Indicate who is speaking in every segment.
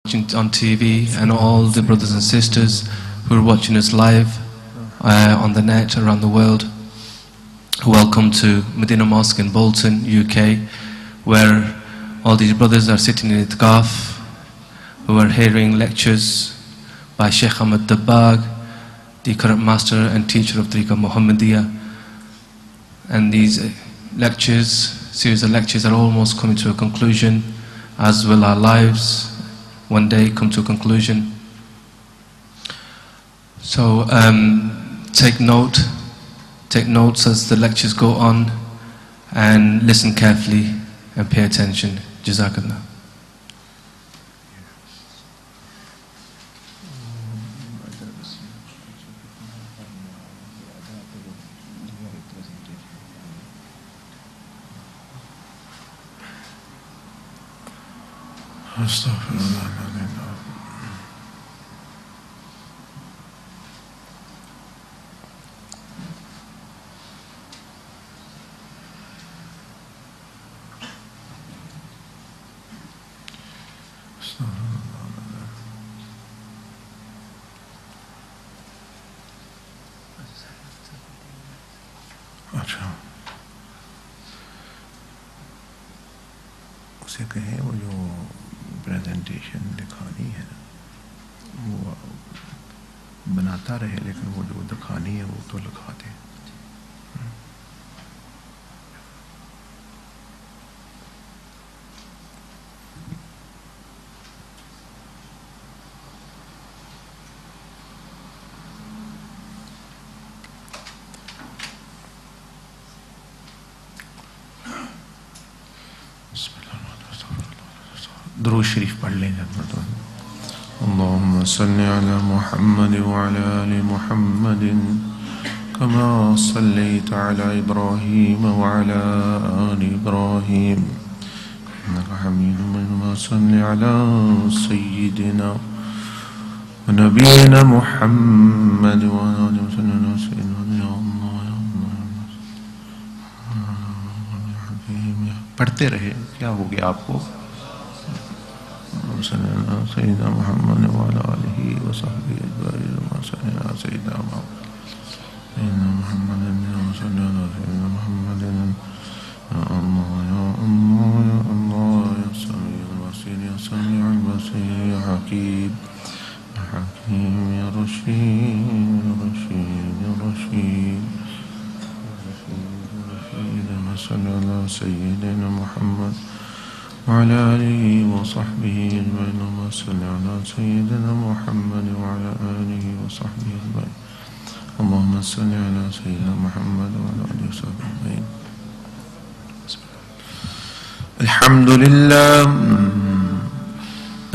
Speaker 1: watching on TV and all the brothers and sisters who are watching us live on the net around the world. Welcome to Medina Mosque in Bolton, UK, where all these brothers are sitting in itikaf, who are hearing lectures by Sheikh Ahmad Dabbagh, the current master and teacher of Tariqa Muhammadiyah. And these series of lectures are almost coming to a conclusion, as will our lives one day come to a conclusion. So take notes as the lectures go on, and listen carefully and pay attention. Jazakallah.
Speaker 2: अच्छा, उसे कहें वो जो presentation दिखानी है वो बनाता रहे, लेकिन वो जो दिखानी है वो तो लिखा दे। दुरूद शरीफ पढ़ लें जब तो अल्लाहुम्मा सल्लि अला मुहम्मद व अला आलि मुहम्मद कमा सल्लैता अला इब्राहीम व अला आलि इब्राहीम इन्नका हमीदुम मजीद। सल्लि अला सय्यिदिना व नबीना मुहम्मद व अला आलि सय्यिदिना। या अल्लाह या अल्लाह पढ़ते रहे। क्या हो गया आपको? सैयदना मुहम्मद व अला आलिहि व सहबिहि अजमईन। सैयदना मुहम्मद व सैयदना मुहम्मद। या अल्लाह या अल्लाह या अल्लाह या समीउल बसीर या समीउल बसीर या हकीम या हकीम या रशीद या रशीद या रशीद। सल्लल्लाहु अलैहि Syedna Muhammad وعلى آله وصحبه أجمعين। اللهم صل على سيدنا محمد وعلى آله وصحبه أجمعين। اللهم صل على سيدنا محمد وعلى آله وصحبه أجمعين.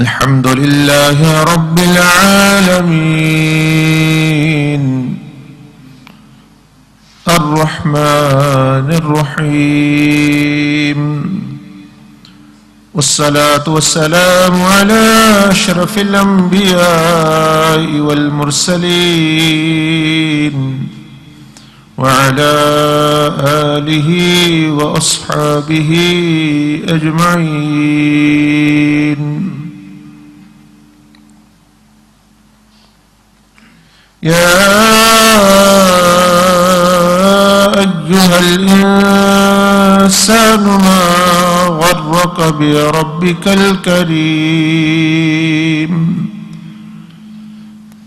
Speaker 2: الحمد لله رب العالمين الرحمن الرحيم، والصلاة والسلام على أشرف الأنبياء والمرسلين وعلى آله وأصحابه أجمعين. يا أيها الإنسان ما غرك بربك الكريم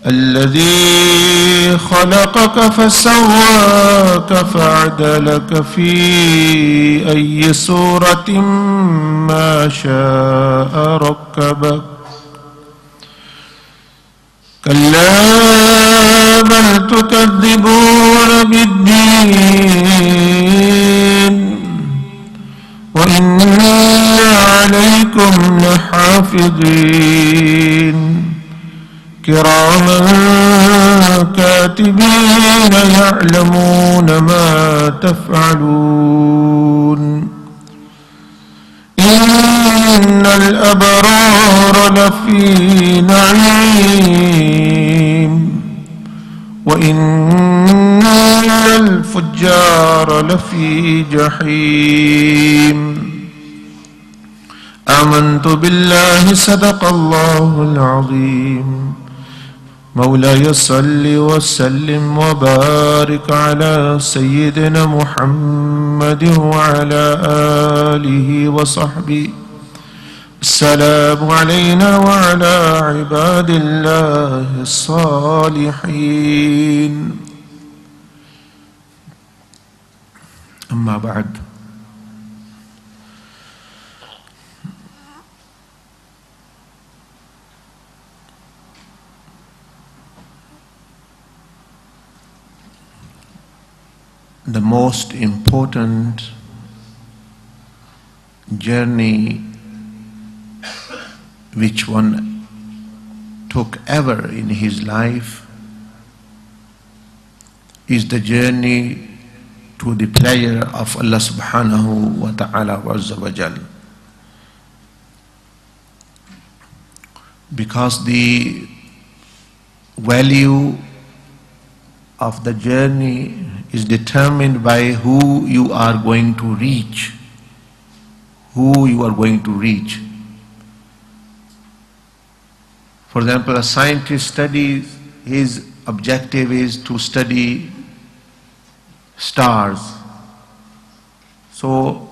Speaker 2: الذي خلقك فسواك فعدلك في أي صورة ما شاء ركبك. كلا بل تكذبون بالدين وإن عليكم لحافظين كراما كاتبين يعلمون ما تفعلون. إن الأبرار لفي نعيم وإن الفجار لفي جحيم. آمنت بالله صدق الله العظيم مولاي صل وسلم وبارك على سيدنا محمد وعلى آله وصحبه السلام علينا وعلى عباد الله الصالحين أما بعد. The most important journey which one took ever in his life is the journey to the pleasure of Allah subhanahu wa ta'ala wa jal. Because the value of the journey is determined by who you are going to reach. Who you are going to reach. For example, a scientist studies, his objective is to study stars. So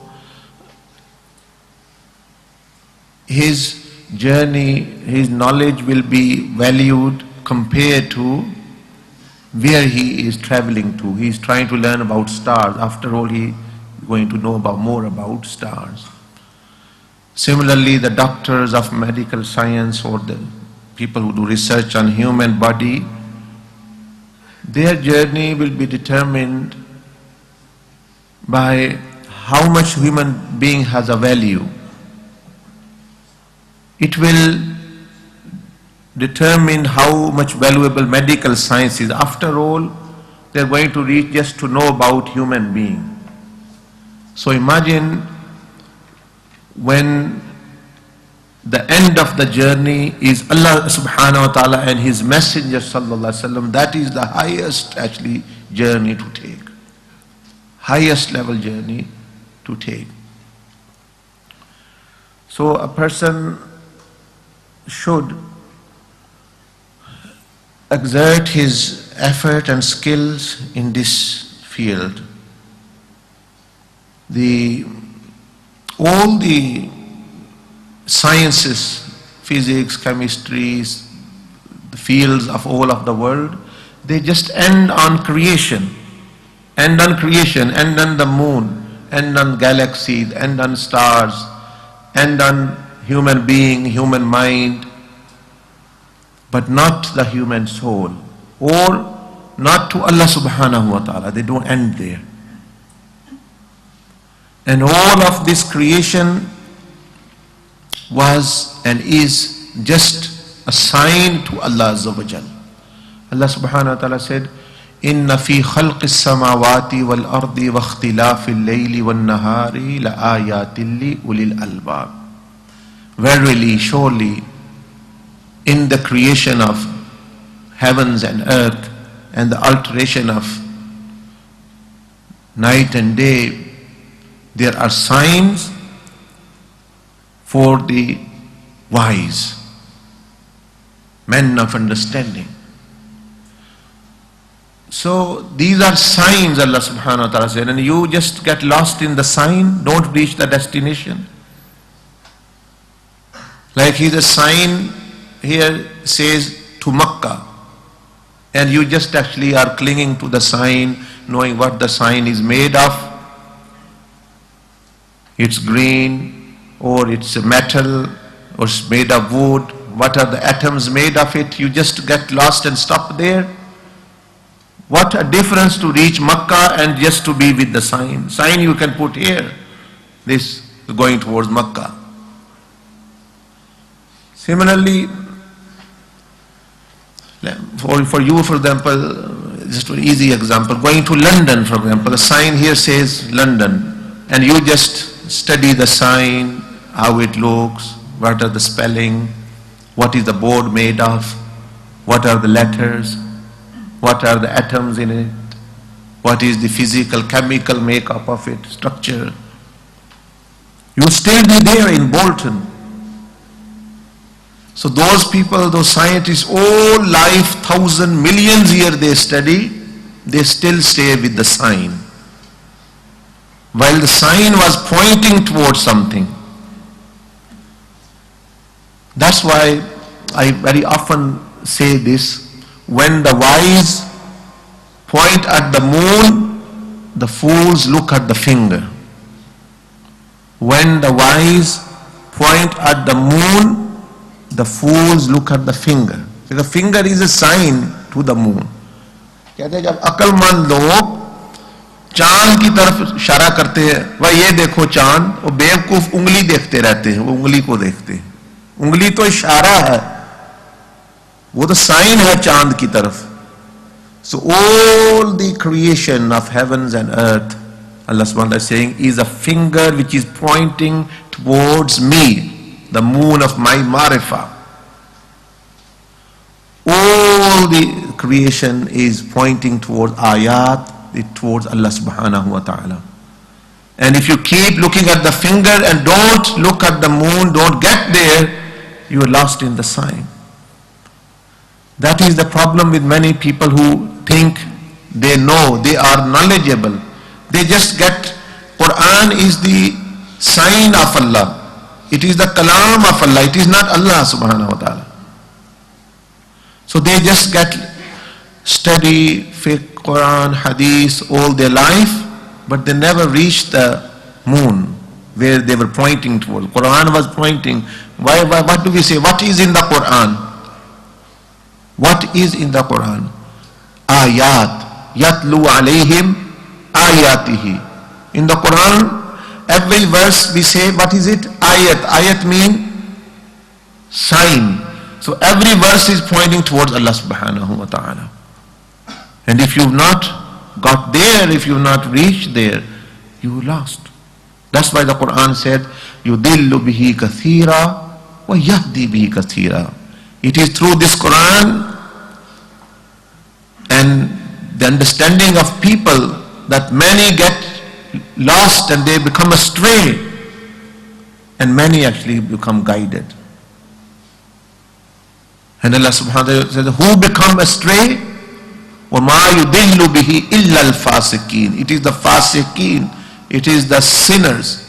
Speaker 2: his journey, his knowledge will be valued compared to where he is traveling to. He is trying to learn about stars. After all, he is going to know more about stars. Similarly, the doctors of medical science or the people who do research on human body, their journey will be determined by how much human being has a value. It will determine how much valuable medical science is. After all, they are going to reach just to know about human being. So imagine when the end of the journey is Allah subhanahu wa ta'ala and His Messenger sallallahu alaihi wasallam, that is the highest actually journey to take. Highest level journey to take. So a person should exert his effort and skills in this field. All the sciences, physics, chemistry, the fields of all of the world, they just end on creation. End on creation, end on the moon, end on galaxies, end on stars, end on human being, human mind, but not the human soul, or not to Allah subhanahu wa ta'ala. They don't end there. And all of this creation was and is just a sign to Allah azza wa jal. Allah subhanahu wa ta'ala said, إِنَّ فِي خَلْقِ السَّمَاوَاتِ وَالْأَرْضِ وَاخْتِلَافِ اللَّيْلِ وَالنَّهَارِ لَآيَاتٍ لِأُولِي الْأَلْبَابِ. Verily, surely, in the creation of heavens and earth and the alteration of night and day, there are signs for the wise, men of understanding. So these are signs, Allah subhanahu wa ta'ala said, and you just get lost in the sign, don't reach the destination. Like here's a sign here says to Makkah, and you just actually are clinging to the sign, knowing what the sign is made of. It's green, or it's metal, or it's made of wood. What are the atoms made of it? You just get lost and stop there. What a difference to reach Makkah and just to be with the sign. Sign you can put here. This is going towards Makkah. Similarly, for you, for example, just an easy example, going to London, for example, the sign here says London, and you just study the sign, how it looks, what are the spelling, what is the board made of, what are the letters, what are the atoms in it, what is the physical, chemical makeup of it, structure. You will still be there in Bolton. So those people, those scientists, all life, 1,000 millions years they study, they still stay with the sign. While the sign was pointing towards something. That's why I very often say this, when the wise point at the moon, the fools look at the finger. When the wise point at the moon, the fools look at the finger. So the finger is a sign to the moon. कहते हैं जब अक्लमंद लोग चांद की तरफ इशारा करते हैं, वह ये देखो चांद, वो बेवकूफ उंगली देखते रहते हैं, वो उंगली को देखते हैं. उंगली तो इशारा है, वो तो साइन है चांद की तरफ. So all the creation of heavens and earth, Allah subhanahu wa ta'ala is saying, is a finger which is pointing towards me, the moon of my marifa. All the creation is pointing towards ayat, towards Allah subhanahu wa ta'ala. And if you keep looking at the finger and don't look at the moon, don't get there, you are lost in the sign. That is the problem with many people who think they know, they are knowledgeable. They just get, Quran is the sign of Allah. It is the kalam of Allah. It is not Allah subhanahu wa ta'ala. So they just get study fiqh, Quran, hadith all their life, but they never reach the moon where they were pointing towards. Quran was pointing. What do we say? What is in the Quran? What is in the Quran? Ayat. Yatlu alayhim ayatihi. In the Quran, every verse we say, what is it? Ayat. Ayat means sign. So every verse is pointing towards Allah subhanahu wa ta'ala. And if you've not got there, if you've not reached there, you lost. That's why the Quran said, yudillu bihi kathira wa yahdi bihi kathira. It is through this Quran and the understanding of people that many get lost and they become astray, and many actually become guided. And Allah subhanahu wa ta'ala says, who become astray? وَمَا يُدِلُّ بِهِ إِلَّا الْفَاسِقِينَ. It is the fasiqeen, it is the sinners,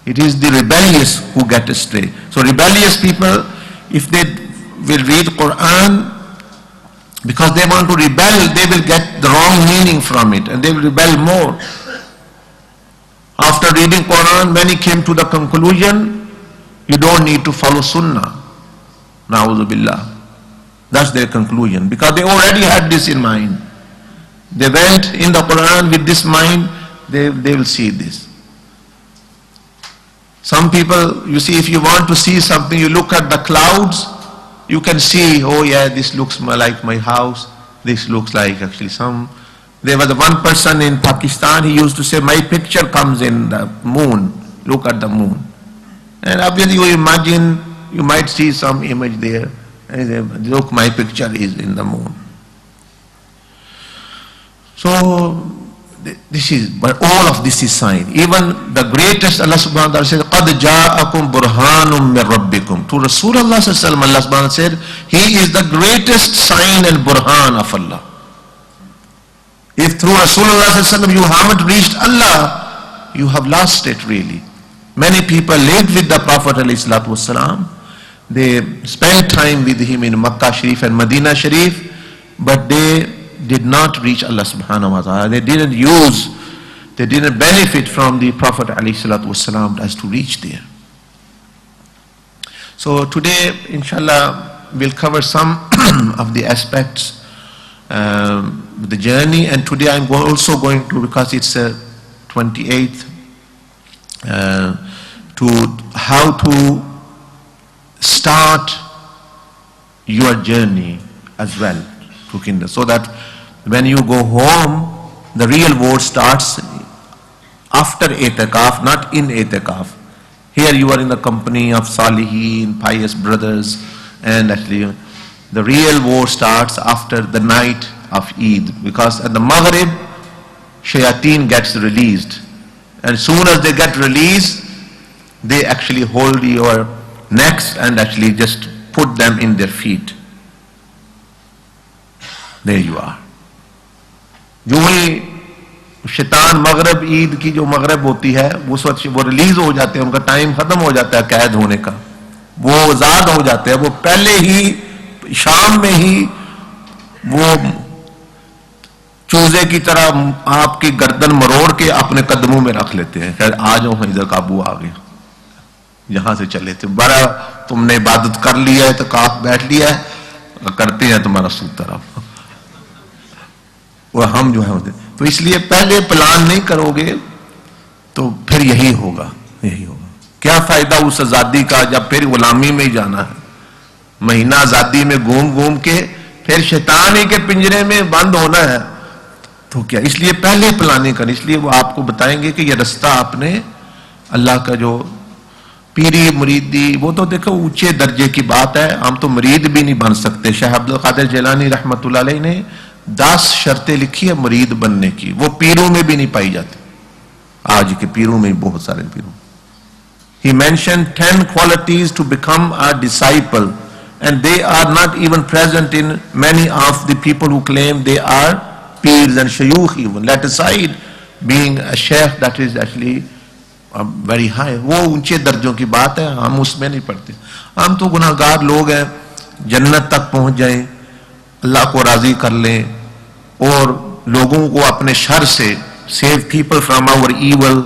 Speaker 2: it is the rebellious who get astray. So rebellious people, if they will read Quran, because they want to rebel, they will get the wrong meaning from it and they will rebel more. After reading Quran, many came to the conclusion, you don't need to follow Sunnah. Na'udhu billah. That's their conclusion, because they already had this in mind. They went in the Quran with this mind, they will see this. Some people, you see, if you want to see something, you look at the clouds, you can see, oh yeah, this looks like my house, this looks like actually some. There was one person in Pakistan, he used to say, my picture comes in the moon, look at the moon. And obviously you imagine, you might see some image there. And say, look, my picture is in the moon. So this is, but all of this is sign. Even the greatest, Allah subhanahu wa ta'ala said, قَدْ جَاءَكُمْ بُرْهَانٌ مِّن رَبِّكُمْ. To Rasulullah sallallahu alaihi wasallam, Allah subhanahu wa ta'ala said, he is the greatest sign and burhan of Allah. If through Rasulullah sallallahu alaihi wasallam you haven't reached Allah, you have lost it really. Many people lived with the Prophet alayhi salatu wasalam. They spent time with him in Makkah Sharif and Medina Sharif, but they did not reach Allah subhanahu wa ta'ala. They didn't benefit from the Prophet alayhi salatu wasalam as to reach there. So today, inshallah, we'll cover some of the aspects the journey, and today I'm also going to, because it's 28th, to how to start your journey as well to Kingdom, so that when you go home, the real war starts after itikaf, not in itikaf. Here you are in the company of Salihin, pious brothers, and actually the real war starts after the night of Eid, because at the Maghrib, Shayateen gets released. And as soon as they get released, They actually hold your necks and actually just put them in their feet. There you are. जो ही शैतान मगरब ईद की जो मगरब होती है उस वक्त वो रिलीज हो जाते हैं, उनका टाइम खत्म हो जाता है कैद होने का, वो आजाद हो जाते हैं, वो पहले ही शाम में ही वो चूजे की तरह आपकी गर्दन मरोड़ के अपने कदमों में रख लेते हैं, खैर आ जाओ इधर काबू आ गया, यहां से चले थे, बड़ा तुमने इबादत कर लिया है तो काफ बैठ लिया है, करते हैं तुम्हारा सूतर अब वो हम जो है होते। तो इसलिए पहले प्लान नहीं करोगे तो फिर यही होगा, यही होगा। क्या फायदा उस आजादी का जब फिर गुलामी में ही जाना है, महीना आजादी में घूम घूम के फिर शैतान ही के पिंजरे में बंद होना है, तो क्या, इसलिए पहले प्लानिंग करें। इसलिए वो आपको बताएंगे कि ये रास्ता आपने अल्लाह का जो पीरी मुरीदी, वो तो देखो ऊंचे दर्जे की बात है, हम तो मुरीद भी नहीं बन सकते। शाह अब्दुल कादिर जिलानी रहमतुल्लाह अलैह ने 10 शर्तें लिखी है मुरीद बनने की, वो पीरों में भी नहीं पाई जाती, आज के पीरों में बहुत सारे पीरों। He mentioned 10 qualities to become a disciple, and they are not even present in many of the people who claim they are peers and shayukh even. Let aside being a sheikh, that is actually very high. वो ऊंचे दर्जों की बात है, हम उसमें नहीं पढ़ते। हम तो गुनाहगार लोग हैं, जन्नत तक पहुंच जाएं, अल्लाह को राजी कर लें और लोगों को अपने शर से, save people from our evil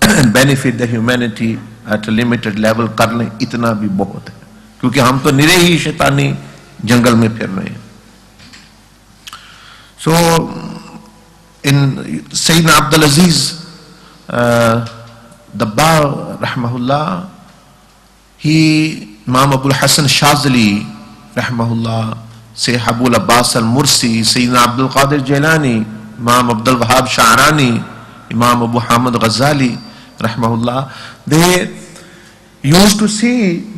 Speaker 2: and benefit the humanity at a limited level कर लें, इतना भी बहुत है, क्योंकि हम तो निरे ही शैतानी जंगल में फिर रहे हैं। So in Sayyidina Abdul Aziz Dabbar rahmahullah, he, Imam Abul Hasan Shazali rahmahullah, Sayyid Abul Abbas al-Mursi, Sayyidina Abdul Qadir Jilani, Imam Abdul Wahab Sha'rani, Imam Abu Hamid Ghazali rahmahullah, they used to see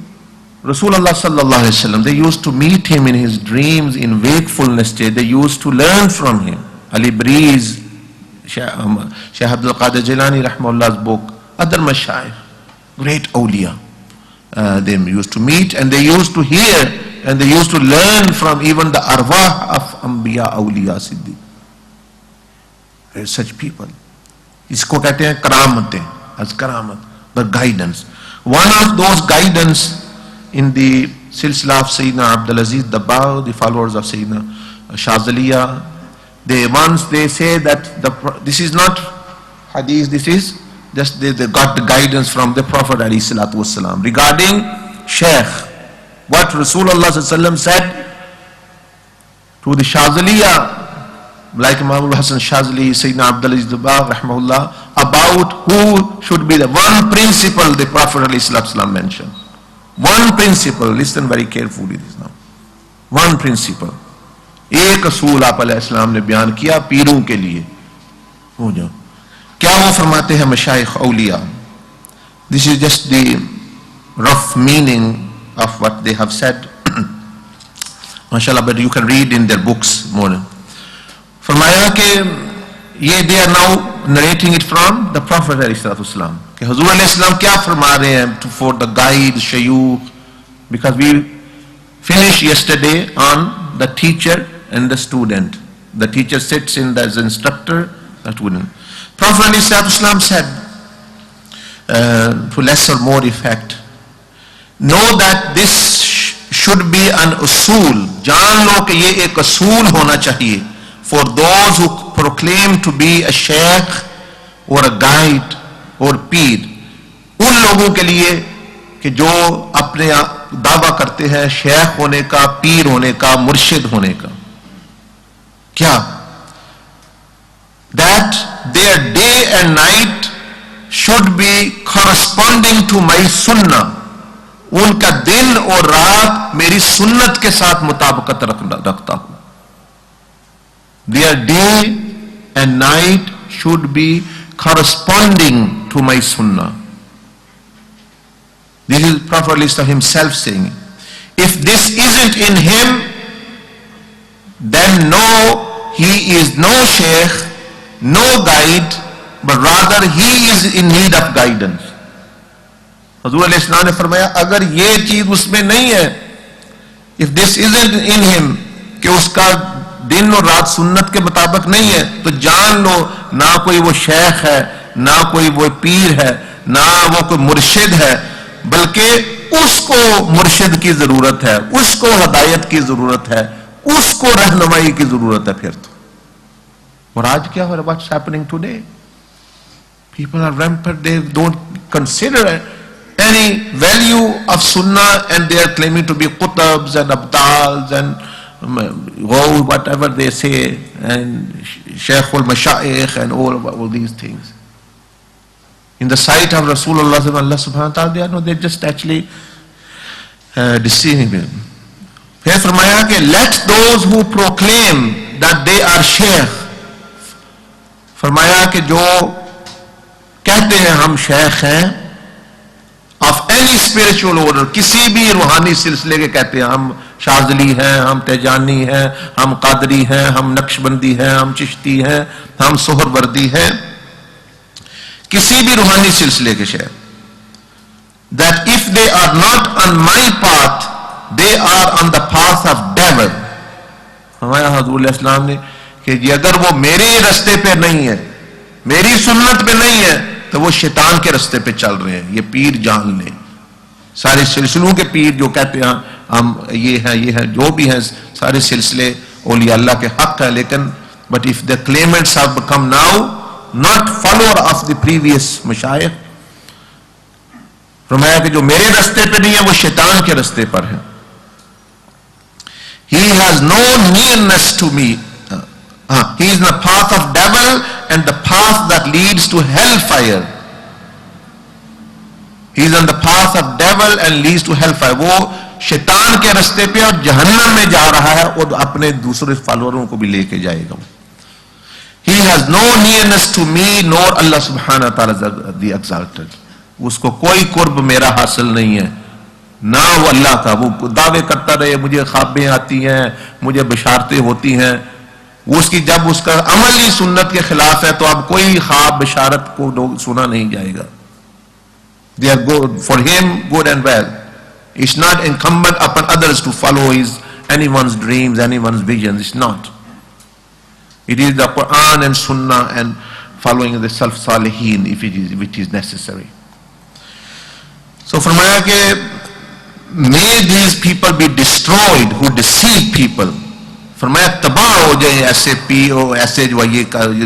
Speaker 2: Rasulullah sallallahu alaihi wasallam, they used to meet him in his dreams in wakefulness state, they used to learn from him. Ali Breeze, Shaykh Abdul Qadir Jilani rahmahullah's book, other mashayikh, great awliya, they used to meet and they used to hear and they used to learn from even the arwah of Anbiya awliya Siddi. There are such people. इसको कहते हैं करामतें, as करामत, the guidance. One of those guidance in the silsila of Sayyidina Abdul Aziz Dabbar, the followers of Sayyidina Shazaliya, they say that this is not hadith, this is just they got the guidance from the Prophet alayhi salatu wasalam regarding Shaykh. What Rasulullah sallallahu said to the Shazaliya, like Imam Hasan Shazali, Sayyidina Abdul Aziz Dabbar rahmahullah, about who should be the one principle the Prophet alayhi salatu wasalam mentioned. One principle, listen very carefully this now. One principle. एक असूल आप अलैहिस्सलाम ने बयान किया पीरों के लिए, हो जाओ क्या वो फरमाते हैं मशाइख औलिया. This is just the rough meaning of what they have said. MashaAllah, but you can read in their books more. फरमाया कि ये they are now narrating it from the Prophet ﷺ कि हुजूर अलैहिस्सलाम क्या फरमा रहे हैं for the guide, shayukh, because we finished yesterday on the teacher and the student. The teacher sits in as instructor, the student. Prophet ﷺ said to less or more effect, know that this should be an usul, जान लो कि ये एक usul होना चाहिए for those who proclaim to be a sheikh or a guide or peer, उन लोगों के लिए कि जो अपने दावा करते हैं शेख होने का, पीर होने का, मुर्शिद होने का. क्या? that their day and night should be corresponding to my sunnah, उनका दिन और रात मेरी सुन्नत के साथ मुताबिकत रखता हूं. Their day and night should be corresponding to my sunnah. This is Prophet himself saying. If this isn't in him, then no, he is no sheikh, no guide, but rather he is in need of guidance. हुजूर अलैहिस्सलाम ने फरमाया अगर ये चीज उसमें नहीं है, if this isn't in him, कि उसका दिन और रात सुन्नत के मुताबिक नहीं है, तो जान लो ना कोई वो शेख है, ना कोई वो पीर है, ना वो कोई मुर्शिद है, बल्कि उसको मुर्शिद की जरूरत है, उसको हदायत की जरूरत है, उसको रहनुमाई की जरूरत है फिर तो। और आज क्या हो रहा है? What's happening today? People are rampant, they don't consider any value of sunnah and they are claiming to be qutabs and abdals and whatever they say, and shaykh al-mashayikh and all these things. In the sight of Rasulullah Allah subhanahu wa ta'ala, they're just actually deceiving him. Here फरमाया कि let those who proclaim that they are shaykh, फरमाया कि जो कहते हैं हम शेख हैं, of any spiritual order, किसी भी रूहानी सिलसिले के कहते हैं, हम शाजली हैं, हम तेजानी हैं, हम कादरी हैं, हम नक्शबंदी हैं, हम चिश्ती हैं, हम सोहरवर्दी हैं, किसी भी रूहानी सिलसिले के Sheikh, that if they are not on my path, they are on the path of devil. हमारा हुजूर अलैहि सलाम ने कि अगर वो मेरे रास्ते पे नहीं है, मेरी सुन्नत पे नहीं है, तो वो शैतान के रास्ते पे चल रहे हैं। ये पीर जान ले, सारे सिलसिलों के पीर जो कहते हैं हम ये है जो भी है, सारे सिलसिले औलिया अल्लाह के हक है, लेकिन but if the claimants have become now not follower of the previous मशाइख, फरमाया कि जो मेरे रास्ते पे नहीं है वो शैतान के रास्ते पर है। He has no nearness to me. He is in the path of devil and the path that leads to hellfire. He is on the path of devil and leads to hellfire. वो शैतान के रास्ते पे और जहन्नम में जा रहा है और अपने दूसरे फॉलोअरों को भी लेके जाएगा। He has no nearness to me nor Allah subhanahu wa ta'ala the exalted. उसको कोई कुर्ब मेरा हासिल नहीं है, ना वो अल्लाह का। वो दावे करता रहे मुझे ख्वाबें आती हैं, मुझे बशारतें होती हैं, उसकी जब उसका अमल ही सुन्नत के खिलाफ है तो अब कोई ख्वाब बशारत को सुना नहीं जाएगा। They are good for him, good and well. It's not incumbent upon others to follow anyone's dreams, anyone's visions. It's not. It is the Quran and Sunnah and following the Salaf Salihin if it is necessary. So फरमाया कि may these people be destroyed who deceive people. फरमाया तबाह हो जाए ऐसे PO, ऐसे जो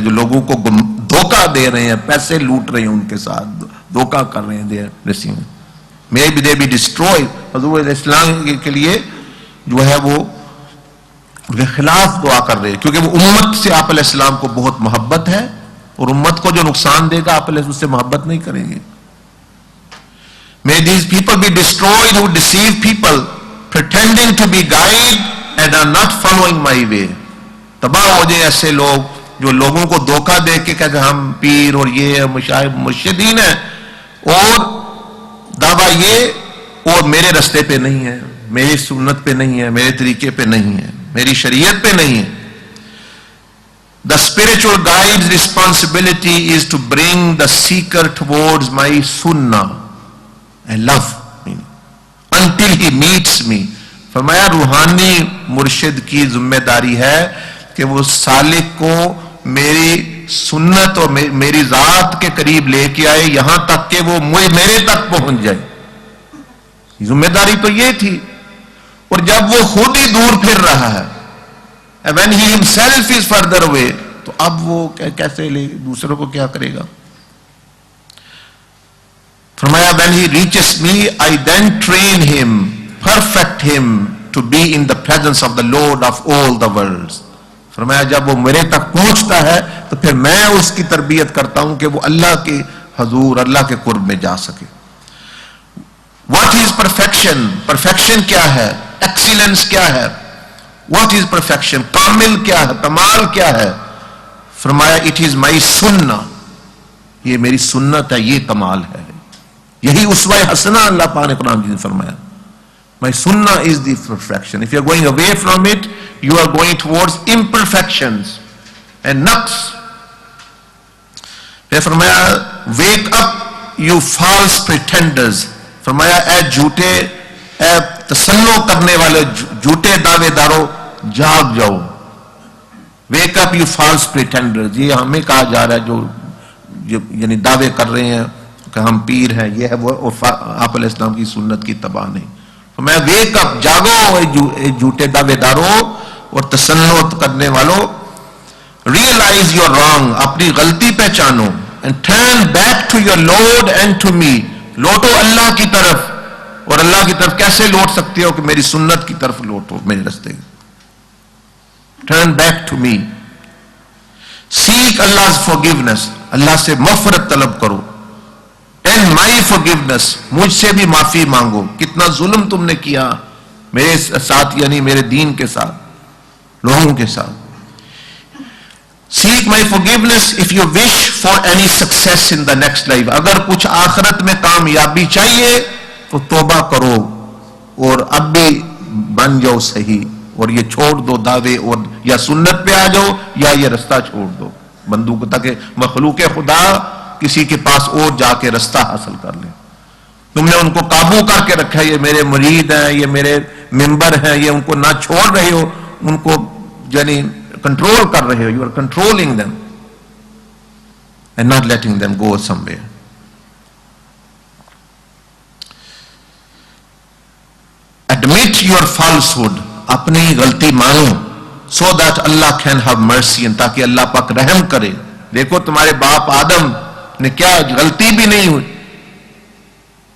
Speaker 2: जो लोगों को धोखा दे रहे हैं, पैसे लूट रहे हैं, उनके साथ धोखा कर रहे हैं, they receiving, may be they be destroyed. हुजूर इस्लाम के लिए जो है वो उनके खिलाफ दुआ कर रहे हैं, क्योंकि वो उम्मत से आप अलैहिस्सलाम को बहुत मोहब्बत है और उम्मत को जो नुकसान देगा आप उससे मोहब्बत नहीं करेंगे। May these people be destroyed who deceive people, pretending to be guide and are not following my way. तबाह हो जाए ऐसे लोग जो लोगों को धोखा दे के कहते हम पीर और ये मुर्शिदीन है और दावा ये, और मेरे रास्ते पे नहीं है, मेरी सुन्नत पे नहीं है, मेरे तरीके पे नहीं है, मेरी शरीयत पे नहीं है। The spiritual guide's responsibility is to bring the seeker towards my sunnah and love me until he meets me. फरमाया रूहानी मुर्शिद की जिम्मेदारी है कि वो सालिक को मेरी सुन्नत और मेरी जात के करीब लेके आए, यहां तक कि वो मेरे तक पहुंच जाए। जिम्मेदारी तो ये थी, और जब वो खुद ही दूर फिर रहा है, when he himself is further away, तो अब वो कैसे ले दूसरों को क्या करेगा। फरमाया when he reaches me I then train him, perfect him to be in the presence of the Lord of all the worlds. फरमाया जब वो मेरे तक पहुंचता है तो फिर मैं उसकी तरबियत करता हूं कि वो अल्लाह के हजूर, अल्लाह के कुर्ब में जा सके। What is perfection? Perfection क्या है? Excellence क्या है? What is perfection? कामिल क्या है? कमाल क्या है? फरमाया it is my sunnah, ये मेरी सुन्नत है, ये कमाल है, यही उसवा हसना अल्लाह पाक ने कुरान में फरमाया। My sunnah is the perfection. If you are going away from it, you are going towards imperfections and naqs. फिर फरमाया wake up you false pretenders फरमाया ए झूठे, ए तसल्लो करने वाले झूठे दावेदारों, जाग जाओ। वेक अप यू फॉल्स प्रिटेंडर्स, ये हमें कहा जा रहा है जो यानी दावे कर रहे हैं कि हम पीर हैं, ये है वो, आप अलैहिस्सलाम की सुन्नत की तबाह नहीं। तो मैं वेक अप, जागो झूठे दावेदारों और तसल्लो करने वालों, रियलाइज योर रॉन्ग, अपनी गलती पहचानो, and turn back to your Lord and to me, लौटो अल्लाह की तरफ। और अल्लाह की तरफ कैसे लौट सकते हो कि मेरी सुन्नत की तरफ लौटो, मेरे रास्ते। Turn back to me, seek Allah forgiveness, Allah से मग़फ़िरत तलब करो, एंड माई फॉरगिवनेस, मुझसे भी माफी मांगो। कितना जुल्म तुमने किया मेरे साथ, यानी मेरे दीन के साथ, लोगों के साथ। Seek my forgiveness if you wish for any success in the next life, अगर कुछ आखिरत में कामयाबी चाहिए तो तौबा करो और अब भी बन जाओ सही, और ये छोड़ दो दावे, और या सुन्नत पे आ जाओ या ये रास्ता छोड़ दो बंदूक, ताकि मखलूक खुदा किसी के पास और जाके रास्ता हासिल कर ले। तुमने उनको काबू करके रखा है, ये मेरे मुरीद हैं, ये मेरे मेंबर हैं, ये उनको ना छोड़ रहे हो, उनको यानी कंट्रोल कर रहे हो। You are controlling them and not letting them go somewhere. Admit your falsehood, अपनी गलती मानो, so that Allah can have mercy, ताकि अल्लाह पाक रहम करे। देखो तुम्हारे बाप आदम ने क्या गलती भी नहीं हुई,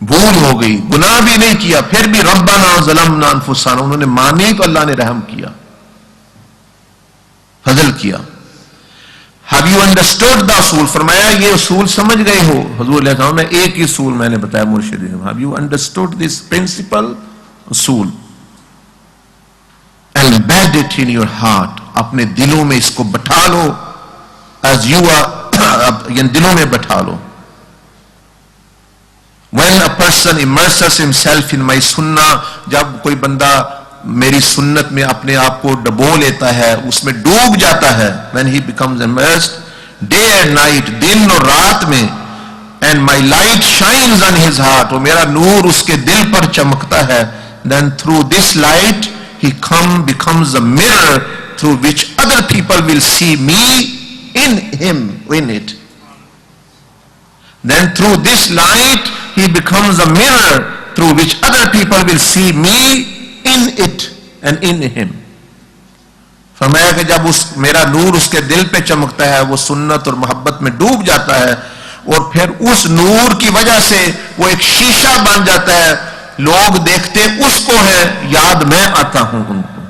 Speaker 2: भूल हो गई, गुनाह भी नहीं किया, फिर भी रब्बना ज़लमना अनफुसना, उन्होंने मानी तो अल्लाह ने रहम किया, फजल किया। हैव यू अंडरस्टूड द उसूल, फरमाया ये उसूल समझ गए हो। हुजूर अलैहिस्सलाम ने एक ही उसूल मैंने बताया मुर्शिद, have you understood this principle उसूल, embed it in your heart, अपने दिलों में इसको बैठा लो, एज यू आर, दिलों में बैठा लो। When a person immerses himself in my sunnah, जब कोई बंदा मेरी सुन्नत में अपने आप को डबो लेता है, उसमें डूब जाता है, when he becomes immersed day and night, दिन और रात में, and my light shines on his heart, और मेरा नूर उसके दिल पर चमकता है, then through this light he becomes a mirror through which other people will see me in him, in it. Then through this light he becomes a mirror through which other people will see me in it and in him. फरमाया कि जब मेरा नूर उसके दिल पे चमकता है, वो सुन्नत और मोहब्बत में डूब जाता है, और फिर उस नूर की वजह से वो एक शीशा बन जाता है। लोग देखते उसको है, याद मैं आता हूं उनको,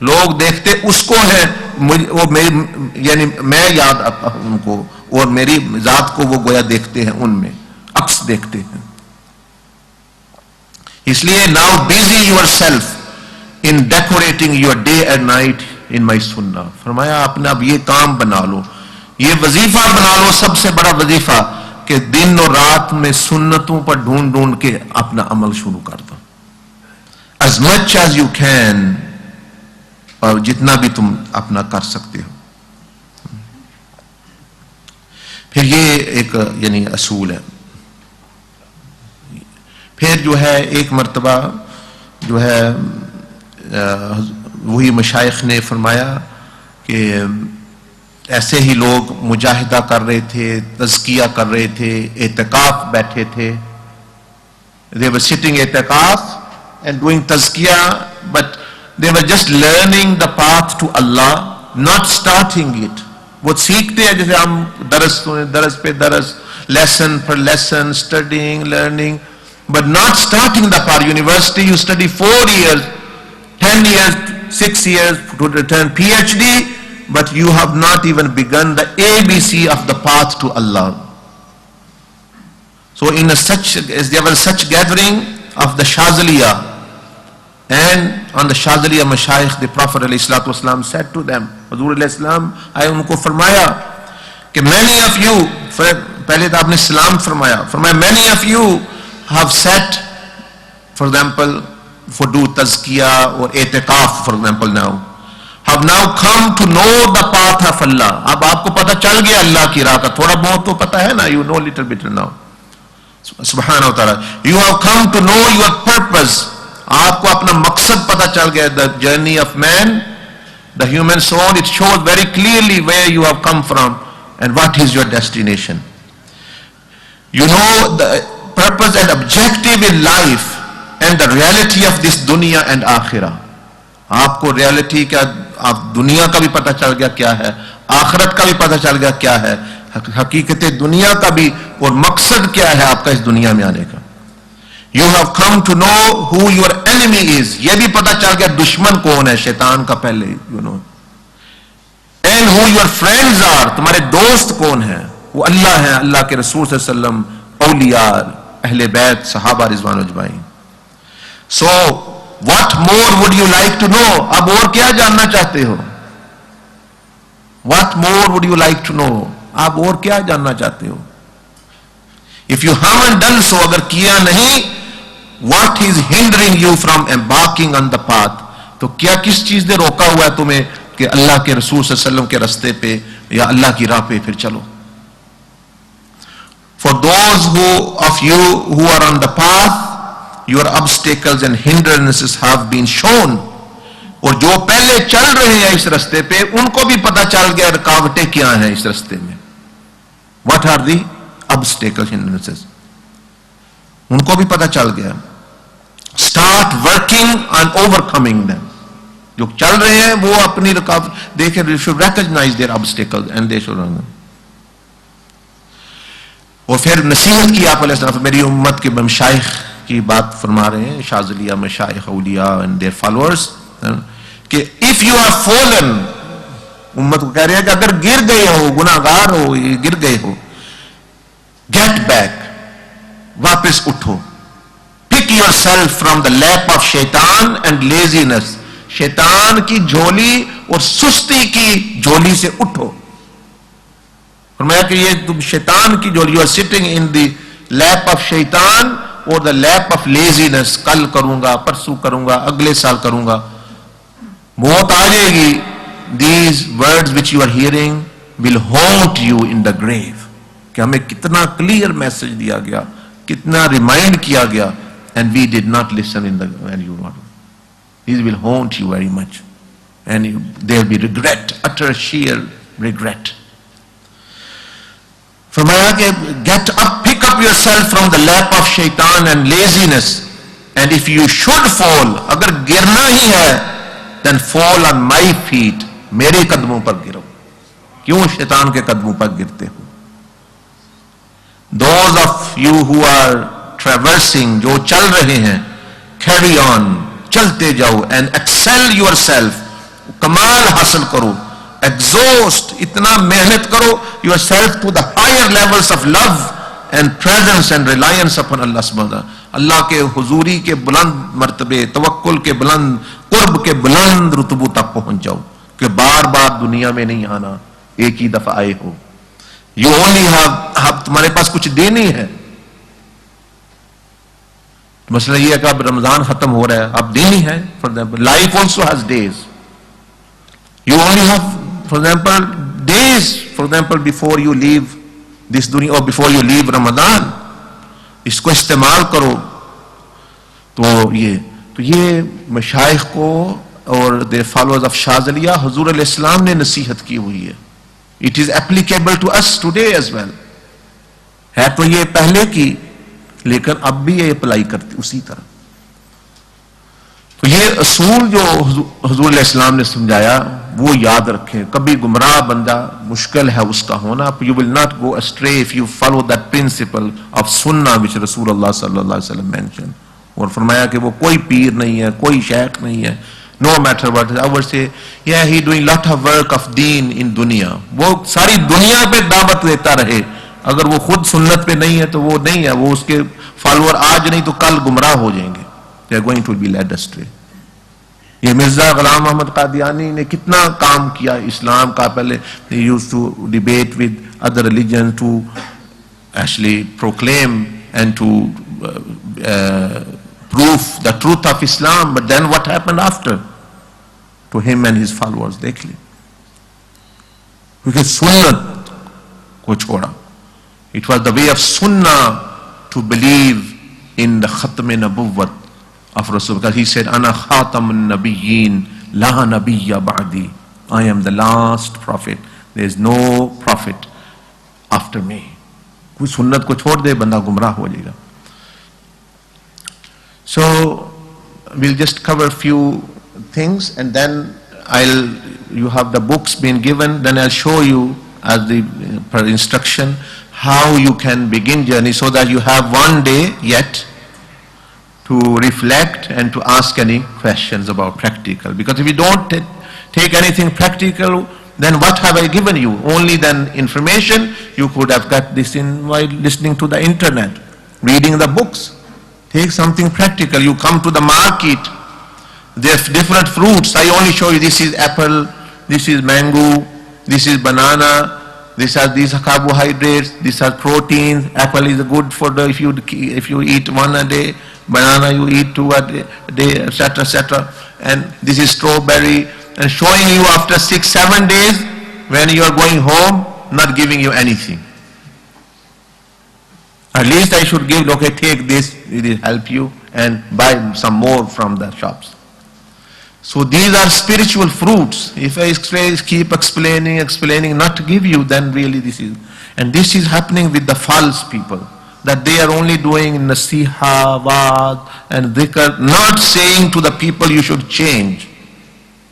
Speaker 2: लोग देखते उसको है, वो मेरी यानी मैं याद आता हूं उनको, और मेरी जात को वो गोया देखते हैं, उनमें अक्स देखते हैं। इसलिए now busy yourself in decorating your day and night in my सुन्ना, फरमाया आपने अब ये काम बना लो, ये वजीफा बना लो, सबसे बड़ा वजीफा, कि दिन और रात में सुन्नतों पर ढूंढ ढूंढ के अपना अमल शुरू कर दो, as much as you can, और जितना भी तुम अपना कर सकते हो। फिर ये एक यानी असूल है। फिर जो है एक मर्तबा जो है वही मशाइख ने फरमाया कि ऐसे ही लोग मुजाहिदा कर रहे थे, तज़किया कर रहे थे, एतकाफ बैठे थे, they were sitting एतकाफ and doing तज़किया, but they were just learning the path to Allah, not starting it. वो सीखते हैं जैसे हम दरस पे दरस, लेसन पर lesson, studying learning, but not starting the path. University you study 4 years, 10 years, 6 years to return PhD, but you have not even begun the ABC of the path to Allah. So there was such gathering of the Shazaliya, and on the Shazaliya Mashayikh, the Prophet ﷺ said to them, Hazur ﷺ आए उनको फरमाया कि many of you, पहले तो आपने सलाम फरमाया, many of you have sat, for example, for do tazkiya or etikaf, for example, now have now come to know the path of Allah. अब आपको पता चल गया अल्लाह की राह का, थोड़ा बहुत तो पता है ना, you know little bit now. सुब्हान व तआला, you have come to know your purpose, आपको अपना मकसद पता चल गया. The journey of man, the human soul, it shows very clearly where you have come from and what is your destination. You know the purpose and objective in life and the reality of this दुनिया and आखिरा. आपको reality क्या, आप दुनिया का भी पता चल गया क्या है, आखिरत का भी पता चल गया क्या है, हकीकत दुनिया का भी, और मकसद क्या है आपका इस दुनिया में आने का. You have come to know who your enemy is, ये भी पता चल गया दुश्मन कौन है, शैतान का पहले, you know. And who your friends are, तुम्हारे दोस्त कौन है, वो अल्लाह है, अल्लाह के रसूल सल्लल्लाहु अलैहि वसल्लम, औलिया, अहले बैत, सहाबा रिजवान अजमाइन. So what more would you like to know, अब और क्या जानना चाहते हो. What more would you like to know, आप और क्या जानना चाहते हो. If you haven't done so, अगर किया नहीं, what is hindering you from embarking on the path, तो क्या किस चीज ने रोका हुआ है तुम्हें कि अल्लाह के रसूल सल्लल्लाहु अलैहि वसल्लम के रास्ते पे या अल्लाह की राह पे फिर चलो. For those of you who are on the path, your obstacles and hindrances have been shown. और जो पहले चल रहे हैं इस रास्ते पे, उनको भी पता चल गया रुकावटें क्या हैं इस रास्ते में. What are the obstacles, hindrances? उनको भी पता चल गया. Start working on overcoming them. जो चल रहे हैं वो अपनी रुकावट देखें, they should recognize their obstacles and they should run them. और फिर नसीहत की आप अलैहिस्सलाम, मेरी उम्मत के मशाइख की बात फरमा रहे हैं, शाज़लिया मशाइख औलिया एंड देयर फॉलोअर्स, कि इफ यू हैव फॉलन, उम्मत को कह रहे हैं कि अगर गिर गए हो, गुनाहगार हो, गिर गए हो, गेट बैक, वापस उठो. Pick yourself from the lap of शैतान एंड लेजीनेस, शैतान की झोली और सुस्ती की झोली से उठो. फरमाया कि ये तुम शैतान की झोली, you are sitting in the lap of शैतान और द लैप ऑफ लेजीनेस. कल करूंगा, परसों करूंगा, अगले साल करूंगा, मौत आ जाएगी. These words which you are hearing will haunt you in the grave. कि हमें कितना क्लियर मैसेज दिया गया, कितना रिमाइंड किया गया, and we did not listen in the when you not. These will haunt you very much and there will be regret, utter sheer regret. फरमाया कि get up, pick up yourself from the lap of शैतान and laziness, and if you should fall, अगर गिरना ही है, then fall on my feet, मेरे कदमों पर गिरो. क्यों शैतान के कदमों पर गिरते हो. Those of you who are traversing, जो चल रहे हैं, कैरी ऑन, चलते जाओ, एंड एक्सेल योरसेल्फ, कमाल हासिल करो, एग्जॉस्ट, इतना मेहनत करो yourself to the higher levels of love and presence and reliance upon Allah सुब्हानहू व तआला. अल्लाह के हुजूरी के बुलंद मर्तबे, तवक्कुल के बुलंद, कुर्ब के बुलंद रुतबों तक पहुंच जाओ, कि बार बार दुनिया में नहीं आना, एक ही दफा आए हो. यू ओनली हैव, तुम्हारे पास कुछ दिन ही है. मसला ये है कि अब रमजान खत्म हो रहा है, अब दिन ही है. For example life also has days. You only have, for example, days, for example, before you leave this dunya or before you leave Ramadan, इसको इस्तेमाल करो. तो ये मशाइख को और their followers of शाज़लिया हुजूर अलैहिस्सलाम ने नसीहत की हुई है. It is applicable to us today as well. है तो ये पहले की, लेकिन अब भी ये अप्लाई करती उसी तरह. तो ये असूल जो हुजूर अलैहिस्सलाम ने समझाया वो याद रखें. कभी गुमराह बंदा मुश्किल है उसका होना. You will not go अस्ट्रे if you follow that principle of सुन्ना विच रसूलुल्लाह सल्लल्लाहु अलैहि वसल्लम मेंशन. और फरमाया कि वो कोई पीर नहीं है, कोई शेख नहीं है, no matter what. I would say या he doing lot of work of दीन इन दुनिया. वो सारी दुनिया पे दावत देता रहे, अगर वो खुद सुन्नत पे नहीं है तो वो नहीं है, वो उसके फॉलोअर आज नहीं तो कल गुमराह हो जाएंगे. They are going to be led astray. ये मिर्जा गुलाम अहमद कादियानी ने कितना काम किया इस्लाम का. पहले they used to debate with other religions to actually proclaim and to prove the truth of Islam. But then what happened after to him and his followers? देख ले, क्योंकि सुन्नत को छोड़ा. It was the way of sunnah to believe in the Khatm-e-Nabuwwat of Rasul, because he said, Ana khatamun nabiyyin, la nabiyya ba'di. I am the last prophet. There is no prophet after me. कोई सुन्नत को छोड़ दे बंदा गुमराह हो जाएगा. So we'll just cover a few things, and then you have the books being given, then I'll show you as the per instruction how you can begin journey, so that you have one day yet to reflect and to ask any questions about practical. Because if you don't take anything practical, then what have I given you? Only then information. You could have got this in while listening to the internet, reading the books. Take something practical. You come to the market, there's different fruits. I only show you this is apple, this is mango, this is banana, these are carbohydrates, these are proteins. Apple is good for the, if you eat one a day, banana you eat two a day, etc., etc. And this is strawberry, and showing you after 6-7 days when you are going home, not giving you anything. At least I should give, okay, take this, it will help you, and buy some more from the shops. So these are spiritual fruits. If I keep explaining, not to give you, then really this is, and this is happening with the false people, that they are only doing nasiha, wa'ad, and dhikr, not saying to the people you should change,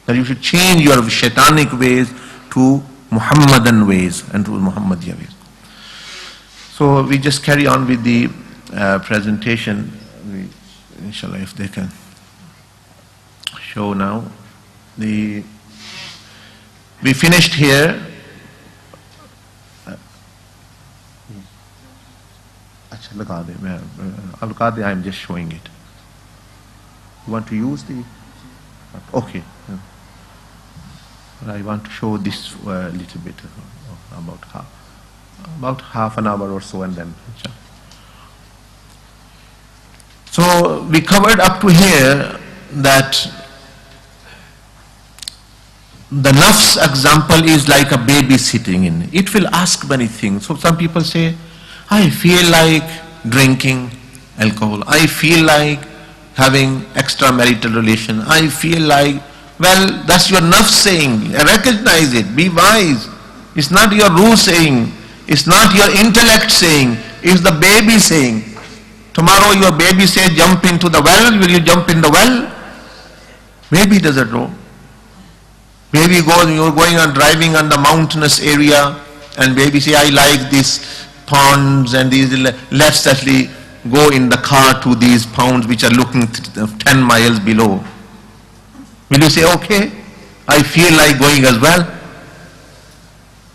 Speaker 2: that you should change your shaitanic ways to Muhammadan ways and to Muhammadiyya ways. So we just carry on with the presentation. Inshallah, if they can show now. We finished here. I'm just showing it. You want to use the? Okay. I want to show this a little bit, about half an hour or so, and then. So we covered up to here that the nafs example is like a baby sitting in. It will ask many things. So some people say, I feel like drinking alcohol. I feel like having extramarital relation. I feel like, well, that's your nafs saying. Recognize it. Be wise. It's not your ruh saying. It's not your intellect saying. It's the baby saying. Tomorrow your baby says, jump into the well. Will you jump in the well? Baby doesn't know. Baby you're going on driving on the mountainous area, and baby say, I like these ponds and these, let's actually go in the car to these ponds which are looking 10 miles below. Will you say, okay, I feel like going as well?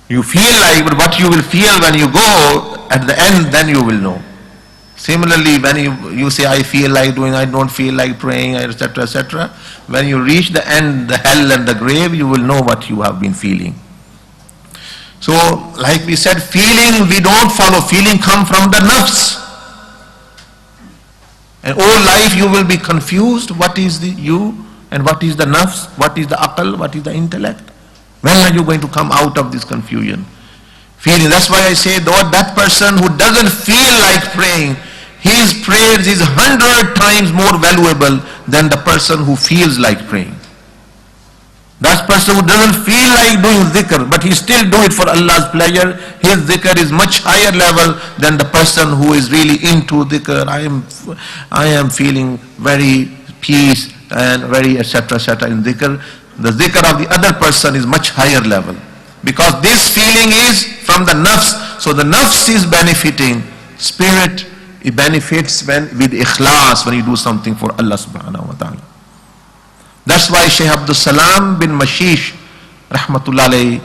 Speaker 2: You feel like, but what you will feel when you go, at the end, then you will know. Similarly, when you say, I feel like doing, I don't feel like praying, etc., etc., when you reach the end, the hell and the grave, you will know what you have been feeling. So, like we said, feeling, we don't follow. Feeling come from the nafs. And all life you will be confused. What is the you and what is the nafs? What is the aql? What is the intellect? When are you going to come out of this confusion? Feeling. That's why I say, though that person who doesn't feel like praying, his prayers is 100 times more valuable than the person who feels like praying. That person who doesn't feel like doing dhikr, but he still do it for Allah's pleasure, his dhikr is much higher level than the person who is really into dhikr. I am feeling very peace and very etc. in dhikr. The dhikr of the other person is much higher level. Because this feeling is from the nafs. So the nafs is benefiting. Spirit, it benefits with ikhlas, when you do something for Allah subhanahu wa ta'ala. That's why Shaykh Abdul Salam bin Mashish, rahmatullah alayhi,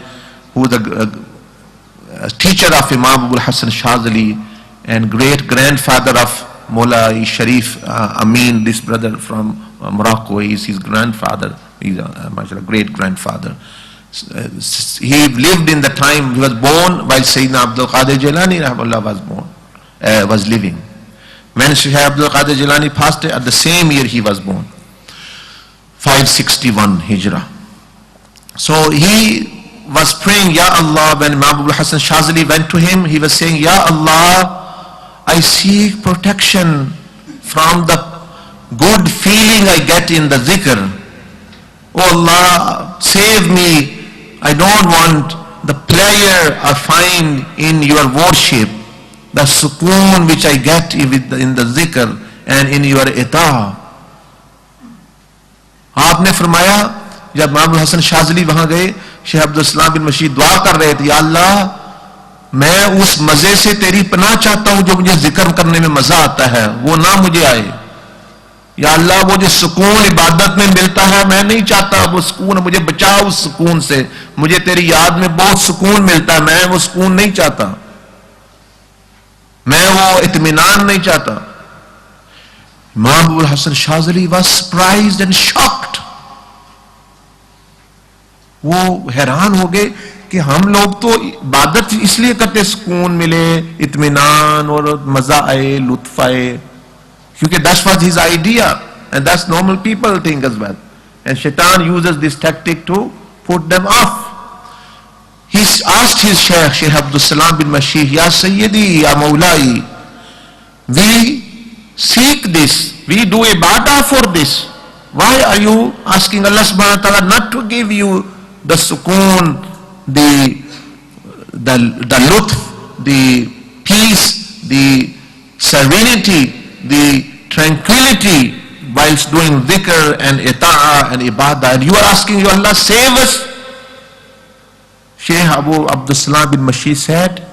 Speaker 2: who is the teacher of Imam Abul Hassan Shazali and great grandfather of Mullah Sharif Amin, this brother from Morocco, is his grandfather. He's a great grandfather. He lived in the time, he was born while Sayyidina Abdul Qadir Jilani was living. When Shaykh Abdul Qadir Jilani passed away, at the same year he was born, 561 Hijrah. So he was praying, Ya Allah, when Imam Abul Hassan Shazali went to him, he was saying, Ya Allah, I seek protection from the good feeling I get in the zikr. Oh Allah, save me. I don't want the pleasure I find in your worship, the sukoon which I get in the zikr and in your ita. आपने फरमाया जब इमाम हसन शाज़ली वहां गए, शेख अब्दुल सलाम बिन मशीद दुआ कर रहे थे, या अल्लाह मैं उस मजे से तेरी पनाह चाहता हूं जो मुझे जिक्र करने में मजा आता है वो ना मुझे आए। या अल्लाह वो जो सुकून इबादत में मिलता है मैं नहीं चाहता वो सुकून, मुझे बचा उस सुकून से। मुझे तेरी याद में बहुत सुकून मिलता है, मैं वो सुकून नहीं चाहता, मैं वो इत्मीनान नहीं चाहता। इमाम अबुल हसन शाज़ली वाज सरप्राइज्ड एंड शॉक्ड। वो हैरान हो गए कि हम लोग तो इबादत इसलिए करते सुकून मिले, इत्मीनान और मजा आए, लुत्फ आए, क्योंकि that was his idea and that's normal people think as well, and shaitan uses this tactic to put them off. He asked his Sheikh Abdul Salam bin Mashih, Ya Sayyidi, Ya Mawlai, we seek this, we do ibadah for this. Why are you asking Allah subhanahu wa ta'ala not to give you the sukoon, the lutf, the peace, the serenity, the tranquility whilst doing dhikr and ita'ah and ibadah, and you are asking, Ya Allah, save us? Shaykh Abu Abdul Salam bin Mashih said,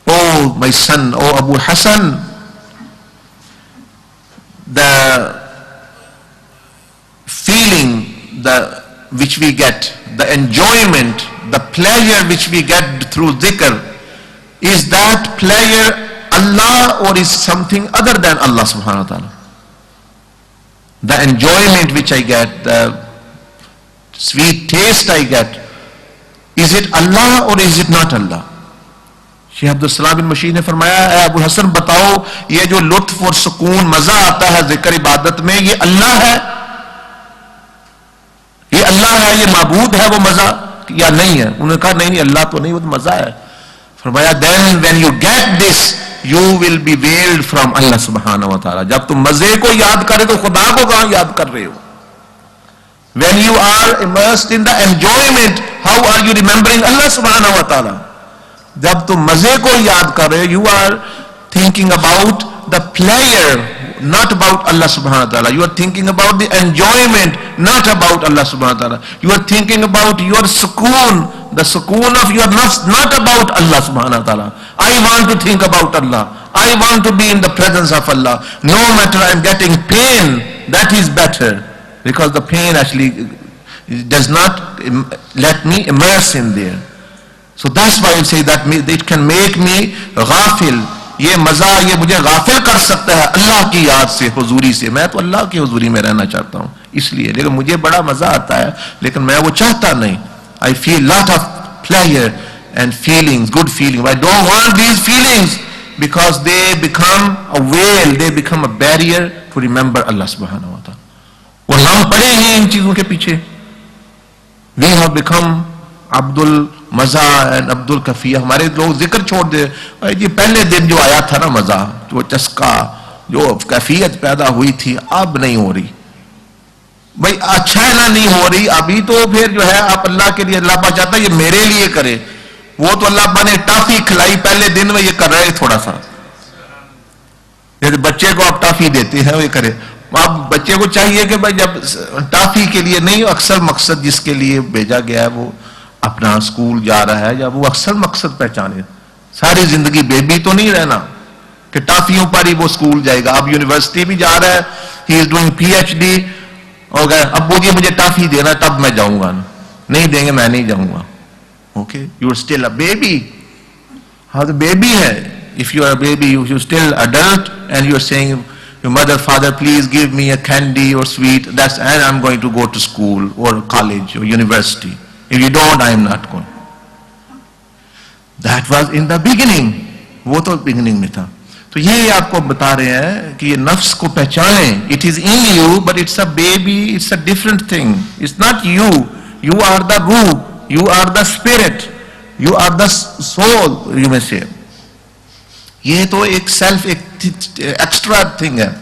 Speaker 2: oh my son, oh Abu Hassan, the feeling which we get, the enjoyment, the pleasure which we get through dhikr, is that pleasure Allah or is something other than Allah subhanahu wa ta'ala? The enjoyment which I get, the sweet taste I get, is it Allah or is it not Allah? Sheikh Abdul Salam बिन मशीह ने फरमाया, ए अबू हसन बताओ, ये जो लुत्फ और सुकून मजा आता है जिक्र इबादत में, ये अल्लाह है, ये अल्लाह है, ये माबूद है वो मजा या नहीं है? उन्होंने कहा नहीं नहीं, अल्लाह तो नहीं, वो तो मजा है। फरमाया then when you get this you will be veiled from Allah subhanahu wa ta'ala. जब तुम मजे को याद करे तो खुदा को कहां याद कर रहे हो? When you are immersed in the enjoyment, how are you remembering Allah subhanahu wa ta'ala? जब तुम मजे को याद कर रहे हो, you are thinking about the pleasure, not about Allah subhanahu wa ta'ala. You are thinking about the enjoyment, not about Allah subhanahu wa ta'ala. You are thinking about your sukoon, the sukoon of your nafs, not about Allah subhanahu wa ta'ala. I want to think about Allah. I want to be in the presence of Allah. No matter I am getting pain, that is better, because the pain actually does not let me immerse in there. So that's why I say that it can make me ghafil. ये मजा ये मुझे गाफिल कर सकता है अल्लाह की याद से, हुजूरी से। मैं तो अल्लाह की हुजूरी में रहना चाहता हूँ इसलिए, लेकिन मुझे बड़ा मजा आता है, लेकिन मैं वो चाहता नहीं। I feel lot of pleasure and feelings, good feelings. I don't want these feelings because they become a veil, they become a barrier to remember Allah subhanahu wa ta'ala. और हम पड़े हैं इन चीजों के पीछे। We have become अब्दुल मजा and Abdul कफिया। हमारे लोग जिक्र छोड़ दे, ये पहले दिन जो आया था ना मजा, जो चस्का, जो कैफियत पैदा हुई थी, अब नहीं हो रही। भाई अच्छा है ना, नहीं हो रही अभी तो फिर जो है आप अल्लाह के लिए, अल्लाह पाक चाहता है ये मेरे लिए करे। वो तो अल्लाह पाक ने टॉफी खिलाई पहले दिन में, ये कर रहे थोड़ा सा, जैसे बच्चे को आप टॉफी देते हैं वो करे। अब बच्चे को चाहिए कि भाई जब टॉफी के लिए नहीं, अक्सर मकसद जिसके लिए भेजा गया है वो अपना स्कूल जा रहा है, या वो अक्सर मकसद पहचाने। सारी जिंदगी बेबी तो नहीं रहना कि टॉफियों पर ही वो स्कूल जाएगा। अब यूनिवर्सिटी भी जा रहा है, ही इज डूइंग PhD, और अब बोलिए मुझे टॉफी देना तब मैं जाऊंगा, नहीं देंगे मैं नहीं जाऊंगा। Okay, you are still a baby. हाँ तो बेबी है, if you are a baby you still adult and you are saying your mother father please give me a candy और sweet, that's and I am going to go to school और college और university. If you don't, I am not going. That was in the beginning. वो तो beginning में था। तो ये आपको बता रहे हैं कि ये नफ्स को पहचानें। It is in you, but it's a baby. It's a different thing. It's not you. You are the ruh. You are the spirit. You are the soul, you may say. ये तो एक self extra thing है,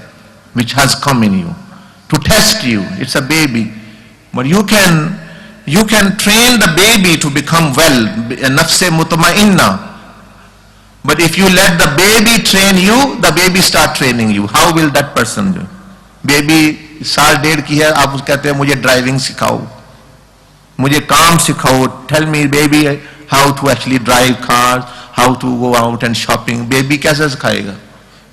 Speaker 2: which has come in you to test you. It's a baby, but you can train the baby to become well, nafse mutma'inna. But if you let the baby train you, the baby start training you. How will that person do? Baby 1.5 की है, आप उसको कहते हैं मुझे driving सिखाओ, मुझे काम सिखाओ, tell me baby how to actually drive cars, how to go out and shopping. Baby कैसे सिखाएगा?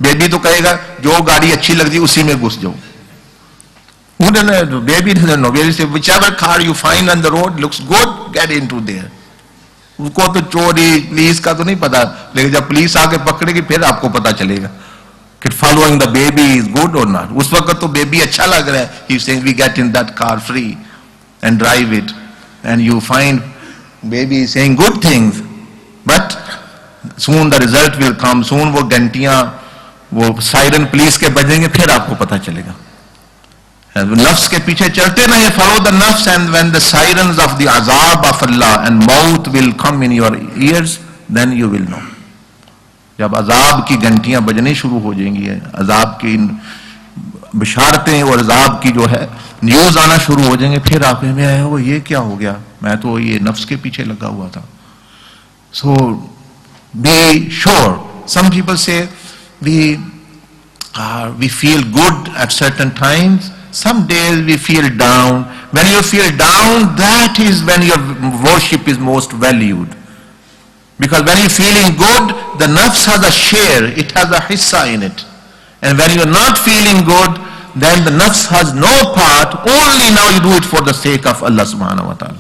Speaker 2: Baby तो कहेगा जो गाड़ी अच्छी लगती है उसी में घुस जाओ. Baby doesn't know. Baby says whichever car you find on the road looks good, get into there. उसको तो चोरी पुलिस का तो नहीं पता, लेकिन जब पुलिस आके पकड़ेगी फिर आपको पता चलेगा कि following the baby is good or not. उस वक्त तो बेबी अच्छा लग रहा है. He is saying we get in that car free and drive it, and you find baby is saying good things, but soon the result will come. Soon वो घंटियां वो सायरन पुलिस के बजेंगे, फिर आपको पता चलेगा. नफ्स के पीछे चलते रहे, follow the nafs, and when the sirens of the azab of Allah and maut will come in your ears, then you will know. जब अजाब की घंटियां बजनी शुरू हो जाएंगी, अजाब की बिशारतें और अजाब की जो है न्यूज आना शुरू हो जाएंगे, फिर आप में वो ये क्या हो गया, मैं तो ये नफ्स के पीछे लगा हुआ था. So be sure. Some people say we feel good at certain times. Some days we feel down. When you feel down, that is when your worship is most valued. Because when you're feeling good, the nafs has a share, it has a hissa in it. And when you're not feeling good, then the nafs has no part, only now you do it for the sake of Allah subhanahu wa ta'ala.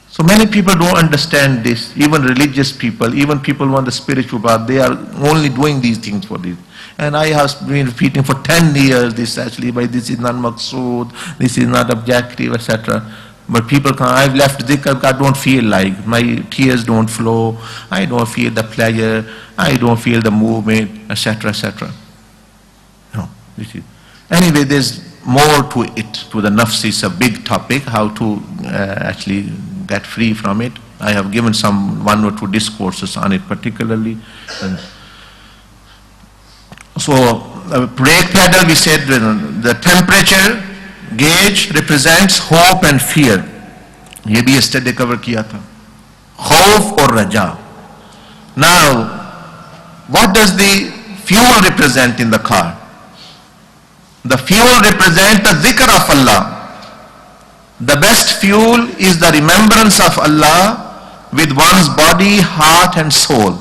Speaker 2: So many people don't understand this, even religious people, even people who want the spiritual path, they are only doing these things for this. And I have been repeating for 10 years this actually, but this is not maqsood, this is not objective, etc. But people come, I've left dhikr, I don't feel like, my tears don't flow, I don't feel the pleasure, I don't feel the movement, etc., etc. No, this is. Anyway, there's more to it, to the nafs. Is a big topic, how to actually get free from it. I have given one or two discourses on it particularly. So brake pedal, we said the temperature gauge represents hope and fear. ये भी yesterday cover किया था. Khawf or raja. Now, what does the fuel represent in the car? The fuel represents the dhikr of Allah. The best fuel is the remembrance of Allah with one's body, heart and soul.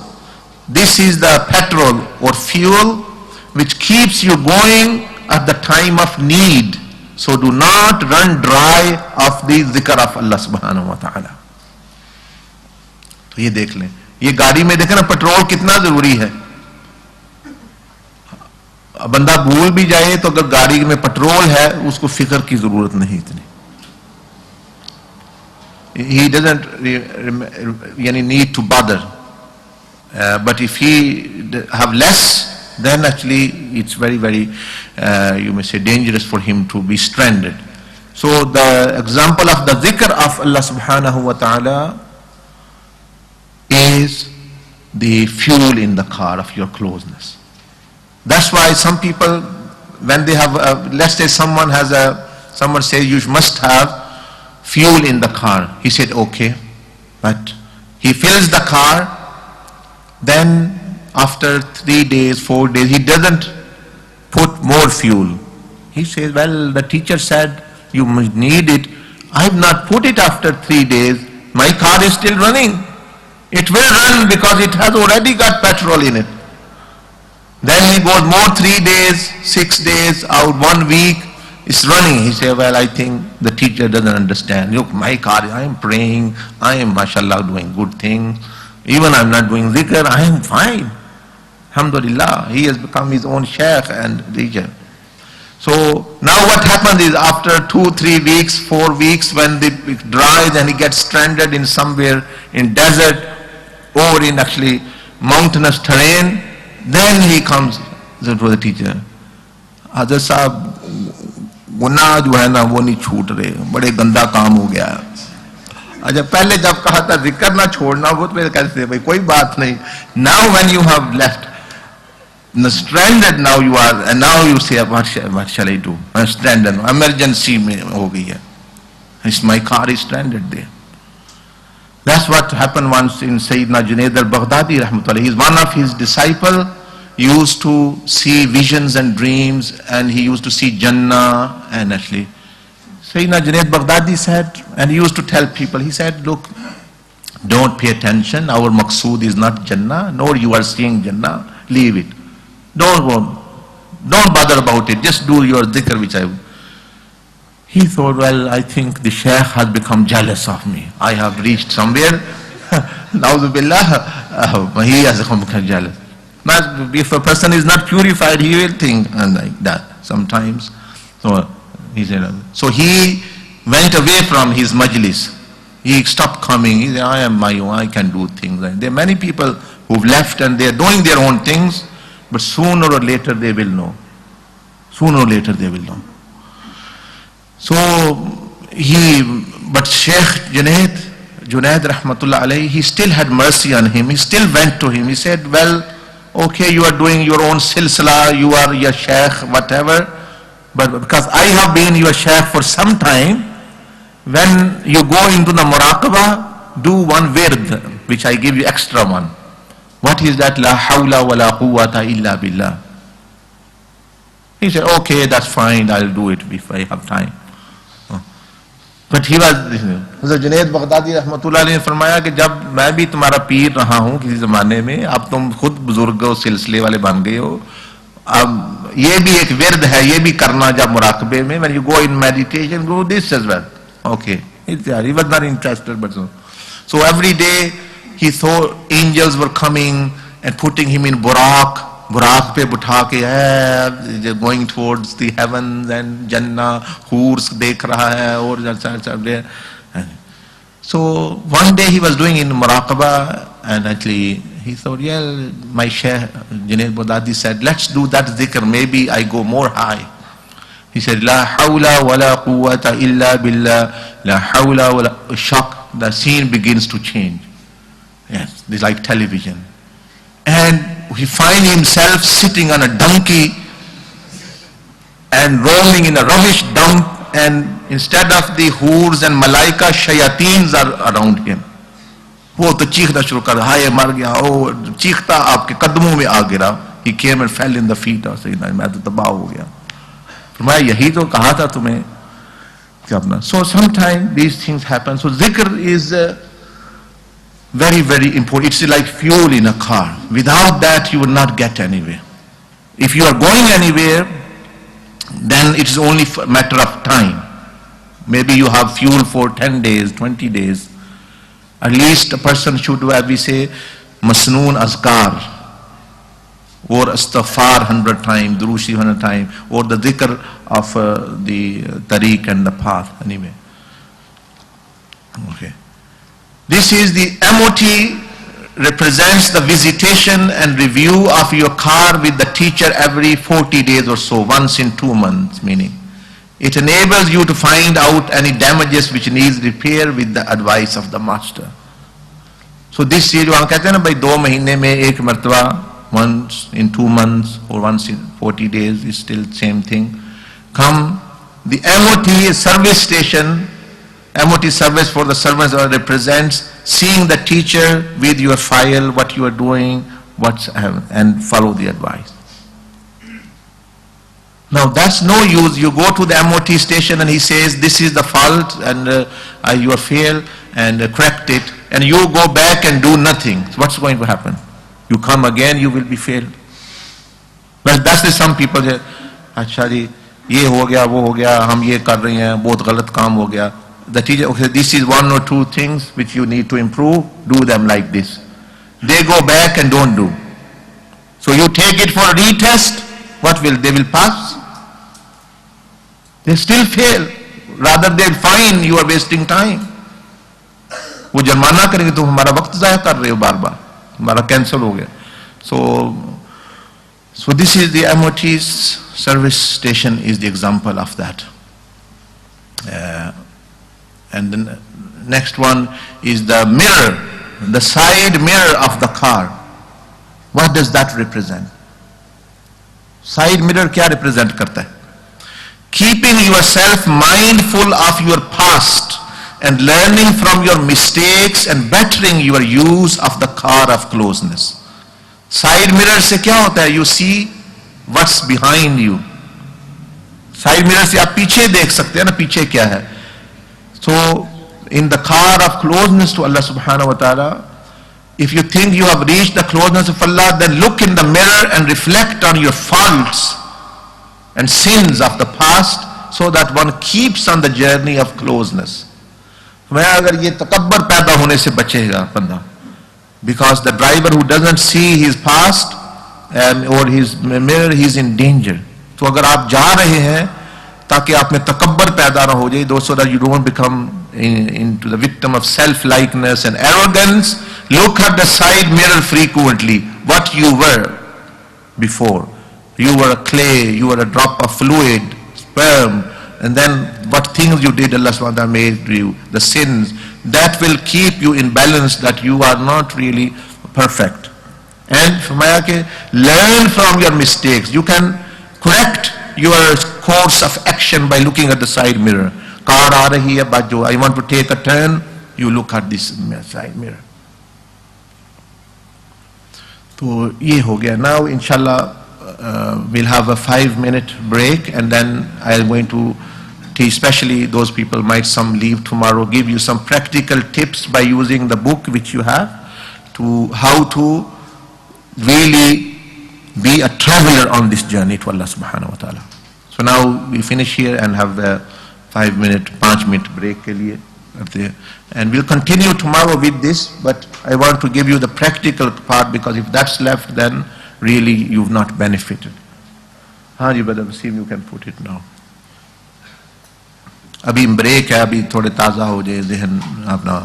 Speaker 2: This is the petrol or fuel which keeps you going at the time of need. So do not run dry of the dhikr of Allah subhanahu wa ta'ala. तो ये देख लें, ये गाड़ी में देखें ना petrol कितना जरूरी है. बंदा भूल भी जाए तो अगर गाड़ी में पेट्रोल है उसको फिक्र की जरूरत नहीं इतनी. He doesn't need to bother. But if he have less, then actually it's very, very, you may say, dangerous for him to be stranded. So the example of the dhikr of Allah subhanahu wa ta'ala is the fuel in the car of your closeness. That's why some people, when they have, let's say someone says you must have fuel in the car. He said, okay, but he fills the car, then after 3 days, 4 days, he doesn't put more fuel. He says, well, the teacher said you must need it. I have not put it after 3 days. My car is still running. It will run because it has already got petrol in it. Then he goes more 3 days, 6 days, out 1 week. It's running. He said, well, I think the teacher doesn't understand. Look, my car, I am praying, I am, mashallah, doing good things. Even I'm not doing dhikr, I am fine. Alhamdulillah, he has become his own sheikh and teacher. So now what happens is after 2, 3 weeks, 4 weeks, when it dries and he gets stranded in somewhere in desert or in actually mountainous terrain, then he comes to the teacher. Hazrat Sahab, गुनाह जो है ना वो नहीं छूट रहे, बड़े गंदा काम हो गया.
Speaker 3: अच्छा पहले जब कहा था जिक्र ना छोड़ना वो तो कहते भाई कोई बात नहीं. Now when you have left stranded, now you are, and now you say what shall I do? I'm stranded, emergency में हो गई है. My car is stranded there. That's what happened once in Sayyidina Junaid al-Baghdadi rahmatullah. He's one of his disciple, used to see visions and dreams, and he used to see Jannah. And actually Sayyidina Junaid Baghdadi said, and he used to tell people, he said, look, don't pay attention, our maqsood is not Jannah, nor you are seeing Jannah, leave it. Don't bother about it, just do your dhikr which I. He thought, well, I think the Shaykh has become jealous of me. I have reached somewhere. Na'udhu billah, he has become jealous. But if a person is not purified, he will think like that sometimes. So he said, so he went away from his majlis. He stopped coming. He said, I am my own, I can do things. There are many people who've left and they are doing their own things, but sooner or later they will know. Sooner or later they will know. So but Sheikh Junaid rahmatullah alayhi, he still had mercy on him. He still went to him. He said, well, okay, you are doing your own silsila, you are your Sheikh, whatever. But because I have been your Sheikh for some time, when you go into the muraqabah, do one wird, which I give you extra one. What is that? La hawla wa la quwwata illa billah. He said, okay, that's fine, I'll do it if I have time. But he was, Junaid Baghdadi rahmatullah ने फरमाया कि जब मैं भी तुम्हारा पीर रहा हूँ किसी ज़माने में, अब तुम खुद बुजुर्ग हो, सिलसिले वाले बन गए हो, अब ये भी एक विर्द है, ये भी करना जब मुराकबे में, when you go in meditation, go this as well. Okay, he was not interested, but so every day he thought angels were coming and putting him in Buraq पे बुठा के है, going towards the heavens and Jannah, hurs देख रहा है और so one day he was doing in Muraqabah and actually he thought, yeah, my Shaykh Junaid Baghdadi said, let's do that dhikr, maybe I go more high. He said, La hawla wa la quwwata illa billah, la hawla wa la, shock, the scene begins to change. Yes, it's like television. And he finds himself sitting on a donkey and rolling in a rubbish dump, and instead of the hurs and malaika, shayateens are around him. वो तो चीखना शुरू कर, हाय मर गया, ओ चीखता आपके कदमों में आ गिरा. He came and fell in the feet of Sayyidina, मैं तो तबाह हो गया. मैं यही तो कहा था तुम्हें कि अपना. So sometimes these things happen. So zikr is very, very important. It's like fuel in a car. Without that, you will not get anywhere. If you are going anywhere, then it's only a matter of time. Maybe you have fuel for 10 days, 20 days. At least a person should do, as we say, masnoon azkar, or astaghfar 100 times, durushi 100 times, or the dhikr of the tariq and the path. Anyway. Okay. This is the MOT, represents the visitation and review of your car with the teacher every 40 days or so, once in 2 months, meaning. It enables you to find out any damages which needs repair with the advice of the master. So this is, जो हम कहते हैं ना भाई 2 महीने में एक मर्तबा, once in 2 months or once in 40 days, is still same thing. Come, the MOT service station, MOT service for the servants represents seeing the teacher with your file, what you are doing, and follow the advice. Now that's no use. You go to the MOT station and he says this is the fault and you are failed and correct it, and you go back and do nothing. So what's going to happen? You come again, you will be failed. But that's why some people say, अच्छा जी ये हो गया वो हो गया हम ये कर रहे हैं बहुत गलत काम हो गया. The teacher, okay, this is 1 or 2 things which you need to improve, do them like this. They go back and don't do. So you take it for a retest, what will they will pass? They still fail. Rather they'll find you are wasting time. वो जुर्माना करेंगे तो हमारा वक्त ज़ाया कर रहे हो बार बार, हमारा कैंसिल हो गया. So this is the MOT's service station is the example of that. And then Next one is the mirror, the side mirror of the car. What does that represent? Side mirror क्या represent करता है? Keeping yourself mindful of your past and learning from your mistakes and bettering your use of the car of closeness. Side mirror से क्या होता है? You see what's behind you. Side mirror से आप पीछे देख सकते हैं ना, पीछे क्या है. So in the car of closeness to Allah subhanahu wa ta'ala, if you think you have reached the closeness of Allah, then look in the mirror and reflect on your faults and sins of the past so that one keeps on the journey of closeness. मैं अगर ये तकब्बर पैदा होने से बचेगा बंदा, because the driver who doesn't see his past and or his mirror, he is in danger. तो अगर आप जा रहे हैं ताकि आप में तकब्बर पैदा ना हो जाए, so that you don't become into the victim of self-likeness and arrogance, look at the side mirror frequently, what you were before. You were a clay, you were a drop of fluid, sperm, and then what things you did, Allah subhanahu wa ta'ala made you, the sins, that will keep you in balance, that you are not really perfect. And learn from your mistakes. You can correct your course of action by looking at the side mirror. Car aa rahi hai, but I want to take a turn, you look at this side mirror. So ye ho gaya. Now inshallah we'll have a 5-minute break, and then I'm going to teach, especially those people might some leave tomorrow, give you some practical tips by using the book which you have to how to really be a traveler on this journey to Allah subhanahu wa ta'ala. So now we finish here and have a 5-minute break ke liye. And we'll continue tomorrow with this, but I want to give you the practical part, because if that's left, then really you've not benefited. हाँ जी brother Wasim, you can put it now. अभी break है, अभी थोड़े ताज़ा हो जाए ज़हन अपना.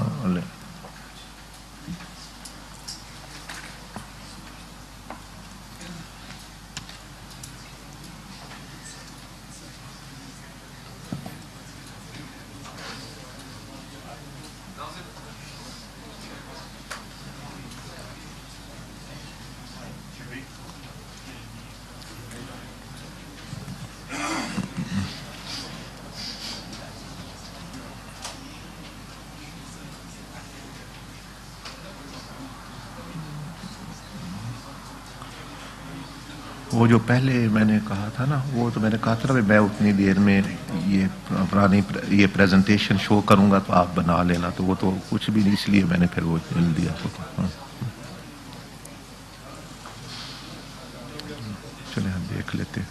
Speaker 3: वो जो पहले मैंने कहा था ना, वो तो मैंने कहा था ना मैं उतनी देर में ये पुरानी ये प्रेजेंटेशन शो करूंगा तो आप बना लेना, तो वो तो कुछ भी नहीं, इसलिए मैंने फिर वो चल दिया. चले हम देख लेते हैं.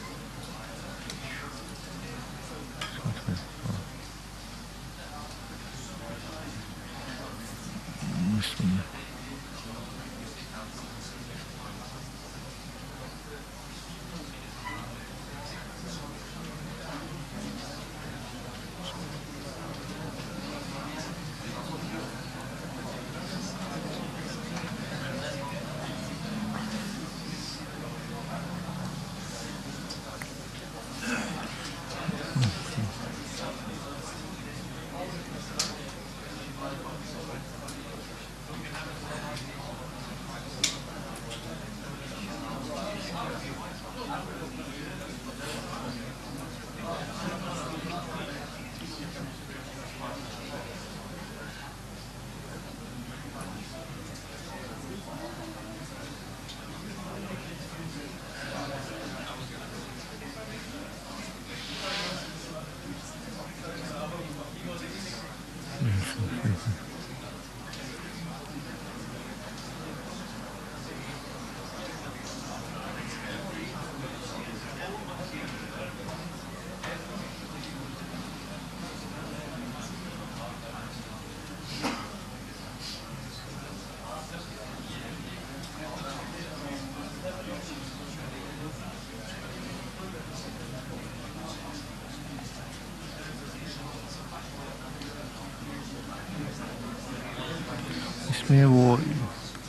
Speaker 3: इसमें वो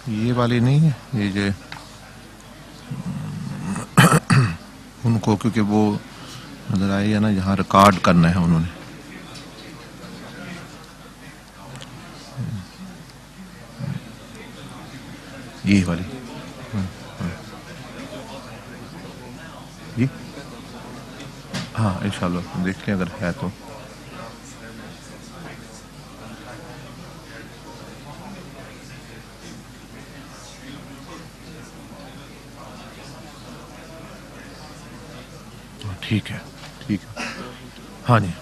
Speaker 3: ये वाले नहीं है, ये जो उनको, क्योंकि वो नजर आई है ना, जहाँ रिकॉर्ड करना है उन्होंने, ये वाली जी हाँ इंशाल्लाह देख लें अगर है तो ठीक है हाँ जी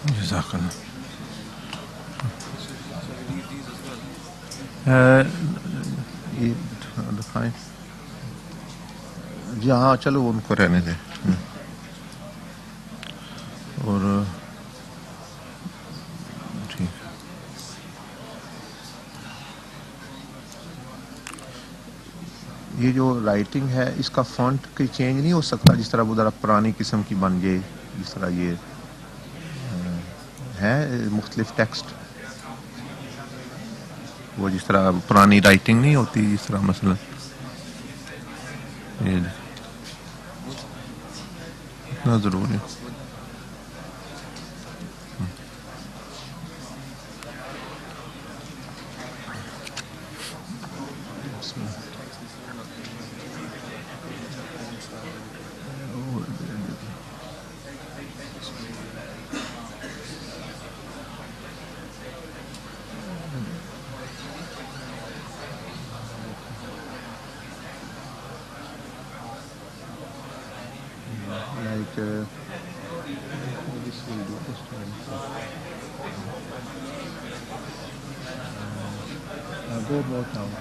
Speaker 3: जज़ाकल्लाह ये दिखाएं जी हाँ चलो उनको रहने दें। और ठीक ये जो राइटिंग है इसका फॉन्ट कोई चेंज नहीं हो सकता, जिस तरह वो ज़रा पुरानी किस्म की बन जाए, जिस तरह ये है मुख्तलिफ टेक्स्ट, वो जिस तरह पुरानी राइटिंग नहीं होती, जिस तरह मसलन ये इतना ज़रूरी है। Like this will do this time. Go more down.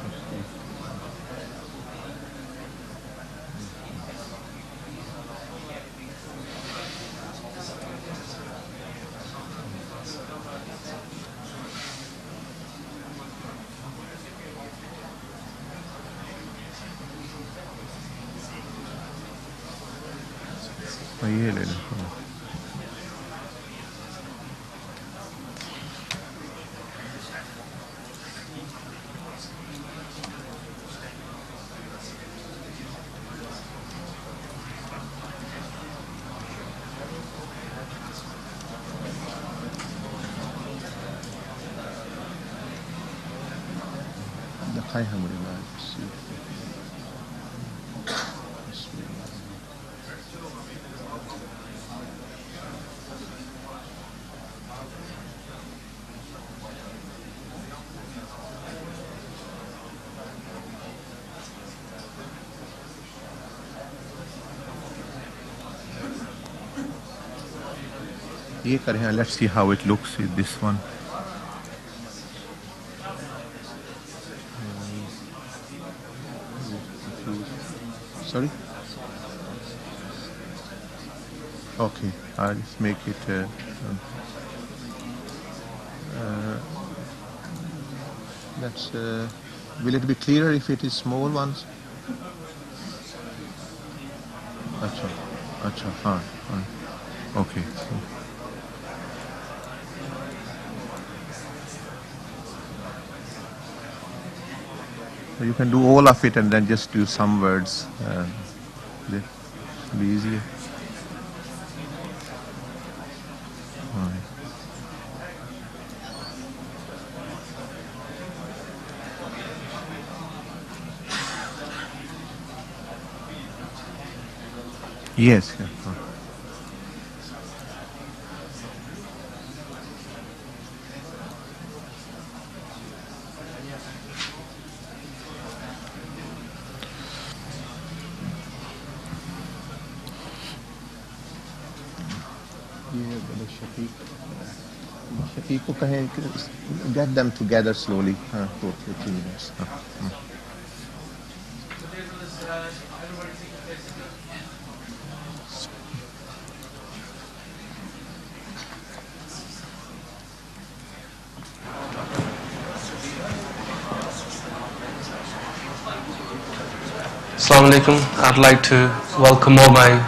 Speaker 3: ये ले लो। दिखाए हमारे बाद ये करें। Let's see how it looks with this one. Sorry? Okay, I'll just make it that's will it be clearer if it is small ones? Acha, acha, हाँ, okay. You can do all of it and then just do some words. It'll be easier. Right. Yes. Yeah. Shafiq को कहें get them together slowly. 2 or 3 minutes.
Speaker 1: Assalamu alaikum. I'd like to welcome all my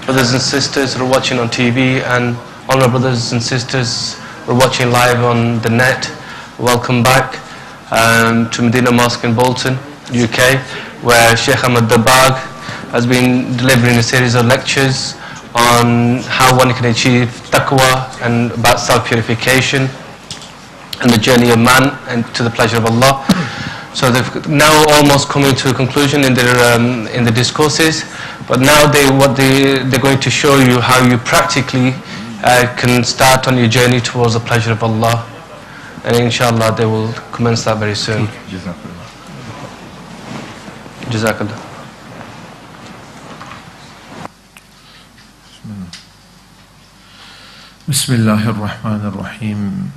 Speaker 1: brothers and sisters who are watching on TV and all my brothers and sisters who are watching live on the net. Welcome back to Medina Mosque in Bolton, UK, where Sheikh Ahmad Dabag has been delivering a series of lectures on how one can achieve taqwa and about self-purification and the journey of man and to the pleasure of Allah. So they've now almost coming to a conclusion in the discourses, but now they're going to show you how you practically can start on your journey towards the pleasure of Allah, and inshallah they will commence that very soon. Jazakallah.
Speaker 2: Bismillahirrahmanirrahim.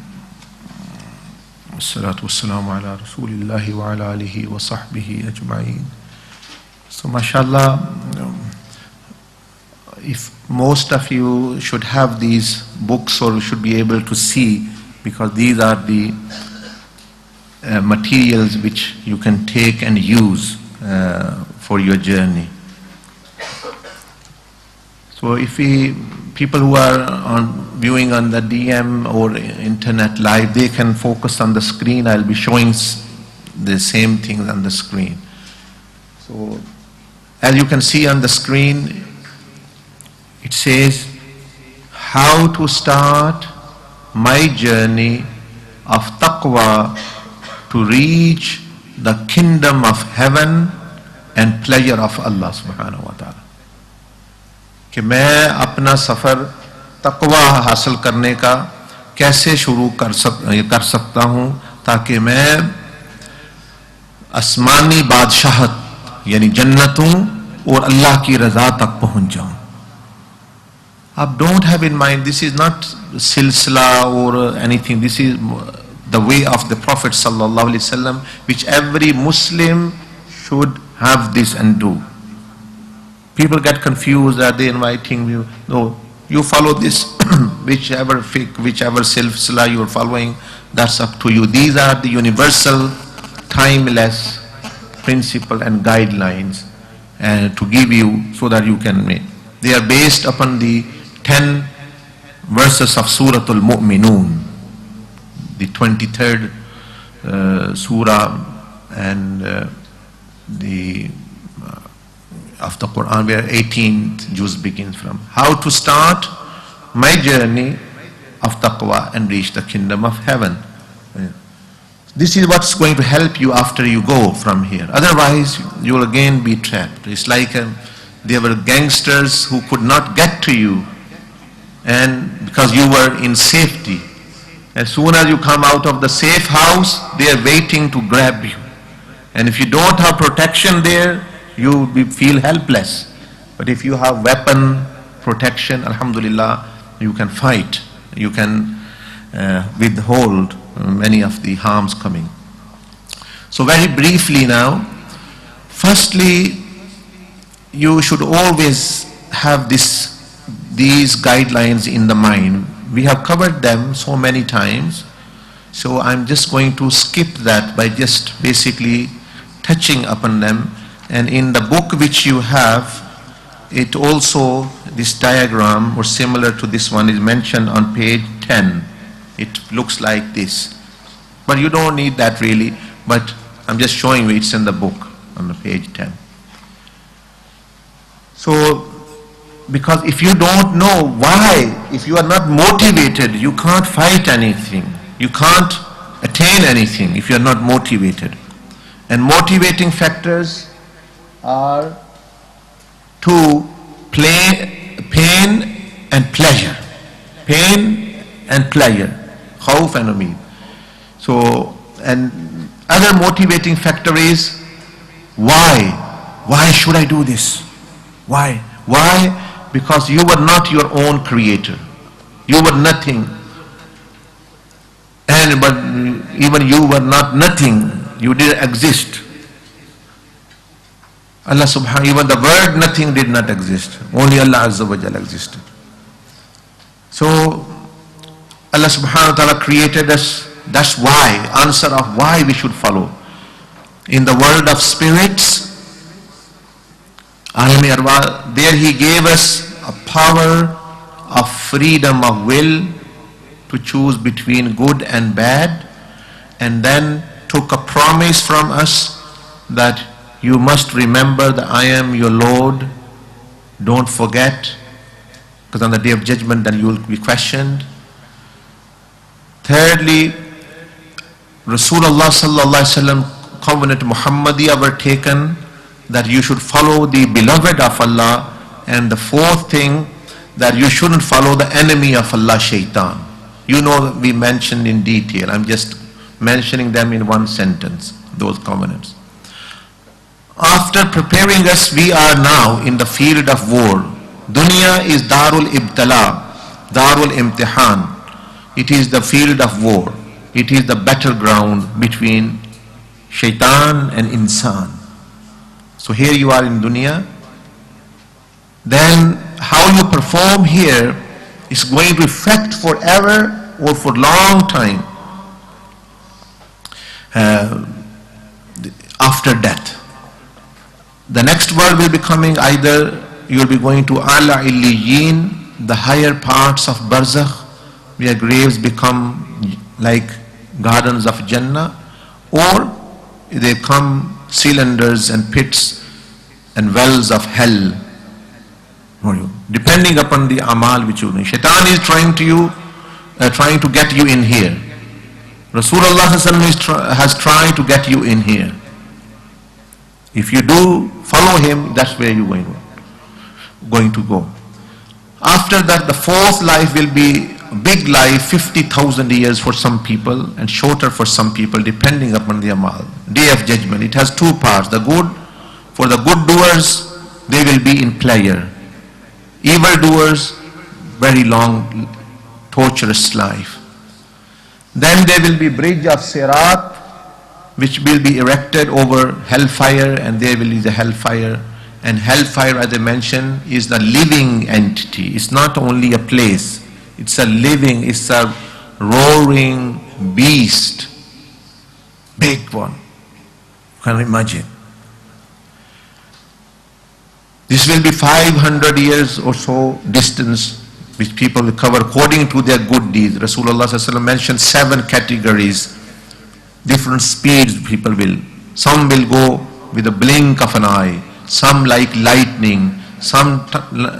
Speaker 2: Wassalatu wassalamu ala rasulillahi wa ala alihi wa sahbihi ajma'in. So mashallah,
Speaker 3: if most of you should have these books or should be able to see, because these are the materials which you can take and use for your journey. So if people who are viewing on the DM or internet live, they can focus on the screen. I'll be showing the same things on the screen. So as you can see on the screen, it says, how to start my journey of taqwa to reach the kingdom of heaven and pleasure of Allah subhanahu wa ta'ala. कि मैं अपना सफर तकवा हासिल करने का कैसे शुरू कर सकता हूं ताकि मैं आसमानी बादशाहत यानी जन्नतों और अल्लाह की रजा तक पहुंच जाऊं. Ab don't have in mind, this is not silsila or anything. This is the way of the Prophet sallallahu alaihi wasallam, which every Muslim should have this and do. People get confused. Are they inviting you? No, you follow this, whichever fiqh, whichever silsila you are following, that's up to you. These are the universal, timeless principle and guidelines to give you so that you can make. They are based upon the 10 verses of Surah Al-Mu'minun, the 23rd surah and of the Quran, where 18th juz begins from. How to start my journey of taqwa and reach the kingdom of heaven. This is what's going to help you after you go from here. Otherwise, you will again be trapped. It's like there were gangsters who could not get to you, and because you were in safety. As soon as you come out of the safe house, they are waiting to grab you. And if you don't have protection there, you feel helpless. But if you have weapon protection, alhamdulillah, you can fight. You can withhold many of the harms coming. So very briefly now, firstly, you should always have these guidelines in the mind. We have covered them so many times, so I'm just going to skip that by just basically touching upon them. And in the book which you have, it also, this diagram or similar to this one is mentioned on page 10. It looks like this, but you don't need that really, but I'm just showing you it's in the book on the page 10. So because if you don't know why, if you are not motivated, you can't fight anything, you can't attain anything if you are not motivated. And motivating factors are two: pain and pleasure. Pain and pleasure, khawf and umeed. So, and other motivating factor is why? Why should I do this? Why? Why? Because you were not your own creator. You were nothing. But even you were not nothing. You didn't exist. Allah subhanahu, even the word nothing did not exist. Only Allah Azza wa Jalla existed. So Allah subhanahu wa ta'ala created us. That's why, answer of why we should follow. In the world of spirits, there He gave us a power of freedom of will to choose between good and bad, and then took a promise from us that you must remember that I am your Lord. Don't forget, because on the day of judgment then you will be questioned. Thirdly, Rasulullah sallallahu alaihi wasallam covenant Muhammadiyah were taken that you should follow the beloved of Allah. And the fourth thing, that you shouldn't follow the enemy of Allah, shaitan. You know, we mentioned in detail. I'm just mentioning them in one sentence, those covenants. After preparing us, we are now in the field of war. Dunya is Darul Ibtala, Darul Imtihan. It is the field of war. It is the battleground between shaitan and insan. So here you are in dunya. Then how you perform here is going to affect forever or for long time after death. The next world will be coming, either you will be going to Ala Illiyin, the higher parts of Barzakh, where graves become like gardens of Jannah, or they come cylinders and pits and wells of hell for you, depending upon the amal which you do. Shaitan is trying to get you in here. Rasulullah has tried to get you in here. If you do follow him, that's where you're going to go. After that, the fourth life will be a big life, 50,000 years for some people and shorter for some people, depending upon the amal. Day of judgment. It has two parts. For the good doers, they will be in pleasure. Evil doers, very long, torturous life. Then there will be bridge of Sirat, which will be erected over hellfire, and there will be the hellfire. And hellfire, as I mentioned, is the living entity. It's not only a place. It's a roaring beast. Big one. You can imagine. This will be 500 years or so distance, which people will cover according to their good deeds. Rasulullah mentioned 7 categories, different speeds people will. Some will go with a blink of an eye, some like lightning, some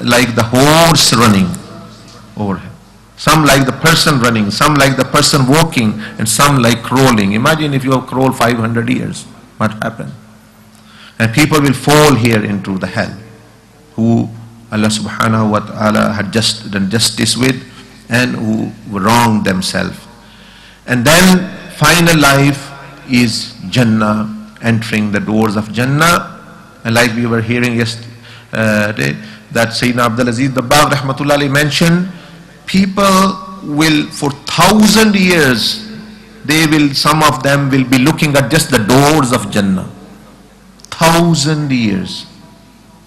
Speaker 3: like the horse running over him, some like the person running, some like the person walking, and some like crawling. Imagine if you have crawled 500 years, what happened? And people will fall here into the hell, who Allah subhanahu wa ta'ala had just done justice with and who wronged themselves. And then final life is Jannah, entering the doors of Jannah. And like we were hearing yesterday, that Sayyidina Abdul Aziz Dabbagh rahmatullahi mentioned, people will for 1,000 years, some of them will be looking at just the doors of Jannah. 1,000 years.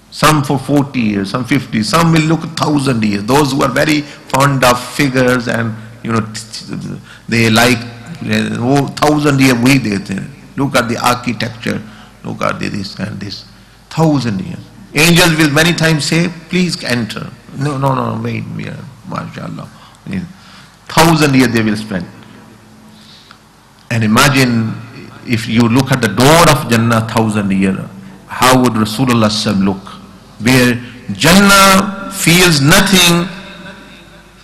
Speaker 3: Some for 40 years, some 50, some will look 1,000 years. Those who are very fond of figures and, they like 1,000 year way, they look at the architecture, look at this and this. 1,000 years. Angels will many times say, please enter. No, wait, we are, mashallah. 1,000 years they will spend. And imagine if you look at the door of Jannah 1,000 years, how would Rasulullah look? Where Jannah feels nothing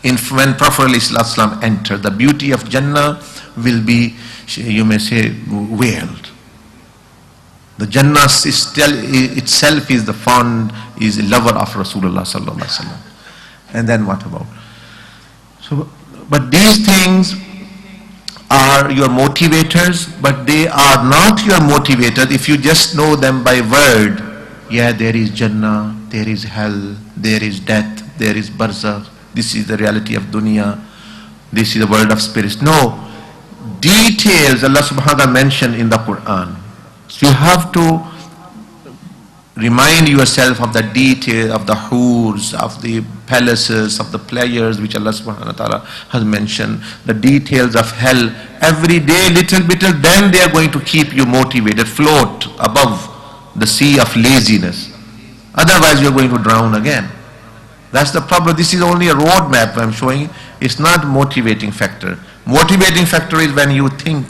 Speaker 3: when Prophet ﷺ enters. The beauty of Jannah will be, you may say, veiled. The Jannah itself is the fond, is a lover of Rasulullah sallallahu alaihi wasallam. And then what about? So, but these things are your motivators, but they are not your motivators if you just know them by word. Yeah, there is Jannah, there is hell, there is death, there is barzakh. This is the reality of dunya. This is the world of spirits. No, details Allah subhanahu wa ta'ala mentioned in the Quran. So you have to remind yourself of the detail of the hurs, of the palaces, of the pleasures which Allah subhanahu wa ta'ala has mentioned, the details of hell. Every day, little bit, then they are going to keep you motivated, float above the sea of laziness. Otherwise, you are going to drown again. That's the problem. This is only a roadmap I'm showing. It's not motivating factor. Motivating factor is when you think.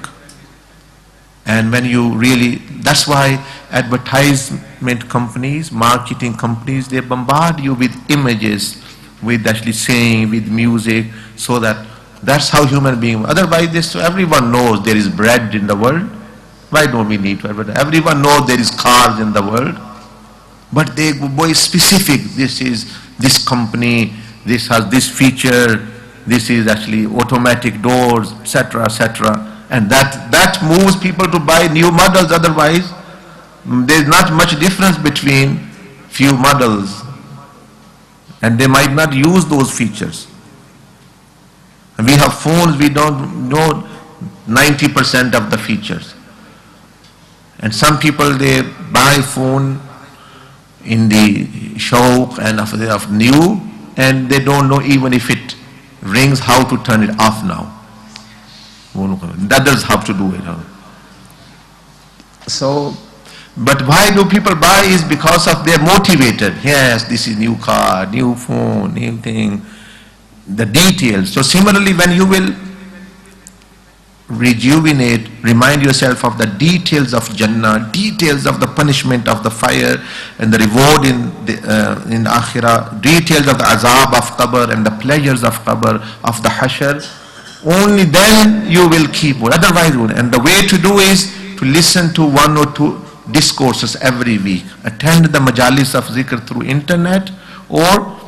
Speaker 3: And when you really, that's why advertisement companies, marketing companies, they bombard you with images, with actually saying, with music, so that's how human beings. Otherwise, everyone knows there is bread in the world. Why don't we need to advertise? Everyone knows there is cars in the world. But they go specific. This is this company, this has this feature, this is actually automatic doors, etc., etc. And that moves people to buy new models. Otherwise, there's not much difference between few models, and they might not use those features. And we have phones, we don't know 90% of the features. And some people, they buy phone in the shawq and of new, and they don't know even if it rings how to turn it off now. That does have to do it. So, but why do people buy is because of they're motivated. Yes, this is new car, new phone, new thing, the details. So similarly, when you will rejuvenate, remind yourself of the details of Jannah, details of the punishment of the fire and the reward in Akhirah, details of the azab of Qabr and the pleasures of Qabr, of the Hashr, only then you will keep it. Otherwise, and the way to do is to listen to 1 or 2 discourses every week. Attend the majalis of zikr through internet or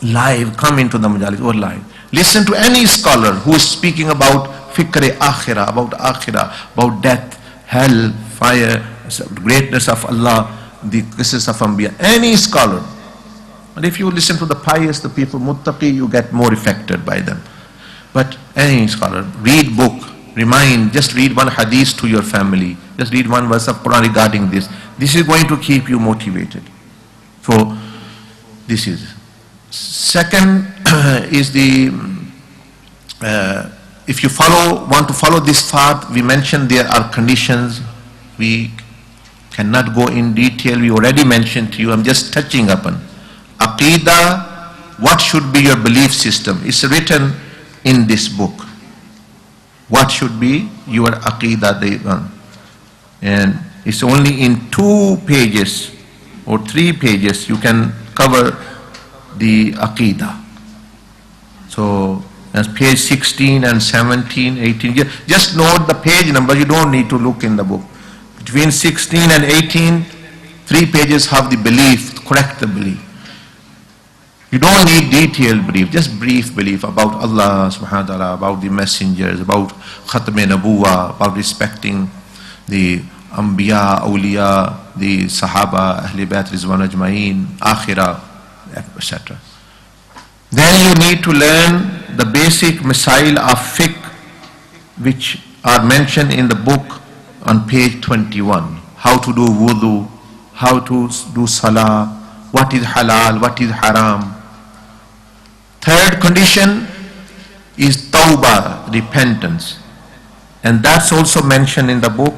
Speaker 3: live, come into the majalis or live. Listen to any scholar who is speaking about fikr akhirah, about death, hell, fire, greatness of Allah, the qisas of Anbiya, any scholar. And if you listen to the pious, the people muttaqi, you get more affected by them. But any scholar, read book, remind, just read one hadith to your family, just read one verse of Quran regarding this. This is going to keep you motivated. So this is. Second is the, if you want to follow this path, we mentioned there are conditions. We cannot go in detail. We already mentioned to you. I'm just touching upon. Aqidah, what should be your belief system? It's written in this book. What should be your aqidah? And it's only in 2 pages or 3 pages you can cover the aqidah. So as page 16 and 17, 18, just note the page number, you don't need to look in the book. Between 16 and 18, 3 pages have the belief, correct the belief. You don't need detailed belief, just brief belief about Allah subhanahu wa ta'ala, about the messengers, about khatm nabuwa, about respecting the Anbiya, Awliya, the Sahaba, Ahl Bayt Rizwan Ajma'in, Akhirah, etc. Then you need to learn the basic masail of fiqh which are mentioned in the book on page 21. How to do wudu, how to do salah, what is halal, what is haram. Third condition is tawbah, repentance. And that's also mentioned in the book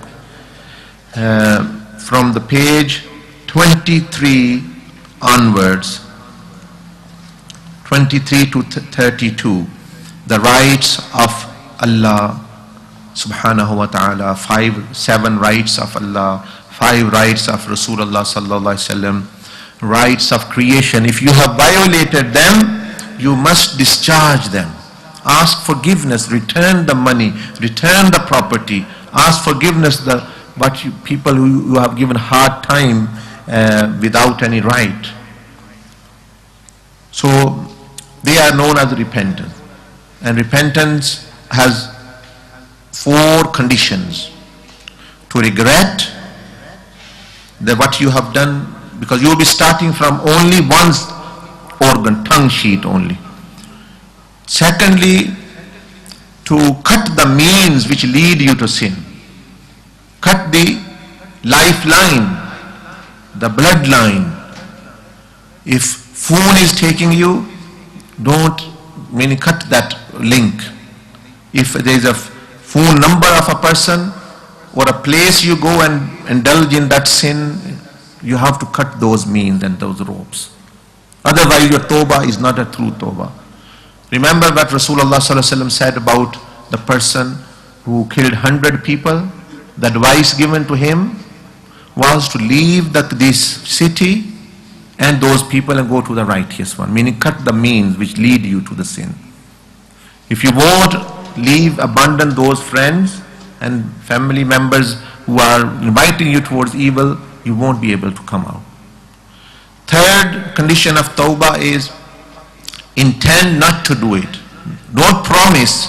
Speaker 3: from the page 23 onwards. 23 to 32, the rights of Allah subhanahu wa ta'ala, 7 rights of Allah, 5 rights of Rasulullah sallallahu alaihi wasallam, rights of creation. If you have violated them, you must discharge them. Ask forgiveness, return the money, return the property, ask forgiveness people who you have given hard time without any right. So they are known as repentance. And repentance has 4 conditions. To regret what you have done, because you will be starting from only one organ, tongue sheet only. Secondly, to cut the means which lead you to sin. Cut the lifeline, the bloodline. If phone is taking you, don't cut that link. If there is a phone number of a person or a place you go and indulge in that sin, you have to cut those means and those ropes. Otherwise your tawbah is not a true tawbah. Remember what Rasulullah said about the person who killed 100 people? The advice given to him was to leave this city and those people and go to the righteous one, meaning cut the means which lead you to the sin. If you won't abandon those friends and family members who are inviting you towards evil, you won't be able to come out. Third condition of tawbah is intend not to do it. Don't promise,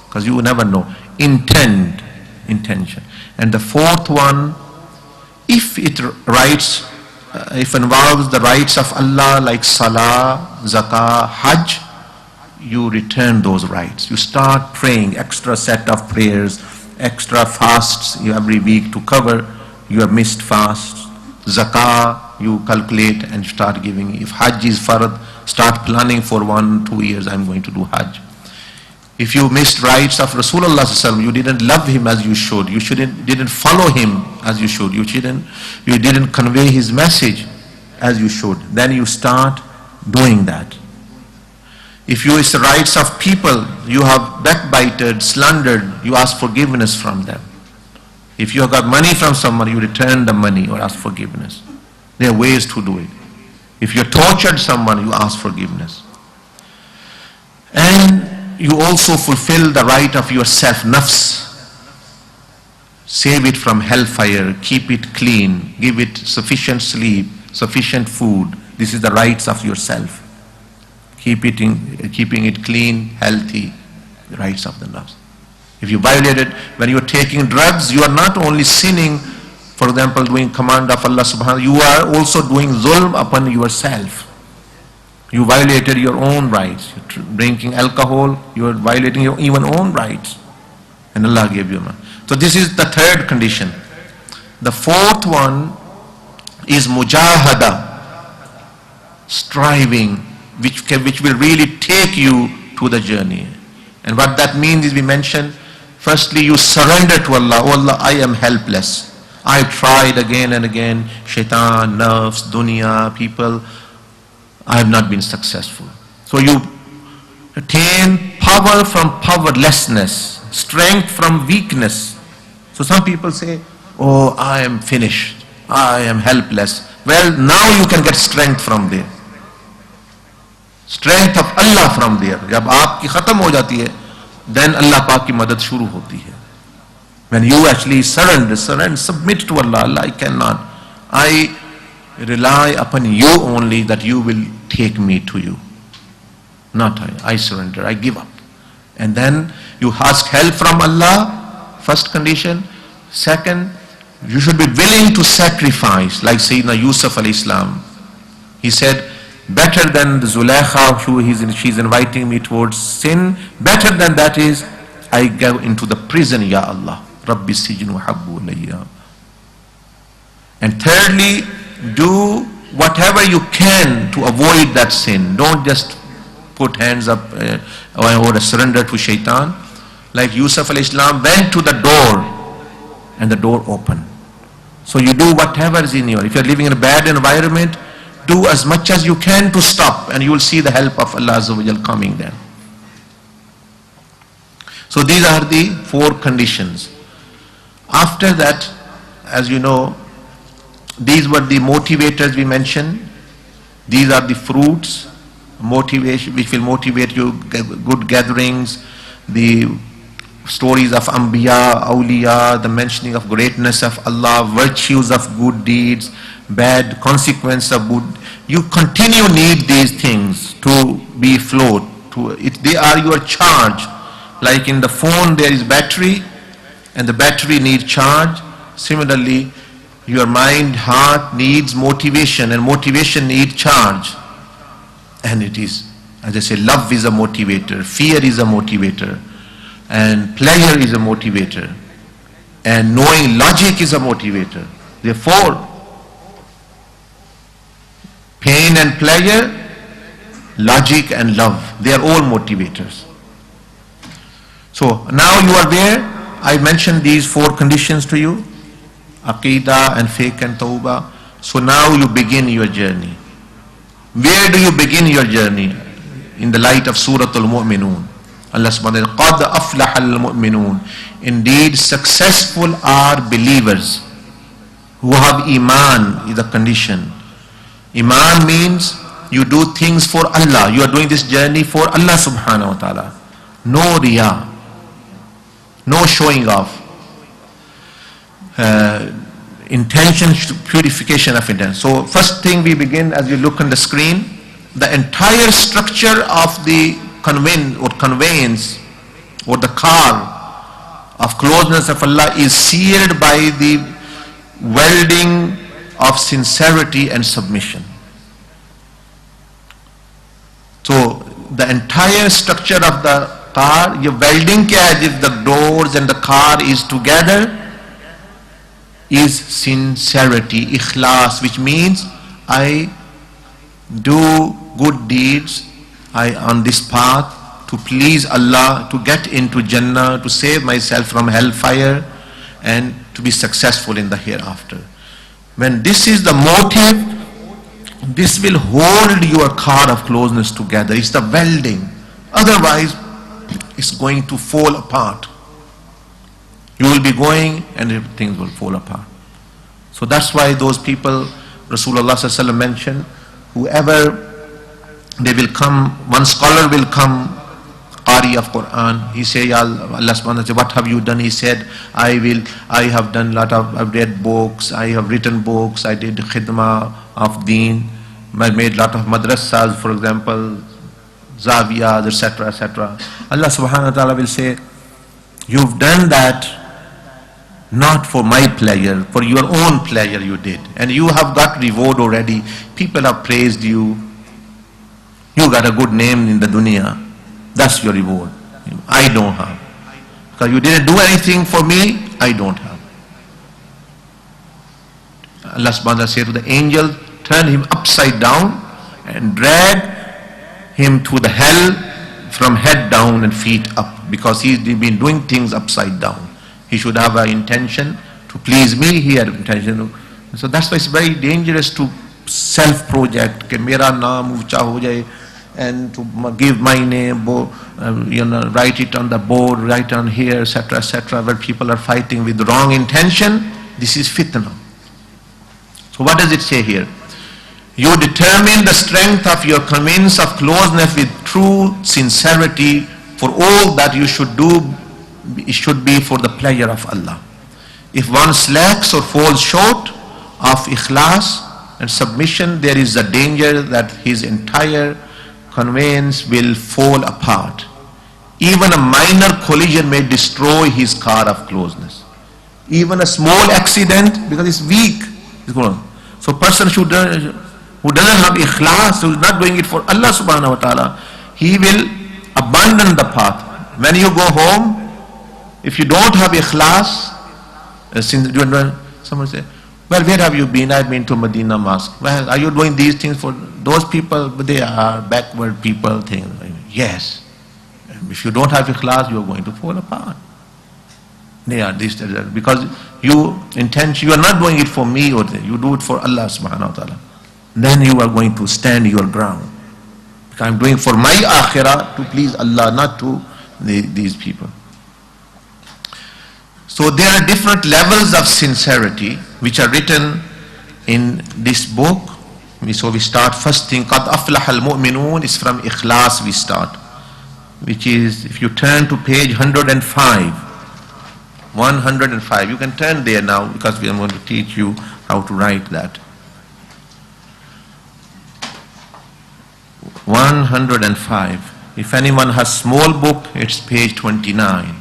Speaker 3: because you will never know. Intention. And the fourth one, if it involves the rights of Allah like salah, zakah, hajj, you return those rights. You start praying extra set of prayers, extra fasts every week to cover your missed fasts, zakah, you calculate and start giving. If Hajj is fard, start planning for 1-2 years, I'm going to do Hajj. If you missed rights of Rasulullah sallallahu alaihi wasallam, you didn't love him as you should, you didn't follow him as you should, you didn't convey his message as you should, then you start doing that. If you miss the rights of people, you have backbited, slandered, you ask forgiveness from them. If you have got money from someone, you return the money or ask forgiveness. There are ways to do it. If you tortured someone, you ask forgiveness. And you also fulfill the right of yourself, nafs. Save it from hellfire, keep it clean, give it sufficient sleep, sufficient food. This is the rights of yourself. Keeping it clean, healthy, the rights of the nafs. If you violate it, when you are taking drugs, you are not only sinning, for example, doing command of Allah subhanahu wa ta'ala, you are also doing zulm upon yourself. You violated your own rights. You're drinking alcohol, you are violating your even own rights. And Allah gave you man. So this is the third condition. The fourth one is mujahada, striving, which will really take you to the journey. And what that means is, we mentioned, firstly you surrender to Allah. Oh Allah, I am helpless. I tried again and again, shaitan, nerves, dunya, people, I have not been successful. So you attain power from powerlessness, strength from weakness. So some people say, oh, I am finished, I am helpless. Well, now you can get strength from there. Strength of Allah from there. जब आपकी खत्म हो जाती है, then Allah पाक की मदद शुरू होती है. When you actually surrender, submit to Allah. Allah, I cannot. I rely upon you only, that you will take me to you. Not I surrender, I give up. And then you ask help from Allah, first condition. Second, you should be willing to sacrifice, like Sayyidina Yusuf alayhi salam. He said, better than the Zulaikha, she's inviting me towards sin, better than that is, I go into the prison, Ya Allah. Rabbi sijnu habbu ilayya. And thirdly, do whatever you can to avoid that sin. Don't just put hands up or surrender to shaitan. Like Yusuf alayhi salam went to the door and the door opened. So you do whatever is in your, if you're living in a bad environment, do as much as you can to stop, and you will see the help of Allah Azza wa Jal coming then. So these are the 4 conditions. After that, as you know, these were the motivators we mentioned. These are the fruits, motivation, which will motivate you, good gatherings, the stories of Anbiya, Awliya, the mentioning of greatness of Allah, virtues of good deeds, bad consequence of good. You continue need these things to be afloat. They are your charge. Like in the phone there is battery, and the battery needs charge. Similarly, your mind, heart needs motivation, and motivation needs charge. And it is, as I say, love is a motivator, fear is a motivator, and pleasure is a motivator, and knowing logic is a motivator. Therefore, pain and pleasure, logic and love, they are all motivators. So now you are there. I mentioned these 4 conditions to you, Aqidah and Fiqh and Tawbah. So now you begin your journey. Where do you begin your journey? In the light of Surah Al-Mu'minun. Allah subhanahu wa ta'ala, قَدْ أَفْلَحَ الْمُؤْمِنُونَ. Indeed, successful are believers who have Iman is the condition. Iman means you do things for Allah. You are doing this journey for Allah subhanahu wa ta'ala. No riyah, no showing off. Intention, purification of intent. So first thing we begin, as you look on the screen, the entire structure of the conveyance or the car of closeness of Allah is sealed by the welding of sincerity and submission. So the entire structure of the car, your welding kya hai, if the doors and the car is together, is sincerity, ikhlas, which means I do good deeds, I on this path to please Allah, to get into Jannah, to save myself from hellfire, and to be successful in the hereafter. When this is the motive, this will hold your cord of closeness together. It's the welding. Otherwise, it's going to fall apart. You will be going and things will fall apart. So that's why those people, Rasulullah sallallahu alaihi wasallam mentioned, whoever they will come, one scholar will come, Qari of Quran, he say, Allah subhanahu wa ta'ala, what have you done? He said, I have done I've read books, I have written books, I did khidmah of deen, I made lot of madrasas, for example, zawiyas, etc., etc. Allah subhanahu wa ta'ala will say, you've done that not for my pleasure, for your own pleasure you did. And you have got reward already. People have praised you. You got a good name in the dunya. That's your reward. I don't have. Because you didn't do anything for me, I don't have. Allah subhanahu wa ta'ala said to the angel, turn him upside down and drag him to the hell from head down and feet up. Because he's been doing things upside down. He should have an intention to please me, he had intention to. So that's why it's very dangerous to self-project, कि मेरा नाम ऊंचा हो जाए, and to give my name, write it on the board, write on here, etc., etc., where people are fighting with wrong intention. This is fitna. So what does it say here? You determine the strength of your convince of closeness with true sincerity, for all that you should do, it should be for the pleasure of Allah. If one slacks or falls short of ikhlas and submission, there is a danger that his entire conveyance will fall apart. Even a minor collision may destroy his car of closeness. Even a small accident, because it's weak. So person who doesn't have ikhlas, who is not doing it for Allah subhanahu wa ta'ala, he will abandon the path. When you go home, if you don't have ikhlas, someone say, well, where have you been? I've been to Medina Mosque. Well, are you doing these things for those people? But they are backward people. Things. Yes. If you don't have ikhlas, you are going to fall apart. They are this, because you are not doing it for me, or you do it for Allah subhanahu wa ta'ala. Then you are going to stand your ground. Because I'm doing for my akhirah to please Allah, not to these people. So there are different levels of sincerity which are written in this book. So we start first thing, قَدْ أَفْلَحَ الْمُؤْمِنُونَ is from Ikhlas we start, which is, if you turn to page 105, 105, you can turn there now, because we are going to teach you how to write that. 105. If anyone has small book, it's page 29.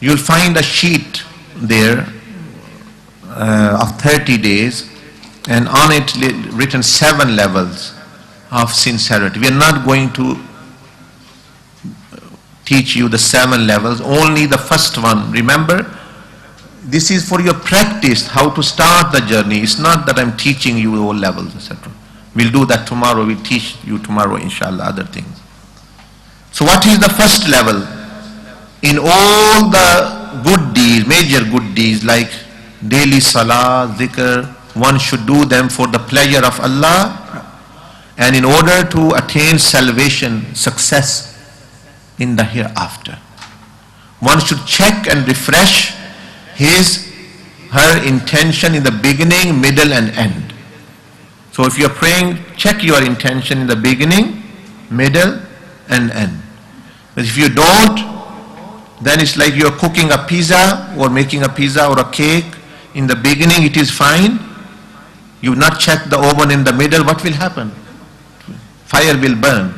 Speaker 3: You'll find a sheet there of 30 days, and on it written 7 levels of sincerity. We are not going to teach you the 7 levels, only the first one. Remember, this is for your practice, how to start the journey. It's not that I'm teaching you all levels, etc. We'll do that tomorrow. We'll teach you tomorrow, inshallah, other things. So what is the first level? In all the good deeds, major good deeds like daily salah, dhikr, one should do them for the pleasure of Allah, and in order to attain salvation, success in the hereafter. One should check and refresh her intention in the beginning, middle and end. So if you're praying, check your intention in the beginning, middle and end. But if you don't, then it's like you're cooking a pizza or making a pizza or a cake. In the beginning it is fine. You not check the oven in the middle, what will happen? Fire will burn.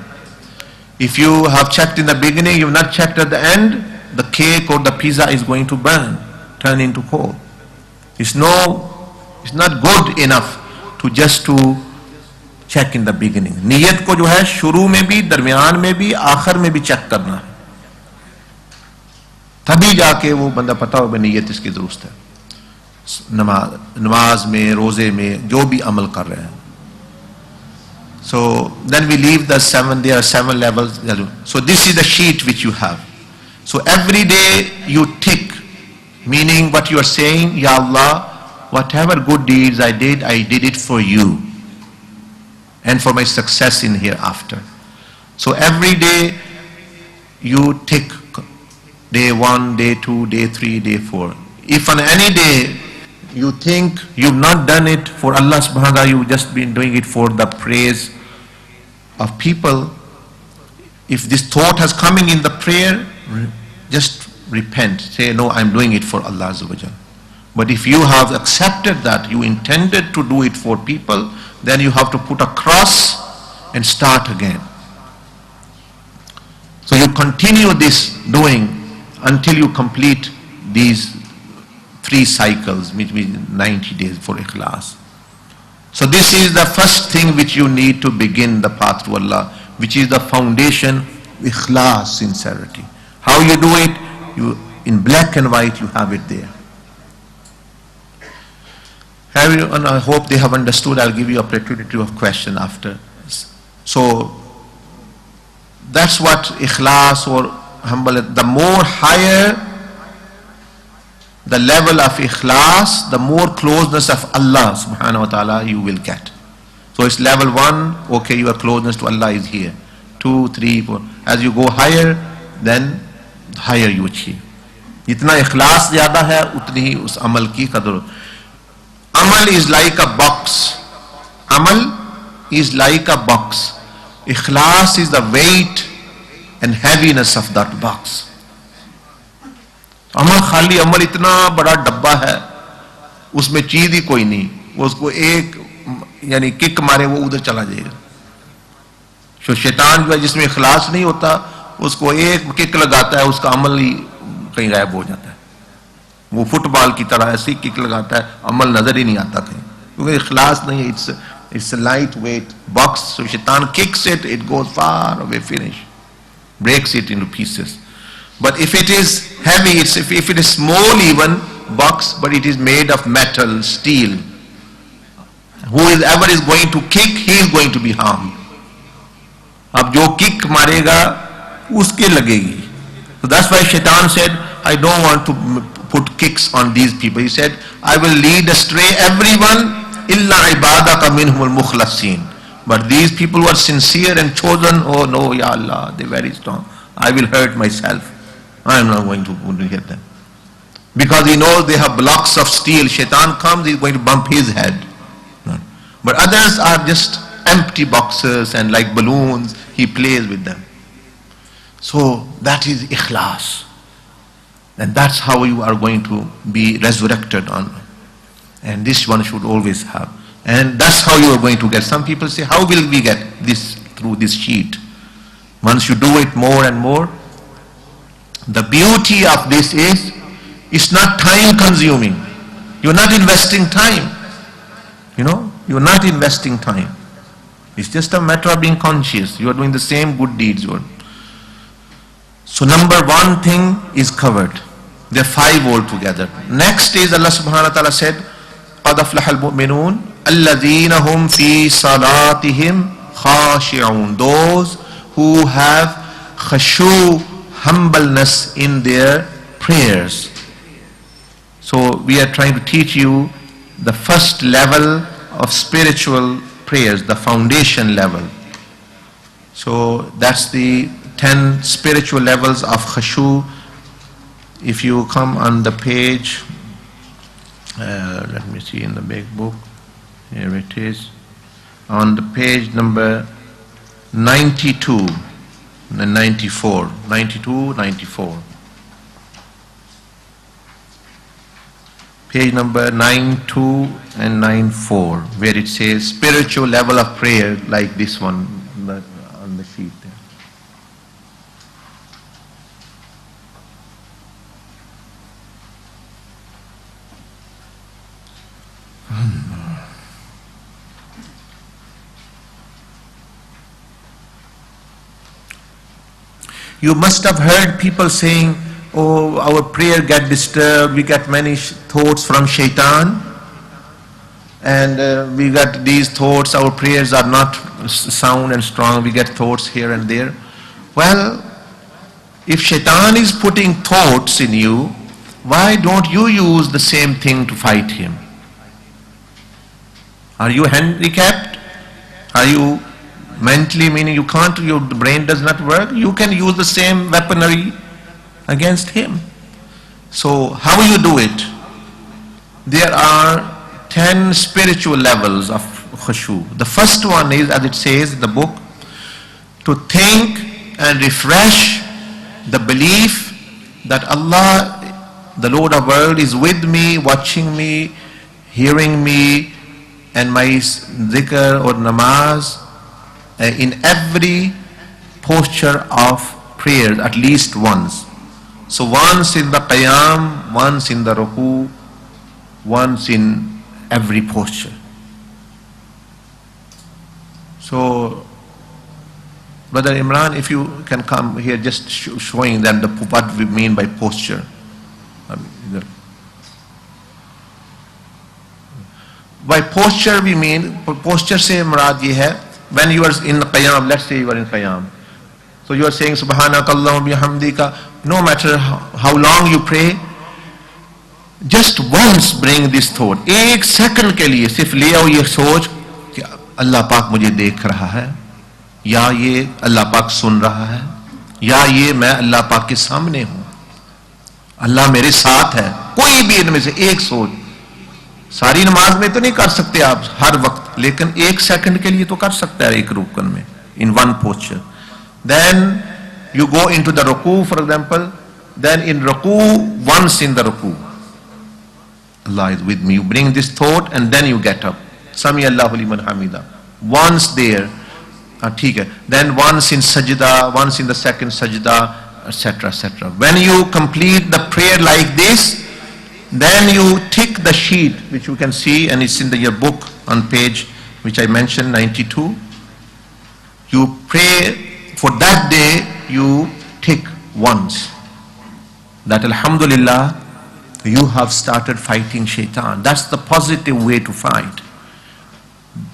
Speaker 3: If you have checked in the beginning, you have not checked at the end, the cake or the pizza is going to burn, turn into coal. It's not good enough to just to check in the beginning. नीयत को जो है शुरू में भी, दरमियान में भी, आखिर में भी चेक करना है, तभी जाके वो बंदा पता होगा नीयत इसकी दुरुस्त है. नमाज में, रोजे में, जो भी अमल कर रहे हैं. So then we leave the there are 7 levels. So this is the sheet which you have. So every day you tick, meaning what you are saying, Ya Allah, whatever good deeds I did it for you and for my success in hereafter. So every day you tick day 1, day 2, day 3, day 4. If on any day you think you've not done it for Allah subhanahu wa ta'ala, you've just been doing it for the praise of people, if this thought has coming in the prayer, just repent. Say, no, I'm doing it for Allah Azza wa Jal. But if you have accepted that you intended to do it for people, then you have to put a cross and start again. So you continue this doing until you complete these 3 cycles, which means 90 days for ikhlas. So this is the first thing which you need to begin the path to Allah, which is the foundation, ikhlas, sincerity. How you do it? You, in black and white, you have it there. And I hope they have understood. I'll give you opportunity of question after. So that's what ikhlas or humble. The more higher the level of ikhlas, the more closeness of Allah subhanahu wa ta'ala you will get. So it's level 1, okay, your closeness to Allah is here. 2, 3, 4. As you go higher, then higher you achieve. Itna ikhlas zyada hai, utni hi us amal ki qadr. Amal is like a box. Amal is like a box. Ikhlas is the weight and heaviness of that box. अमल खाली अमल इतना बड़ा डब्बा है, उसमें चीज ही कोई नहीं, वो उसको एक यानी किक मारे वो उधर चला जाएगा. तो शैतान जो है जिसमें इखलास नहीं होता, उसको एक किक लगाता है, उसका अमल ही कहीं गायब हो जाता है. वो फुटबॉल की तरह ऐसी किक लगाता है, अमल नजर ही नहीं आता कहीं, क्योंकि इखलास नहीं है. It's a lightweight box. So shaitan kicks it, it goes far away, finish, breaks it into pieces. But if it is heavy, if it is small even box, but it is made of metal, steel, whoever is going to kick, he is going to be harmed. अब जो kick मारेगा उसके लगेगी. So that's why Shaitan said, I don't want to put kicks on these people. He said, I will lead astray everyone illa ibadaka minhumul mukhlasin. But these people who are sincere and chosen, oh no, Ya Allah, they're very strong. I will hurt myself. I am not going to hit them. Because he knows they have blocks of steel. Shaitan comes, he is going to bump his head. But others are just empty boxes and like balloons, he plays with them. So that is ikhlas. And that's how you are going to be resurrected on. And this one should always have. And that's how you are going to get. Some people say, how will we get this through this sheet? Once you do it more and more, the beauty of this is, it's not time consuming. You're not investing time. You're not investing time. It's just a matter of being conscious. You are doing the same good deeds. So number 1 thing is covered. There are 5 altogether. Next is Allah subhanahu wa ta'ala said, قَدْ أَفْلَحَ الْمُؤْمِنُونَ الَّذِينَ هُمْ فِي صَلَاتِهِمْ خَاشِعُونَ. Those who have khashu, humbleness in their prayers. So we are trying to teach you the first level of spiritual prayers, the foundation level. So that's the 10 spiritual levels of khashu. If you come on the page, let me see in the big book, here it is, on the page number 92 and 94, 92, 94. Page number 92 and 94, where it says spiritual level of prayer, like this one on the sheet there. You must have heard people saying, oh, our prayer get disturbed, we get many thoughts from shaitan, and we got these thoughts, our prayers are not sound and strong, we get thoughts here and there. Well, if shaitan is putting thoughts in you, why don't you use the same thing to fight him? Are you handicapped? Are you mentally, meaning you can't, your brain does not work? You can use the same weaponry against him. So how you do it? There are 10 spiritual levels of khushu. The first one is, as it says in the book, to think and refresh the belief that Allah, the Lord of world, is with me, watching me, hearing me, and my zikr or namaz in every posture of prayer at least once. So once in the qiyam, once in the ruku, once in every posture. So Brother Imran, if you can come here just showing them what we mean by posture. By posture we mean, posture se murad ye hai, when you are in qiyam, let's say you are in qiyam. So you are saying subhanakallahumma bihamdika, no matter how long you pray, just once bring this thought. एक second के लिए सिर्फ ले आओ ये सोच कि अल्लाह पाक मुझे देख रहा है, या ये अल्लाह पाक सुन रहा है, या ये मैं अल्लाह पाक के सामने हूं, अल्लाह मेरे साथ है. कोई भी इनमें से एक सोच. सारी नमाज में तो नहीं कर सकते आप हर वक्त, लेकिन एक सेकंड के लिए तो कर सकते हैं एक रुकन में, in one posture. Then you go into the ruku, for example. Then in ruku, once in the ruku, Allah is with me. You bring this thought and then you get up. Sami Allahu liman hamida. Once there, ठीक है. Then once in sajda, once in the second sajda, etc., etc. When you complete the prayer like this, then you tick the sheet, which you can see, and it's in your book on page, which I mentioned, 92. You pray for that day, you tick once. That alhamdulillah, you have started fighting shaitan. That's the positive way to fight.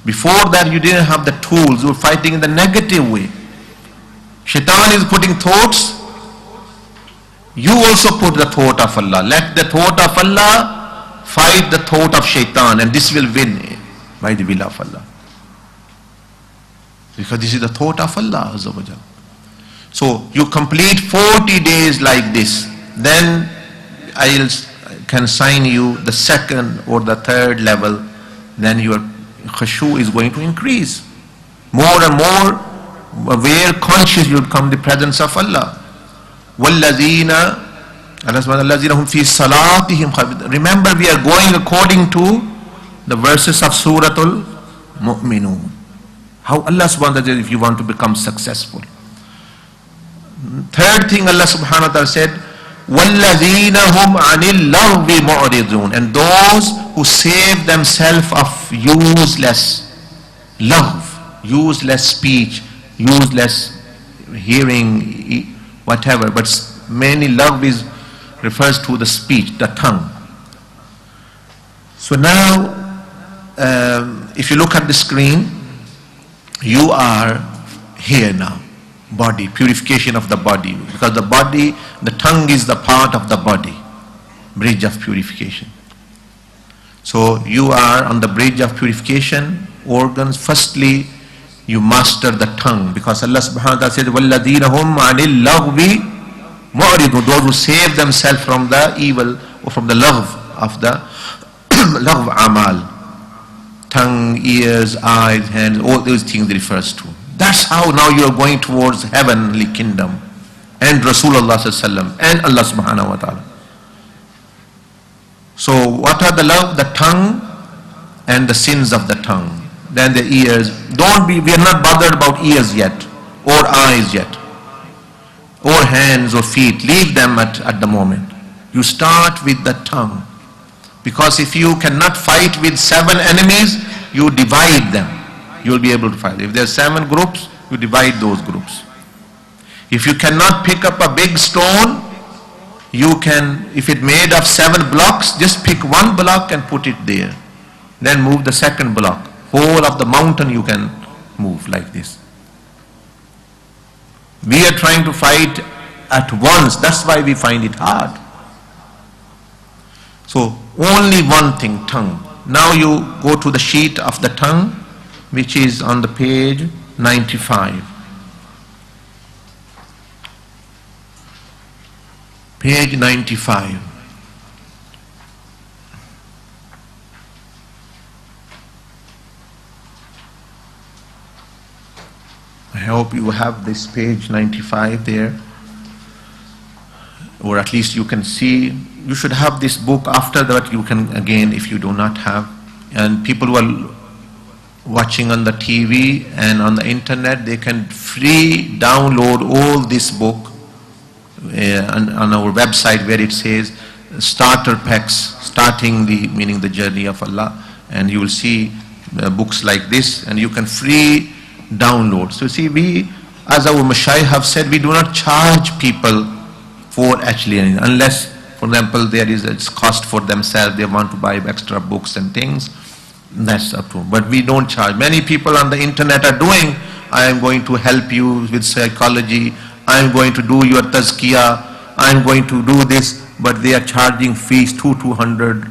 Speaker 3: Before that, you didn't have the tools. You were fighting in the negative way. Shaitan is putting thoughts. You also put the thought of Allah. Let the thought of Allah fight the thought of shaitan, and this will win by the will of Allah. Because this is the thought of Allah Azza wa Jalla. So you complete 40 days like this. Then I can assign you the second or the third level. Then your khushu is going to increase. More and more aware, conscious, you become the presence of Allah. وَالَّذِينَ Remember, we are going according to the verses of Surah Al-Mu'minun. How Allah subhanahu wa ta'ala, if you want to become successful. Third thing Allah subhanahu wa ta'ala said, وَالَّذِينَ هُمْ عَنِ اللَّغْوِ مُعْرِضُونَ, and those who save themselves of useless love, useless speech, useless hearing, whatever, but mainly love refers to the speech, the tongue. So now, if you look at the screen, you are here now. Body, purification of the body, because the body, the tongue is the part of the body, bridge of purification. So you are on the bridge of purification, organs. Firstly, you master the tongue, because Allah subhanahu wa ta'ala said, وَالَّذِينَ هُمْ عَنِ اللَّغْوِ مُعْرِضُونَ, those who save themselves from the evil or from the love of the love amal, tongue, ears, eyes, hands, all those things it refers to. That's how now you are going towards heavenly kingdom and Rasulullah sallallahu and Allah subhanahu wa ta'ala. So what are the love? The tongue and the sins of the tongue. Then the ears. We are not bothered about ears yet, or eyes yet, or hands or feet. Leave them at the moment. You start with the tongue. Because if you cannot fight with 7 enemies, you divide them. You will be able to fight. If there are 7 groups, you divide those groups. If you cannot pick up a big stone, you can, if it made of 7 blocks, just pick 1 block and put it there. Then move the second block. Whole of the mountain you can move like this. We are trying to fight at once. That's why we find it hard. So only one thing, tongue. Now you go to the sheet of the tongue, which is on the page 95. Page 95. I hope you have this page 95 there, or at least you can see. You should have this book. After that you can, again, if you do not have, and people who are watching on the TV and on the internet, they can free download all this book on our website, where it says starter packs, starting meaning the journey of Allah, and you will see books like this, and you can free download. So see, we, as our Mashayikh have said, we do not charge people for actually anything, unless, for example, there is a cost for themselves, they want to buy extra books and things, that's up to them. But we don't charge. Many people on the internet are doing, I am going to help you with psychology, I am going to do your tazkiyah, I am going to do this, but they are charging fees $200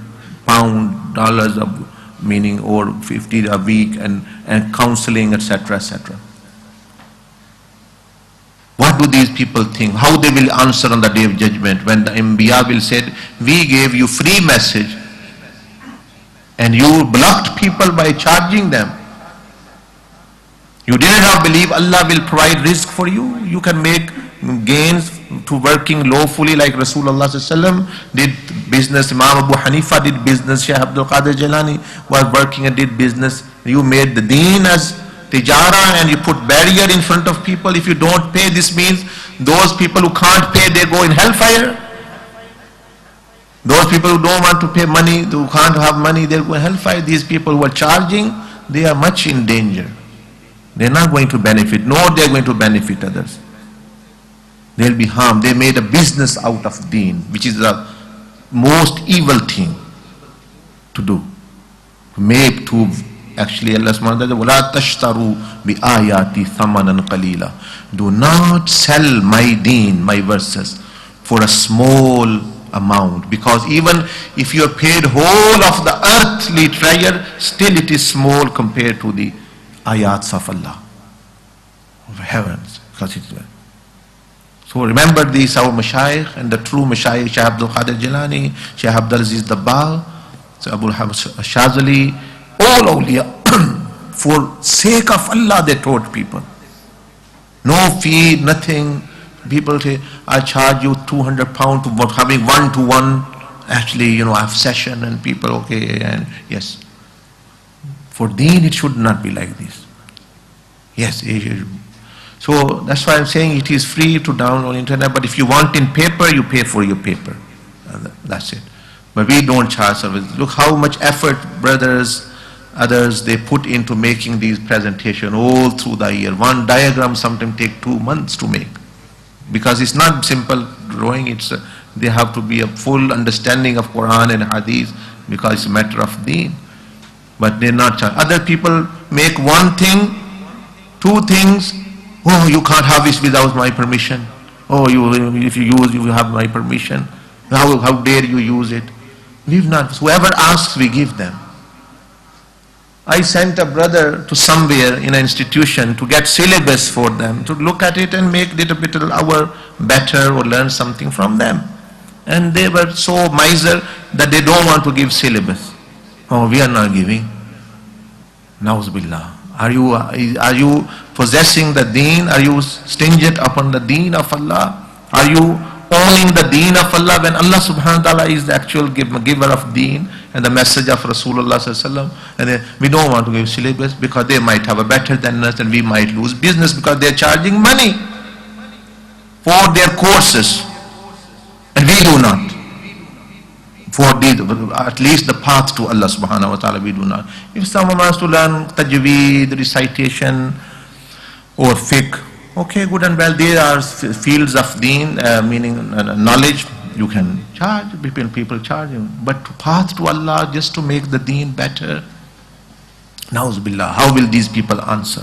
Speaker 3: dollars, meaning, or 50 a week, and counseling, etc., etc. What do these people think? How they will answer on the day of judgment, when the Anbiya will say, we gave you free message and you blocked people by charging them. You did not believe Allah will provide rizq for you. You can make gains to working lawfully, like Rasulullah did business, Imam Abu Hanifa did business, Shaykh Abdul Qadir Jilani was working and did business. You made the deen as tijara and you put barrier in front of people. If you don't pay, this means those people who can't pay, they go in hellfire. Those people who don't want to pay money, who can't have money, they go in hellfire. These people who are charging, they are much in danger. They're not going to benefit, nor they're going to benefit others. They'll be harmed. They made a business out of deen, which is the most evil thing to do. To make, to actually, Allah subhanahu wa ta'ala, وَلَا تَشْتَرُوا بِآيَاتِ ثَمَنًا قَلِيلًا. Do not sell my deen, my verses, for a small amount. Because even if you are paid whole of the earthly treasure, still it is small compared to the ayats of Allah, of heavens. Because it's, so remember these, our Mashayikh, and the true Mashayikh, Shaykh Abdul Qadir Jilani, Shaykh Abdul Aziz Dabbagh, so Abu Shazali, all awliya, for sake of Allah they taught people. No fee, nothing. People say, I charge you £200 for having one-to-one, actually, I have session, and people, okay, and yes. For deen it should not be like this. Yes, it should. So that's why I'm saying it is free to download internet, but if you want in paper, you pay for your paper. That's it. But we don't charge service. Look how much effort brothers, others, they put into making these presentations all through the year. One diagram sometimes take 2 months to make. Because it's not simple drawing, they have to be a full understanding of Quran and Hadith, because it's a matter of deen. But they're not charged. Other people make one thing, 2 things. Oh, you can't have this without my permission. Oh, if you use, you have my permission. How dare you use it? We've not. Whoever asks, we give them. I sent a brother to somewhere in an institution to get syllabus for them, to look at it and make it a bit hour better or learn something from them. And they were so miser that they don't want to give syllabus. Oh, we are not giving. Na'uz billah. Are you possessing the deen? Are you stingent upon the deen of Allah? Are you owning the deen of Allah when Allah subhanahu wa ta'ala is the actual giver of deen and the message of Rasulullah sallallahu alaihi wasallam? And we don't want to give syllabus because they might have a better than us and we might lose business because they're charging money for their courses and we do not. For at least the path to Allah subhanahu wa ta'ala, we do not. If someone wants to learn tajweed, recitation, or fiqh, okay, good and well, there are fields of deen, meaning knowledge, you can charge, people charge you. But to path to Allah, just to make the deen better, Na'uz billah, how will these people answer?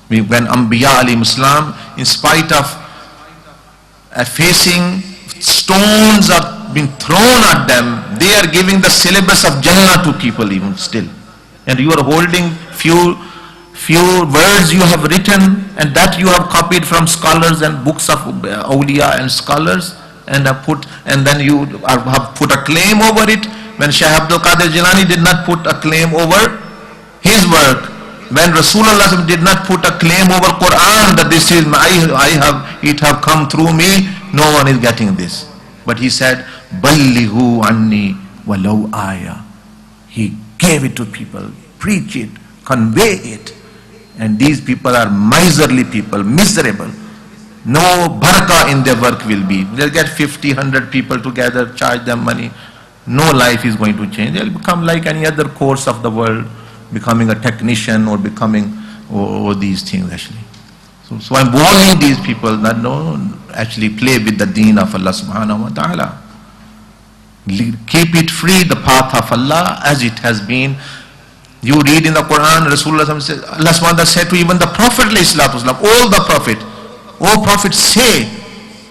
Speaker 3: When Anbiya alayhi Islam, in spite of facing stones are being thrown at them, they are giving the syllabus of Jannah to people even still. And you are holding few words you have written, and that you have copied from scholars and books of awliya and scholars, and then you have put a claim over it. When Shaykh Abdul Qadir Jilani did not put a claim over his work, when Rasulullah did not put a claim over Quran that this is it have come through me, no one is getting this. But he said, Ballighu anni walau aya. He gave it to people, preach it, convey it. And these people are miserly people, miserable. No barakah in their work will be. They'll get 50, 100 people together, charge them money. No life is going to change. They'll become like any other course of the world, becoming a technician or becoming or these things actually. So I'm warning these people that don't actually play with the deen of Allah subhanahu wa ta'ala. Keep it free, the path of Allah, as it has been. You read in the Quran, Rasulullah says, Allah subhanahu wa ta'ala said to even the Prophet, all the Prophet, O Prophet, say,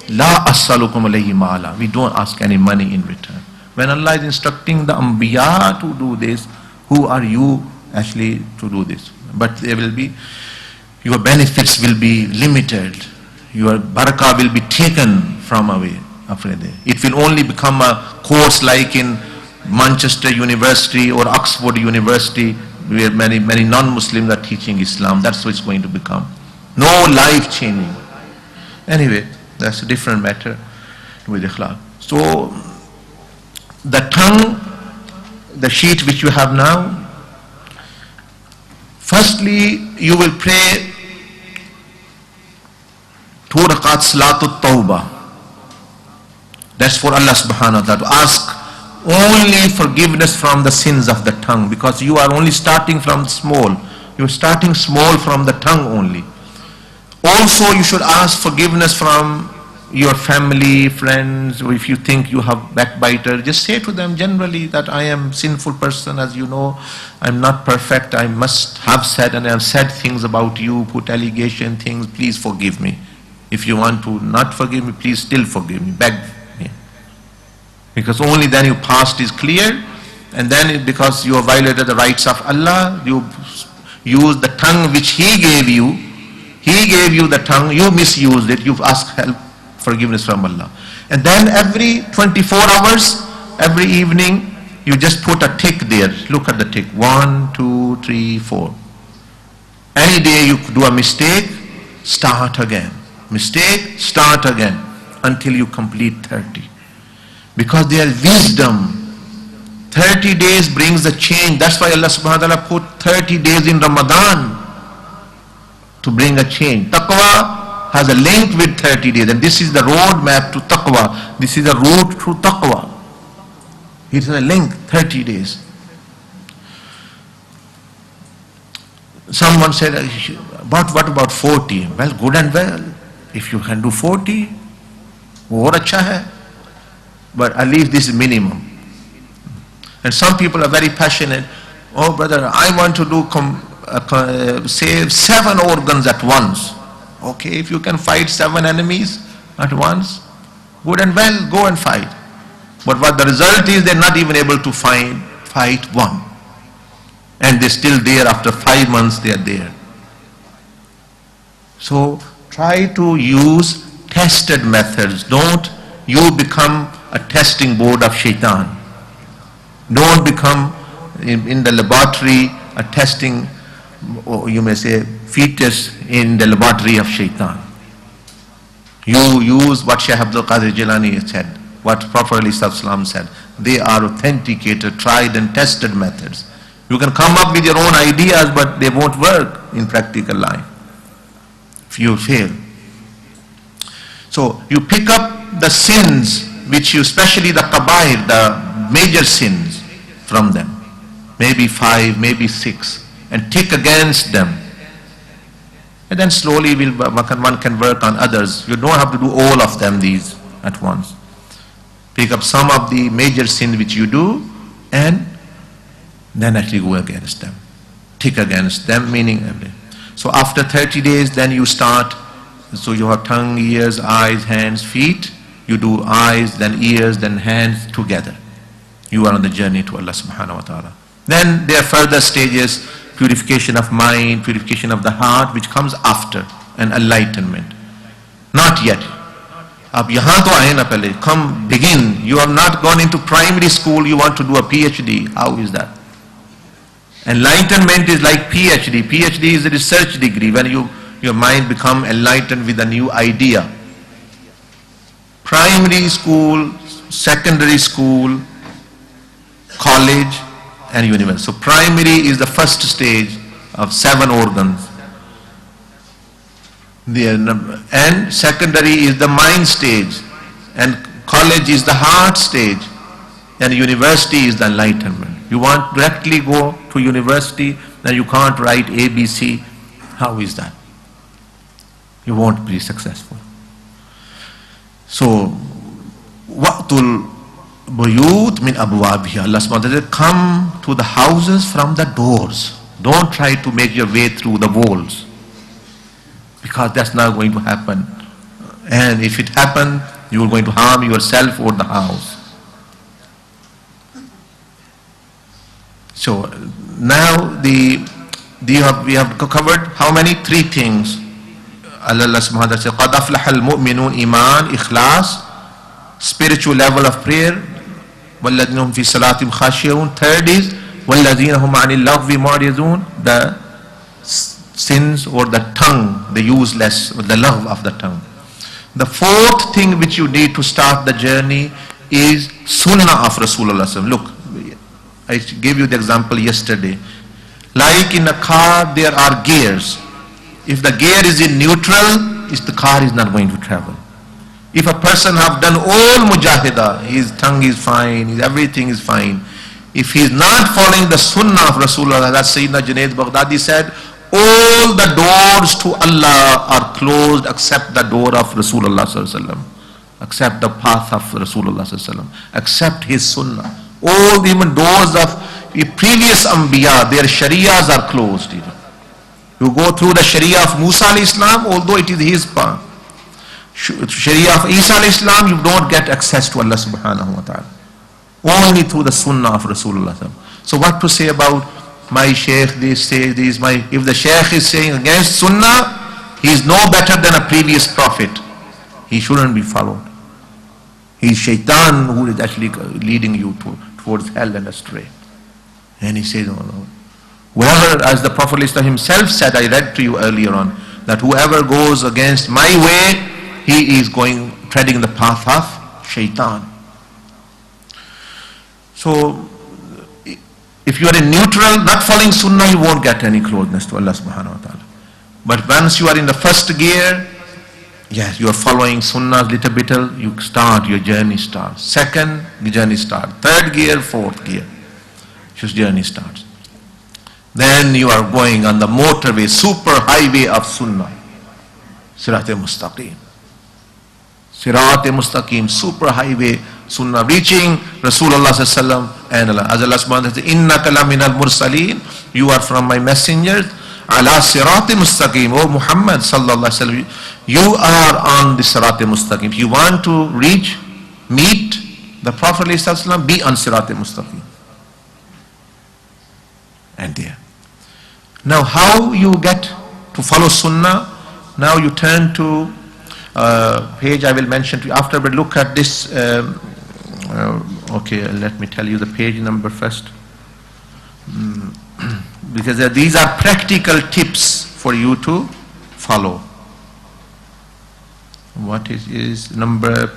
Speaker 3: La as'alukum alayhi ma'ala. We don't ask any money in return. When Allah is instructing the Anbiya to do this, who are you actually to do this? But there will be, your benefits will be limited. Your barakah will be taken from away. It will only become a course like in Manchester University or Oxford University, where many non-Muslims are teaching Islam. That's what it's going to become. No life changing. Anyway, that's a different matter with Ikhlaq. So, the tongue, the sheet which you have now, firstly, you will pray 2 rakat Salatul Tawbah. That's for Allah subhanahu wa ta'ala, to ask only forgiveness from the sins of the tongue, because you are only starting from small. You are starting small from the tongue only. Also, you should ask forgiveness from your family, friends, or if you think you have backbiter, just say to them generally that I am a sinful person, as you know, I'm not perfect, I must have said and I have said things about you, put allegation things, please forgive me. If you want to not forgive me, please still forgive me, beg me. Because only then your past is clear, and then because you have violated the rights of Allah, you use the tongue which He gave you the tongue, you misused it, you've asked help, forgiveness from Allah. And then every 24 hours, every evening, you just put a tick there. Look at the tick. 1, 2, 3, 4. Any day you do a mistake, start again. Mistake, start again. Until you complete 30. Because there is wisdom. 30 days brings the change. That's why Allah subhanahu wa ta'ala put 30 days in Ramadan to bring a change. Taqwa has a link with 30 days, and this is the road map to taqwa. This is the route to taqwa. It is a link, 30 days. Someone said, but what about 40? Well, good and well. If you can do 40, more acha hai. But at least this is minimum. And some people are very passionate. Oh brother, I want to do save 7 organs at once. Okay, if you can fight 7 enemies at once, good and well, go and fight. But what the result is, they're not even able to fight one. And they're still there after 5 months, they are there. So try to use tested methods. Don't you become a testing board of shaitan. Don't become in the laboratory a testing, or you may say, fetus in the laboratory of shaitan. You use what Shaykh Abdul Qadir Jilani said, what Prophet ﷺ said. They are authenticated, tried and tested methods. You can come up with your own ideas, but they won't work in practical life if you fail. So you pick up the sins which you, especially the kabair, the major sins from them. Maybe 5, maybe 6, and tick against them. And then slowly one can work on others. You don't have to do all of them these at once. Pick up some of the major sins which you do and then actually go against them. Tick against them, meaning everything. So after 30 days, then you start. So you have tongue, ears, eyes, hands, feet. You do eyes, then ears, then hands together. You are on the journey to Allah subhanahu wa ta'ala. Then there are further stages, purification of mind, purification of the heart, which comes after, and enlightenment. Not yet. Ab yahan to aaye na pehle. Come, begin. You have not gone into primary school, you want to do a PhD. How is that? Enlightenment is like PhD. PhD is a research degree when your mind become enlightened with a new idea. Primary school, secondary school, college and university. So primary is the first stage of 7 organs. And secondary is the mind stage. And college is the heart stage. And university is the enlightenment. You want directly go to university, then you can't write ABC. How is that? You won't be successful. So, waqtul buyut min abwabiha. Allah subhanahu wa ta'ala said, come to the houses from the doors. Don't try to make your way through the walls, because that's not going to happen. And if it happens, you are going to harm yourself or the house. So now we have covered how many? 3 things. Allah subhanahu wa ta'ala says, قَدْ أَفْلَحَ الْمُؤْمِنُونَ iman, ikhlas, spiritual level of prayer. وَالَّذِينَ هُمْ فِي صَلَاتِهِمْ خَاشِعُونَ. Third is, وَالَّذِينَ هُمْ عَنِ اللَّغْوِ مُعْرِضُونَ. The sins or the tongue, the useless, or the love of the tongue. The 4th thing which you need to start the journey is sunnah of Rasulullah. Look, I gave you the example yesterday. Like in a car, there are gears. If the gear is in neutral, the car is not going to travel. If a person have done all mujahida, his tongue is fine, everything is fine. If he is not following the sunnah of Rasulullah, that Sayyidina Junaid Baghdadi said, all the doors to Allah are closed except the door of Rasulullah sallallahu alaihi wasallam, except the path of Rasulullah sallallahu alaihi wasallam, except his sunnah. All even doors of the previous Anbiya, their Shariahs are closed even. You go through the Sharia of Musa alayhi salam, although it is his path. Sharia of Isa alayhi salam, you don't get access to Allah subhanahu wa ta'ala. Only through the Sunnah of Rasulullah. So what to say about my Shaykh, they say this, if the Shaykh is saying against Sunnah, he is no better than a previous prophet. He shouldn't be followed. He is shaitan who is actually leading you towards hell and astray. And he says, no. Whoever, as the Prophet himself said, I read to you earlier on, that whoever goes against my way, he is treading the path of shaitan. So, if you are in neutral, not following sunnah, you won't get any closeness to Allah subhanahu wa ta'ala. But once you are in the first gear, yes, you are following sunnah little bit, you start, your journey starts. Second, the journey starts. Third gear, fourth gear, your journey starts. Then you are going on the motorway, super highway of sunnah. Sirat-e-Mustaqim. Sirat-e-Mustaqim, super highway, sunnah, reaching Rasulullah sallallahu alaihi wasallam and Allah. As Allah subhanahu wa ta'ala says, innaka laminal mursaleen, you are from my messengers. Ala sirat-e-Mustaqim, O Muhammad sallallahu alaihi wasallam, you are on the sirat-e-Mustaqim. If you want to meet the Prophet sallallahu alaihi wasallam, be on sirat-e-Mustaqim. And there. Now how you get to follow sunnah? Now you turn to page I will mention to you after, but look at this. Okay, let me tell you the page number first. Because these are practical tips for you to follow. What is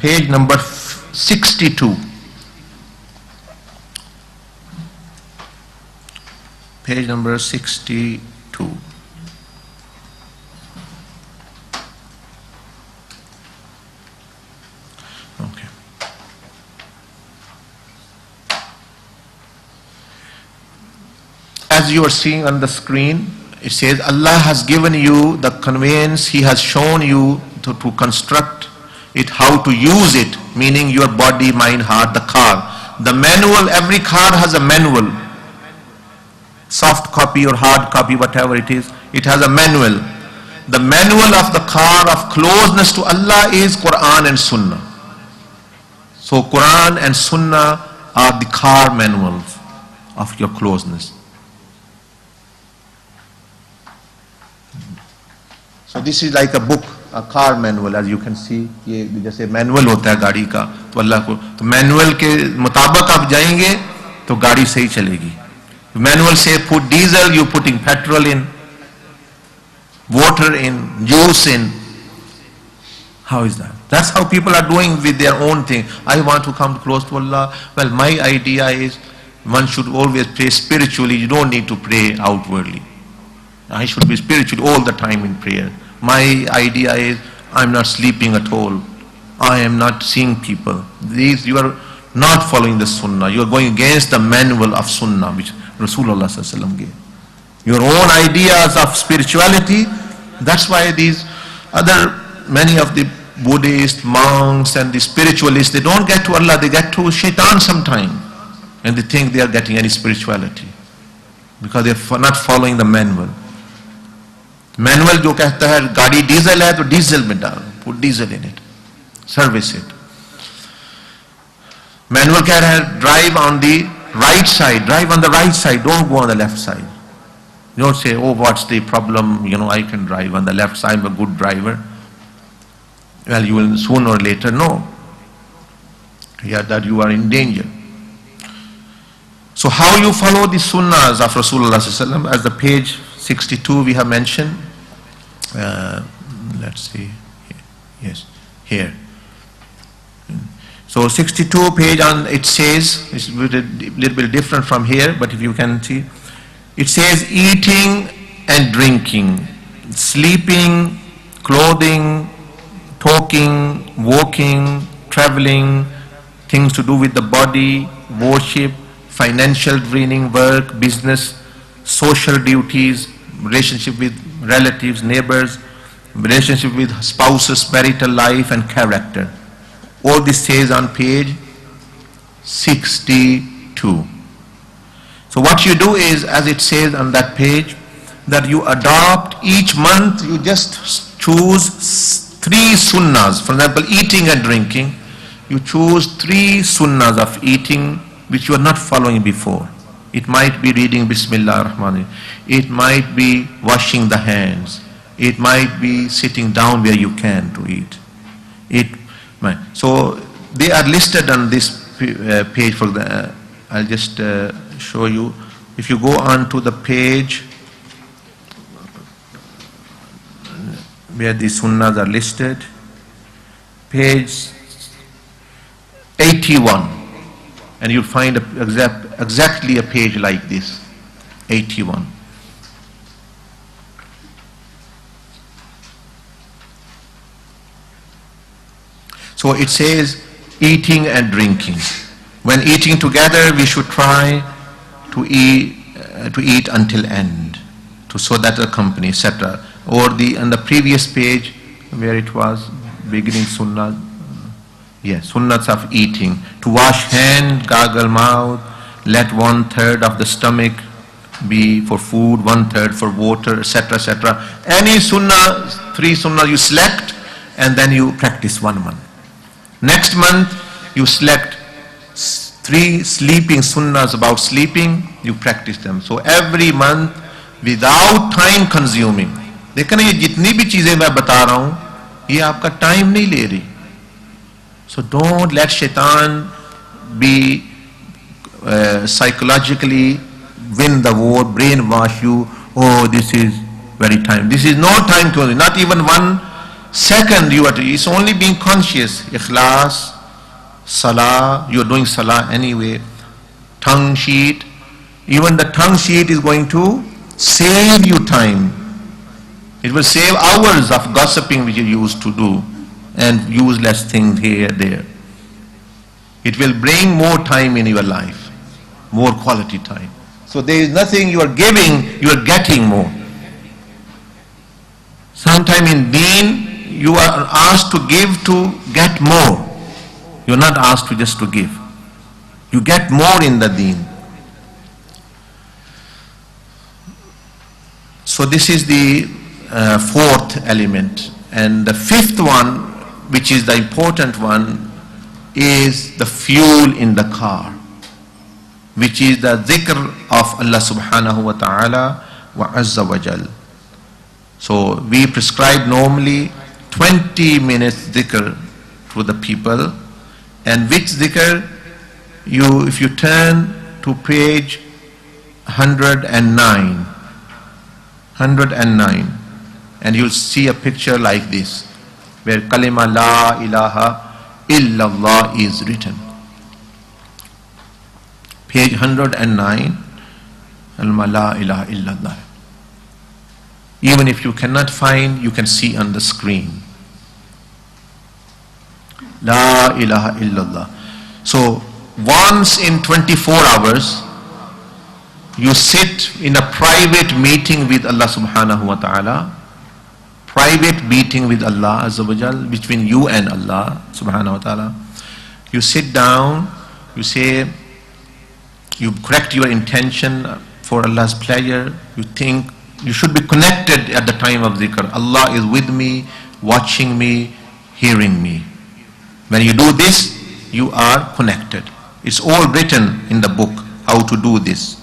Speaker 3: page number 62. Page number 62. Okay. As you are seeing on the screen, it says Allah has given you the conveyance, He has shown you to construct it, how to use it, meaning your body, mind, heart, the car. The manual, every car has a manual. Soft copy or hard copy, whatever it is, it has a manual. The manual of the car of closeness to Allah is Quran and Sunnah. So Quran and Sunnah are the car manuals of your closeness. So this is like a book, a car manual, as you can see. ये जैसे manual होता है गाड़ी का, तो अल्लाह को तो manual के मुताबिक आप जाएंगे तो गाड़ी सही चलेगी. Manual say put diesel, you putting petrol in, water in, juice in. How is that? That's how people are doing with their own thing. I want to come close to Allah. Well, my idea is one should always pray spiritually. You don't need to pray outwardly. I should be spiritual all the time in prayer. My idea is I'm not sleeping at all. I am not seeing people. These, you are not following the Sunnah. You are going against the manual of Sunnah which Rasulullah gave. Your own ideas of spirituality. That's why these many of the Buddhist monks and the spiritualists, they don't get to Allah, they get to shaitan sometime. And they think they are getting any spirituality. Because they are not following the manual. Manual जो कहता है गाड़ी diesel है तो diesel में डाल, put diesel in it, service it. Manual कह रहा है drive on the right side, drive on the right side, don't go on the left side. You don't say, oh, what's the problem? You know, I can drive on the left side, I'm a good driver. Well, you will sooner or later know that you are in danger. So how you follow the sunnahs of Rasulullah sallallahu as the page 62 we have mentioned. Let's see. Yes, here. So 62 page on, it says, it's a little bit different from here, but if you can see, it says eating and drinking, sleeping, clothing, talking, walking, traveling, things to do with the body, worship, financial draining, work, business, social duties, relationship with relatives, neighbors, relationship with spouses, marital life and character. All this says on page 62. So what you do is, as it says on that page, that you adopt each month, you just choose 3 sunnahs. For example, eating and drinking, you choose 3 sunnahs of eating which you are not following before. It might be reading Bismillah ar-Rahman. It might be washing the hands. It might be sitting down where you can to eat. So they are listed on this page. For the, I'll just show you. If you go on to the page where the sunnahs are listed, page 81, and you'll find exactly a page like this, 81. So it says eating and drinking. When eating together, we should try to eat until end, so that accompany, etc. Or on the previous page where it was beginning sunnah, yes, sunnahs of eating. To wash hand, gargle mouth, let 1/3 of the stomach be for food, 1/3 for water, etc., etc. Any sunnah, 3 sunnah you select, and then you practice 1 month. Next month you select 3 sleeping sunnahs about sleeping, you practice them. So every month without time consuming. देखना ये जितनी भी चीजें मैं बता रहा हूं ये आपका टाइम नहीं ले रही. So don't let shaitan be psychologically win the war, brainwash you. Oh, this is very time. This is no time to, not even 1 second you are to, it's only being conscious. Ikhlas, salah, you are doing salah anyway. Tongue sheet, even the tongue sheet is going to save you time. It will save hours of gossiping which you used to do and useless things here, there. It will bring more time in your life, more quality time. So there is nothing you are giving, you are getting more. Sometime in deen, you are asked to give to get more. You're not asked to just to give. You get more in the deen. So this is the fourth element. And the fifth one, which is the important one, is the fuel in the car, which is the dhikr of Allah subhanahu wa ta'ala wa azza wa jal. So we prescribe normally 20 minutes dhikr to the people. And which dhikr? If you turn to page 109, and you'll see a picture like this, where kalima la ilaha illallah is written. Page 109, kalima la ilaha illallah. Even if you cannot find, you can see on the screen. La ilaha illallah. So once in 24 hours, you sit in a private meeting with Allah subhanahu wa ta'ala, private meeting with Allah azza wa jal, between you and Allah subhanahu wa ta'ala. You sit down, you say, you correct your intention for Allah's pleasure. You think you should be connected at the time of dhikr. Allah is with me, watching me, hearing me. When you do this, you are connected. It's all written in the book how to do this.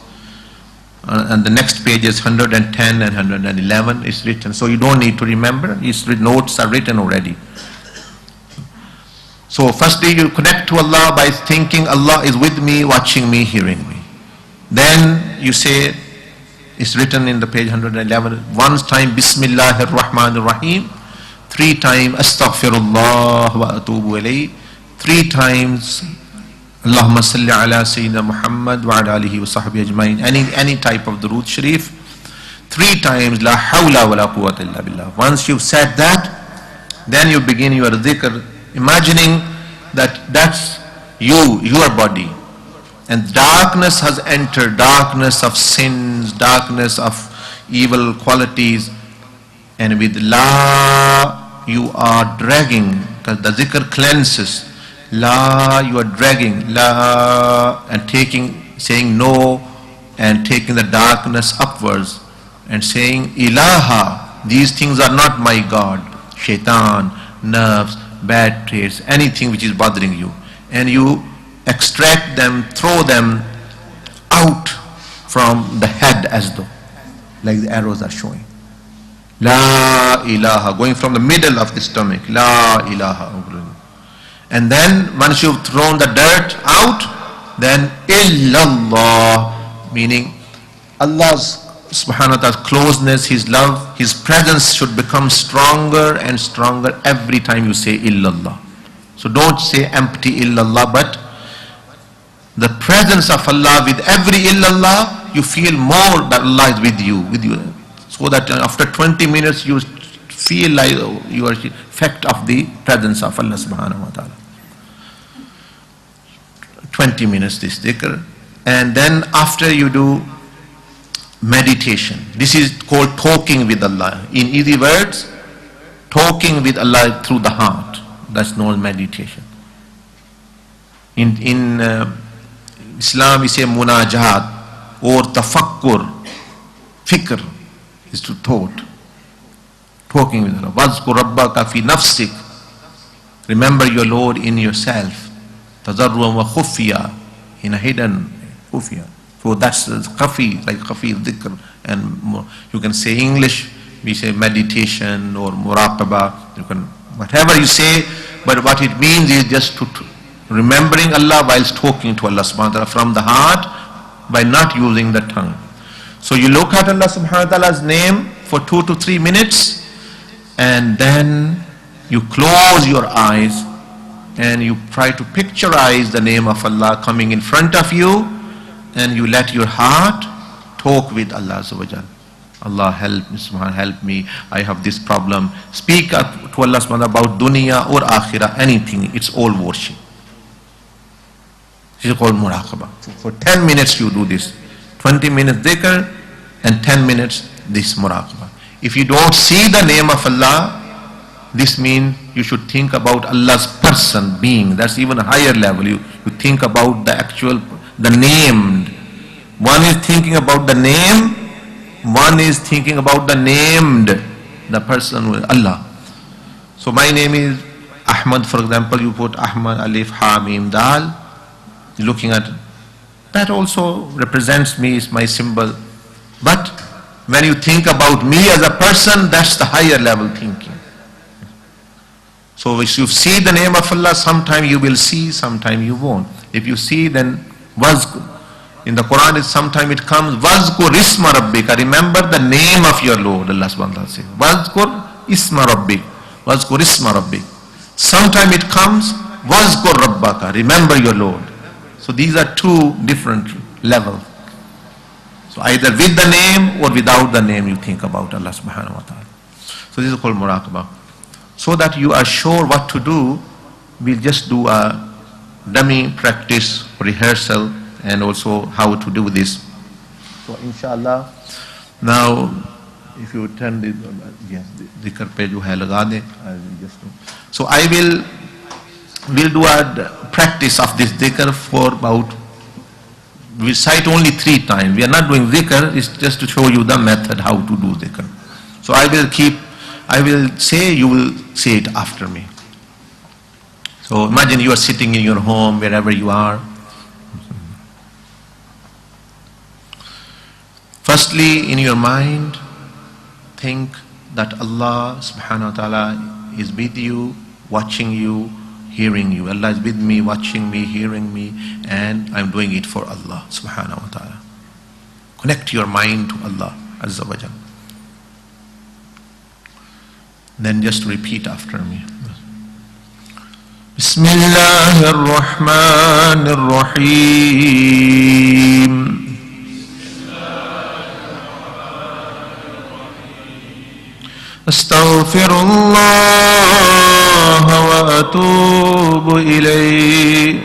Speaker 3: And the next page is 110 and 111 is written. So you don't need to remember. Notes are written already. So firstly, you connect to Allah by thinking Allah is with me, watching me, hearing me. Then you say, it's written in the page 111, one time Bismillahir Rahmanir Rahim, 3 times Astaghfirullah wa atubu ilayh, 3 times Allahumma salli ala Sayyidina Muhammad wa ala alihi wa sahbihi ajmain, any type of Durood Sharif, 3 times La hawla wa la quwwata illa billah. Once you've said that, then you begin your dhikr, imagining that that's your body. And darkness has entered, darkness of sins, darkness of evil qualities. And with La, you are dragging, because the dhikr cleanses. La, you are dragging, La, and saying no, and taking the darkness upwards, and saying Ilaha, these things are not my God. Shaitan, nerves, bad traits, anything which is bothering you. And you extract them, throw them out from the head as though, like the arrows are showing. La ilaha, going from the middle of the stomach, La ilaha. And then once you've thrown the dirt out, then illallah, meaning Allah's subhanahu wa ta'ala's closeness, His love, His presence should become stronger and stronger every time you say illallah. So don't say empty illallah, but the presence of Allah, with every illallah, you feel more that Allah is with you. So that after 20 minutes you feel like you are effect of the presence of Allah subhanahu wa ta'ala. 20 minutes this dhikr. And then after you do meditation. This is called talking with Allah. In easy words, talking with Allah through the heart. That's known as meditation. In Islam we say munajat or tafakkur. Fikr is to thought. Talking with Allah. Wazkur rabbaka fi nafsik. Remember your Lord in yourself. Tazarruan wa khufya, in a hidden khufya. So that's khafi, like khafi dhikr. And you can say English, we say meditation or muraqaba. You can, whatever you say, but what it means is just to remembering Allah whilst talking to Allah subhanahu wa ta'ala from the heart by not using the tongue. So you look at Allah subhanahu wa ta'ala's name for 2 to 3 minutes, and then you close your eyes and you try to picturize the name of Allah coming in front of you, and you let your heart talk with Allah azza wa jal. Allah help me, subhanahu, help me, I have this problem. Speak up to Allah subhanahu about dunya or akhirah, anything, it's all worship. This is called muraqabah. For 10 minutes you do this. 20 minutes dhikr and 10 minutes this muraqabah. If you don't see the name of Allah, this means you should think about Allah's person, being. That's even a higher level. You think about the actual, the named. One is thinking about the name, one is thinking about the named, the person with Allah. So my name is Ahmad, for example, you put Ahmad, Alif, Ha, Mim, Dal. Looking at that also represents me, is my symbol. But when you think about me as a person, that's the higher level thinking. So if you see the name of Allah, sometime you will see, sometime you won't. If you see, then wazkur. In the Quran, sometime it comes, wazkur isma rabbika. Remember the name of your Lord, Allah subhanahu wa ta'ala says. Wazkur isma rabbik. Wazkur isma rabbik. Sometime it comes, wazkur rabbaka. Remember your Lord. So these are two different levels. So either with the name or without the name you think about Allah subhanahu wa ta'ala. So this is called muraqabah. So that you are sure what to do, we'll just do a dummy practice, rehearsal, and also how to do this. So inshallah, now if you turn the dhikr pe jo hai laga de, I will just do. So we'll do a practice of this dhikr for about, we recite only 3 times. We are not doing dhikr, it's just to show you the method how to do dhikr. So I will say, you will say it after me. So imagine you are sitting in your home, wherever you are. Firstly, in your mind, think that Allah subhanahu wa ta'ala is with you, watching you, hearing you. Allah is with me, watching me, hearing me, and I'm doing it for Allah subhanahu wa ta'ala. Connect your mind to Allah azza wa jalla. Then just repeat after me. Bismillahir Rahmanir Rahim. Astaghfirullah wa atubu ilayh.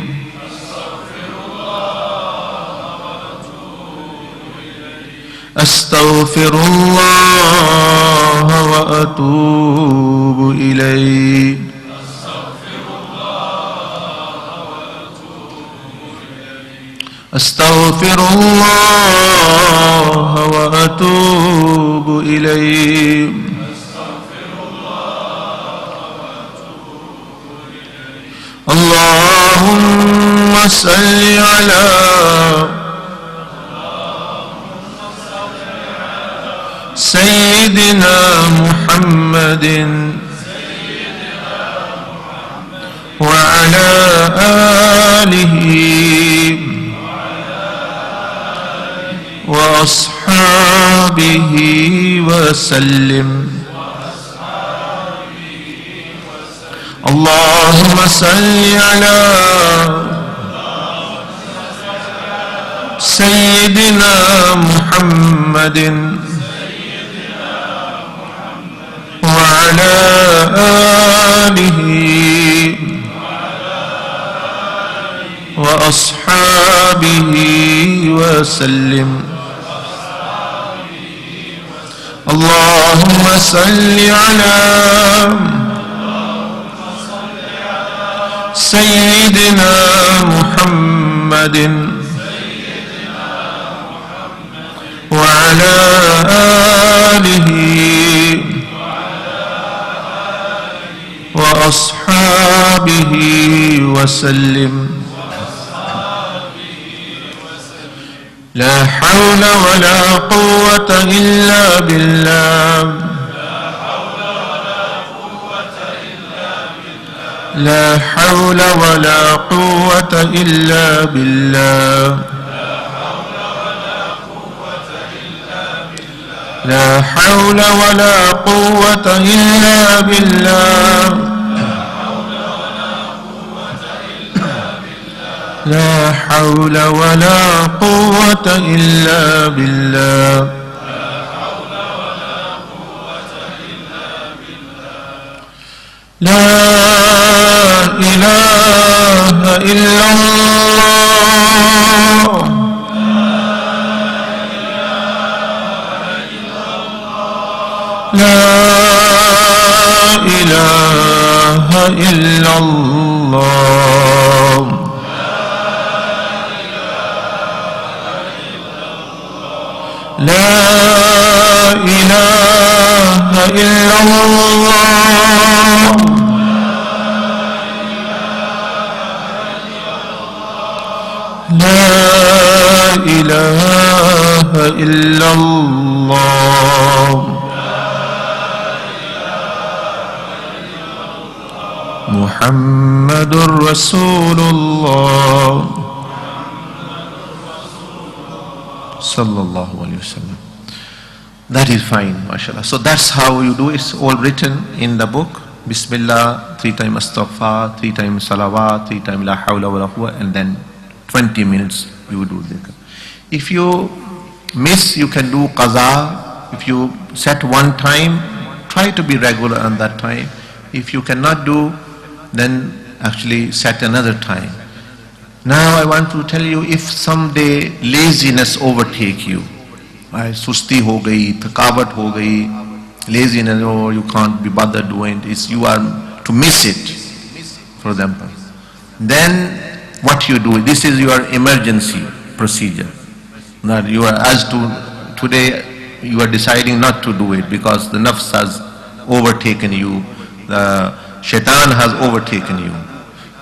Speaker 3: Astaghfirullah wa atubu ilayh. Astaghfirullah wa atubu ilayh. Allahumma salli ala Sayyidina Muhammadin wa ala alihi wa ashabihi wa sallim. Allahumma salli ala Sayyidina Muhammadin wa ala alihi wa ashabihi wa sallim. Allahumma salli ala Sayyidina Muhammadin wa ala alihi wa ashabihi wa sallim. La hawla wa la quwwata illa billah. لا حول ولا قوة إلا بالله. لا حول ولا قوة إلا بالله. لا حول ولا قوة إلا بالله. لا إله إلا الله.
Speaker 2: ilaha illallah. La ilaha illallah. La ilaha illallah. Muhammadur Rasulullah sallallahu alaihi wasallam.
Speaker 3: That is fine, mashallah. So that's how you do. It's all written in the book. Bismillah, 3 times astaghfar, 3 times salawat, 3 times la hawla wa la quwwata, and then 20 minutes you do dhikr. If you miss, you can do qaza. If you set one time, try to be regular on that time. If you cannot do, then actually set another time. Now I want to tell you, if someday laziness overtake you, susti ho gayi, thakawat ho gayi, laziness, or you can't be bothered doing this, you are to miss it, for example, then what you do, this is your emergency procedure. That you are, as to today, you are deciding not to do it because the nafs has overtaken you, the shaitan has overtaken you.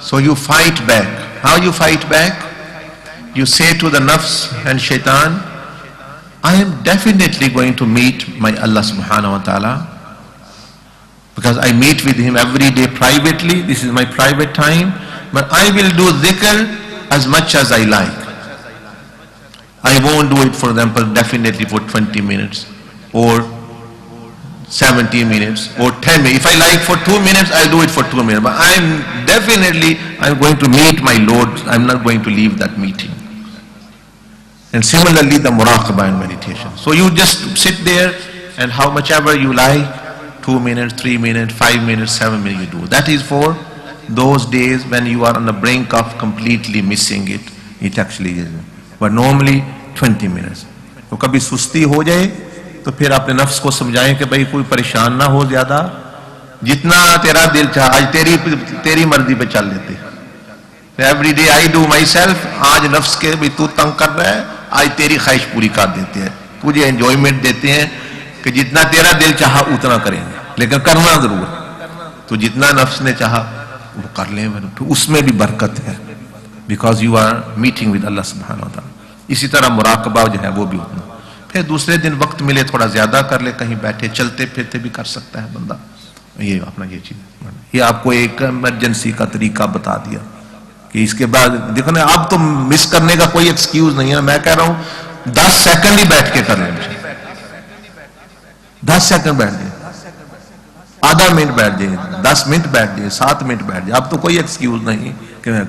Speaker 3: So you fight back. How you fight back? You say to the nafs and shaitan, I am definitely going to meet my Allah subhanahu wa ta'ala, because I meet with him every day privately. This is my private time, but I will do dhikr as much as I like. I won't do it, for example, definitely for 20 minutes or 70 minutes or 10 minutes. If I like for 2 minutes, I'll do it for 2 minutes. But I'm going to meet my Lord. I'm not going to leave that meeting. And similarly, the muraqabah and meditation. So you just sit there and how much ever you like, 2 minutes, 3 minutes, 5 minutes, 7 minutes you do. That is for those days when you are on the brink of completely missing it. It actually is. But normally 20 minutes. तो कभी सुस्ती हो जाए तो फिर अपने नफ्स को समझाएं कि भाई कोई परेशान ना हो ज्यादा, जितना तेरा दिल चाह, आज तेरी मर्जी पे चल लेते. Every day I do my self. आज नफ्स के भी तू तंग कर रहा है, आज तेरी ख्वाहिश पूरी कर देते हैं, तुझे एंजॉयमेंट देते हैं कि जितना तेरा दिल चाहा उतना करेंगे, लेकिन करना जरूर. तो जितना नफ्स ने चाहा वो कर लें, तो उसमें भी बरकत है, because you are meeting with Allah सुब्हानहू व तआला. इसी तरह मुराकबा जो है वो भी उतना. फिर दूसरे दिन वक्त मिले थोड़ा ज्यादा कर ले, कहीं बैठे चलते फिरते भी कर सकता है बंदा. ये अपना ये चीज, ये आपको एक इमरजेंसी का तरीका बता दिया कि इसके बाद देखो ना, अब तो मिस करने का कोई एक्सक्यूज नहीं है. मैं कह रहा हूं 10 सेकंड ही बैठ के कर लेंगे, 10 सेकंड बैठ जाए, आधा मिनट बैठ जाए, 10 मिनट बैठ जाए, 7 मिनट बैठ जाए. अब तो कोई एक्सक्यूज नहीं कि मैं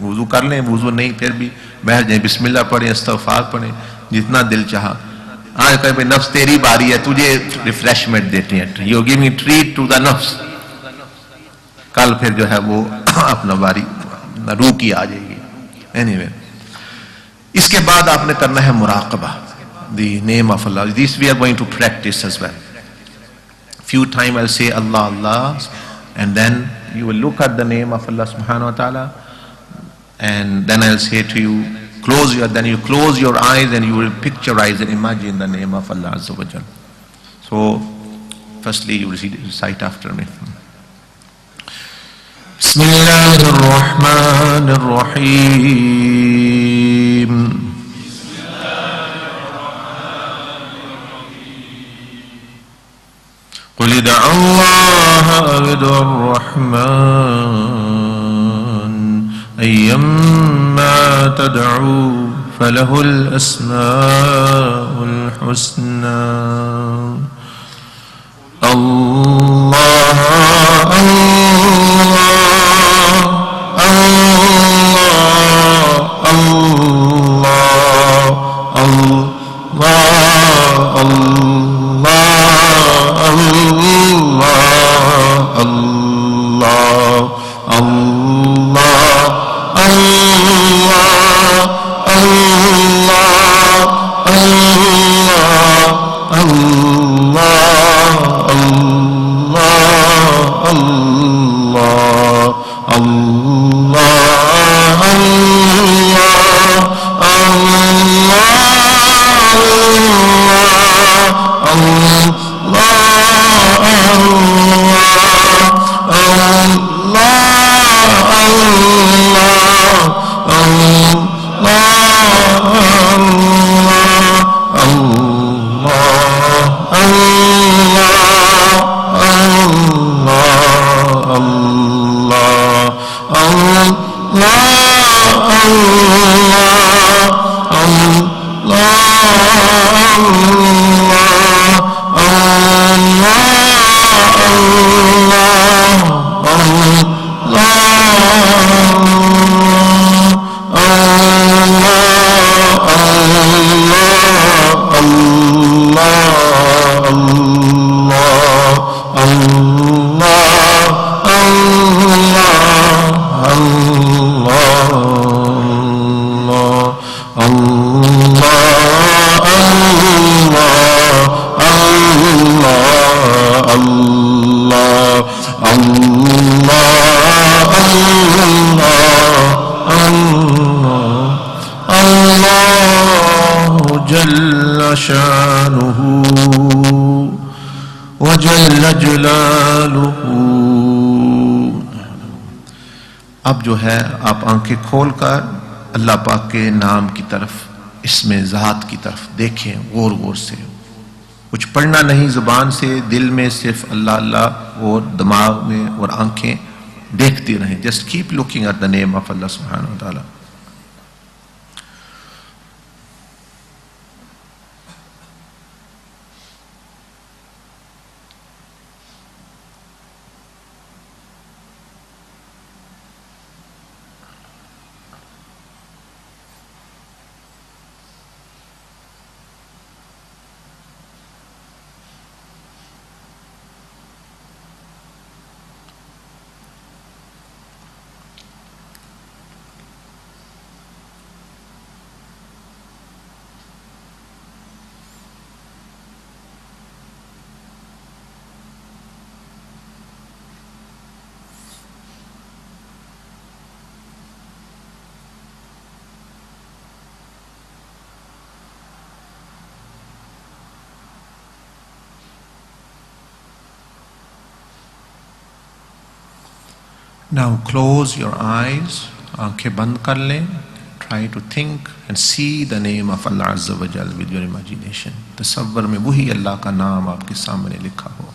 Speaker 3: वुजू कर लें, वुजू नहीं फिर भी बैठ जाए, बिस्मिल्लाह पढ़े, इस्तगफार पढ़े, जितना दिल चाहा. आज कहीं भाई नफ्स तेरी बारी है, तुझे रिफ्रेशमेंट देते हैं, you giving treat to the नफ्स. कल फिर जो है वो अपना बारी रूह की आ जाएगी. एनीवे, इसके बाद आपने करना है मुराकबा, the name of Allah. This we are going to practice as well. Few times I'll say Allah, Allah, and then you will look at the name of Allah subhanahu wa ta'ala, and then I'll say to you, then you close your eyes and you will picturize and imagine the name of Allah Azza wa Jal. So, firstly you recite after me. Bismillahir-Rahmanir-Rahim. قل ادعوا الله أو ادعوا الرحمن أيما تدعوا فله الأسماء الحسنى. الله الله الله الله Allah
Speaker 2: जलालुहु।
Speaker 3: अब जो है आप आंखें खोलकर अल्लाह पाक के नाम की तरफ, इसमें ज़ात की तरफ देखें गौर गौर से। कुछ पढ़ना नहीं जुबान से, दिल में सिर्फ अल्लाह अल्लाह और दिमाग में और आंखें देखती रहें। Just keep looking at the name of Allah सुब्हानहू व तआला। Now close your eyes, आंखें बंद कर लें. Try to think and see the name of Allah Azza wa Jal with your imagination. तसव्वुर में वही अल्लाह का नाम आपके सामने लिखा हो.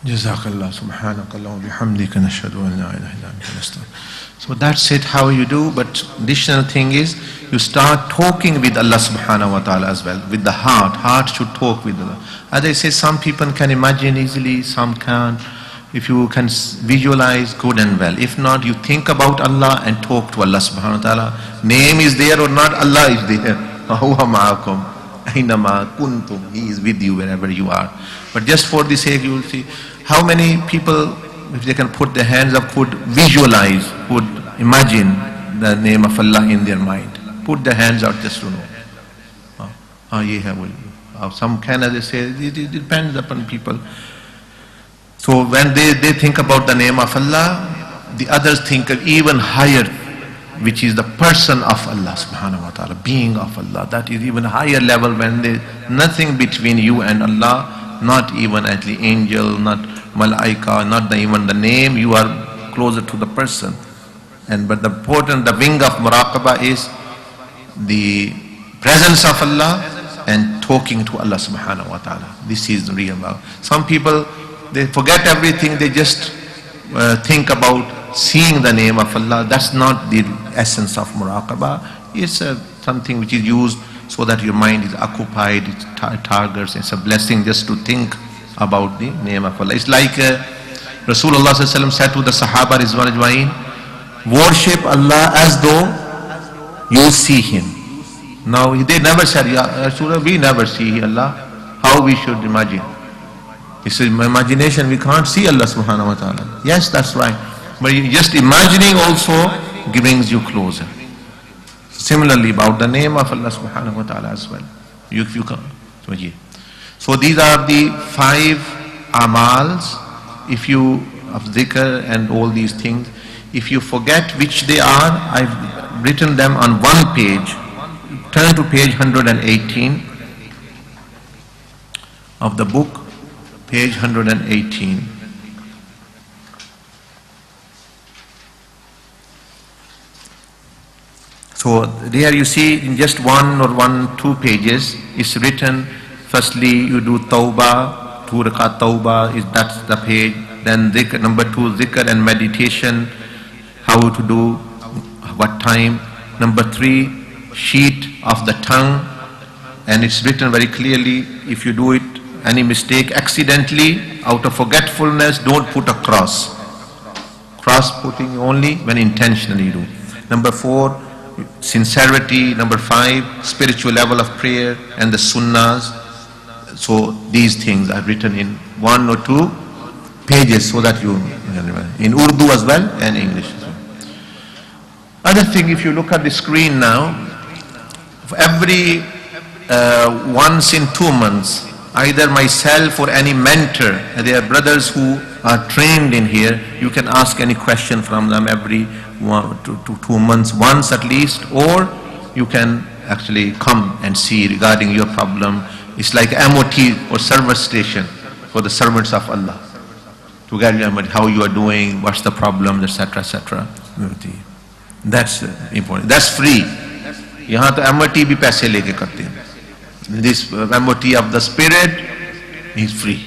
Speaker 3: Jazakallah, subhanakallah wa bihamdika nashhadu an la ilaha illa anta nastaghfiruka. So that's it, how you do. But additional thing is, you start talking with Allah subhanahu wa ta'ala as well, with the heart. Heart should talk with Allah. As I say, some people can imagine easily, some can't. If you can visualize, good and well. If not, you think about Allah and talk to Allah subhanahu wa ta'ala. Name is there or not, Allah is there. Huwa ma'akum aynama kuntum. He is with you wherever you are. But just for the sake, you will see how many people, if they can put their hands up, could visualize, could imagine the name of Allah in their mind. Put their hands out just to know. Some can, as I say, it depends upon people. So when they think about the name of Allah, the others think of even higher, which is the person of Allah subhanahu wa ta'ala, being of Allah. That is even higher level when there is nothing between you and Allah, not even at the angel, not malaika, not even the name, you are closer to the person. But the important, the wing of muraqabah is the presence of Allah and talking to Allah subhanahu wa ta'ala. This is real love. Some people, they forget everything, they just think about seeing the name of Allah. That's not the essence of muraqabah. It's something which is used so that your mind is occupied, it targets, it's a blessing just to think about the name of Allah. It's like Rasulullah said to the Sahaba Rizwan Ajmain, worship Allah as though you see Him. Now they never said, Ya Rasulullah, we never see Allah. How we should imagine? He says, imagination, we can't see Allah subhanahu wa ta'ala. Yes, that's right. But just imagining also brings you closer. Similarly, about the name of Allah subhanahu wa ta'ala as well. If you can. So these are the 5 amals. If you, of dhikr and all these things, if you forget which they are, I've written them on one page. Turn to page 118 of the book, page 118. So there you see in just 1 or 2 pages, it's written, firstly you do tawbah, 2 rakat tawbah, that's the page. Then dhikr, number 2, dhikr and meditation, how to do, what time. Number 3, sheet of the tongue, and it's written very clearly, if you do it, any mistake accidentally, out of forgetfulness, don't put a cross. Cross putting only when intentionally do. Number 4, sincerity. Number 5, spiritual level of prayer and the sunnahs. So these things are written in 1 or 2 pages so that you, in Urdu as well and English as well. Other thing, if you look at the screen now, every once in 2 months, either myself or any mentor, there are brothers who are trained in here, you can ask any question from them every 1 to 2 months, once at least, or you can actually come and see regarding your problem. It's like MOT or service station for the servants of Allah. To get how you are doing, what's the problem, etc., etc. That's important. That's free. यहाँ तो MOT भी पैसे लेके करते हैं. This MOT of the spirit is free.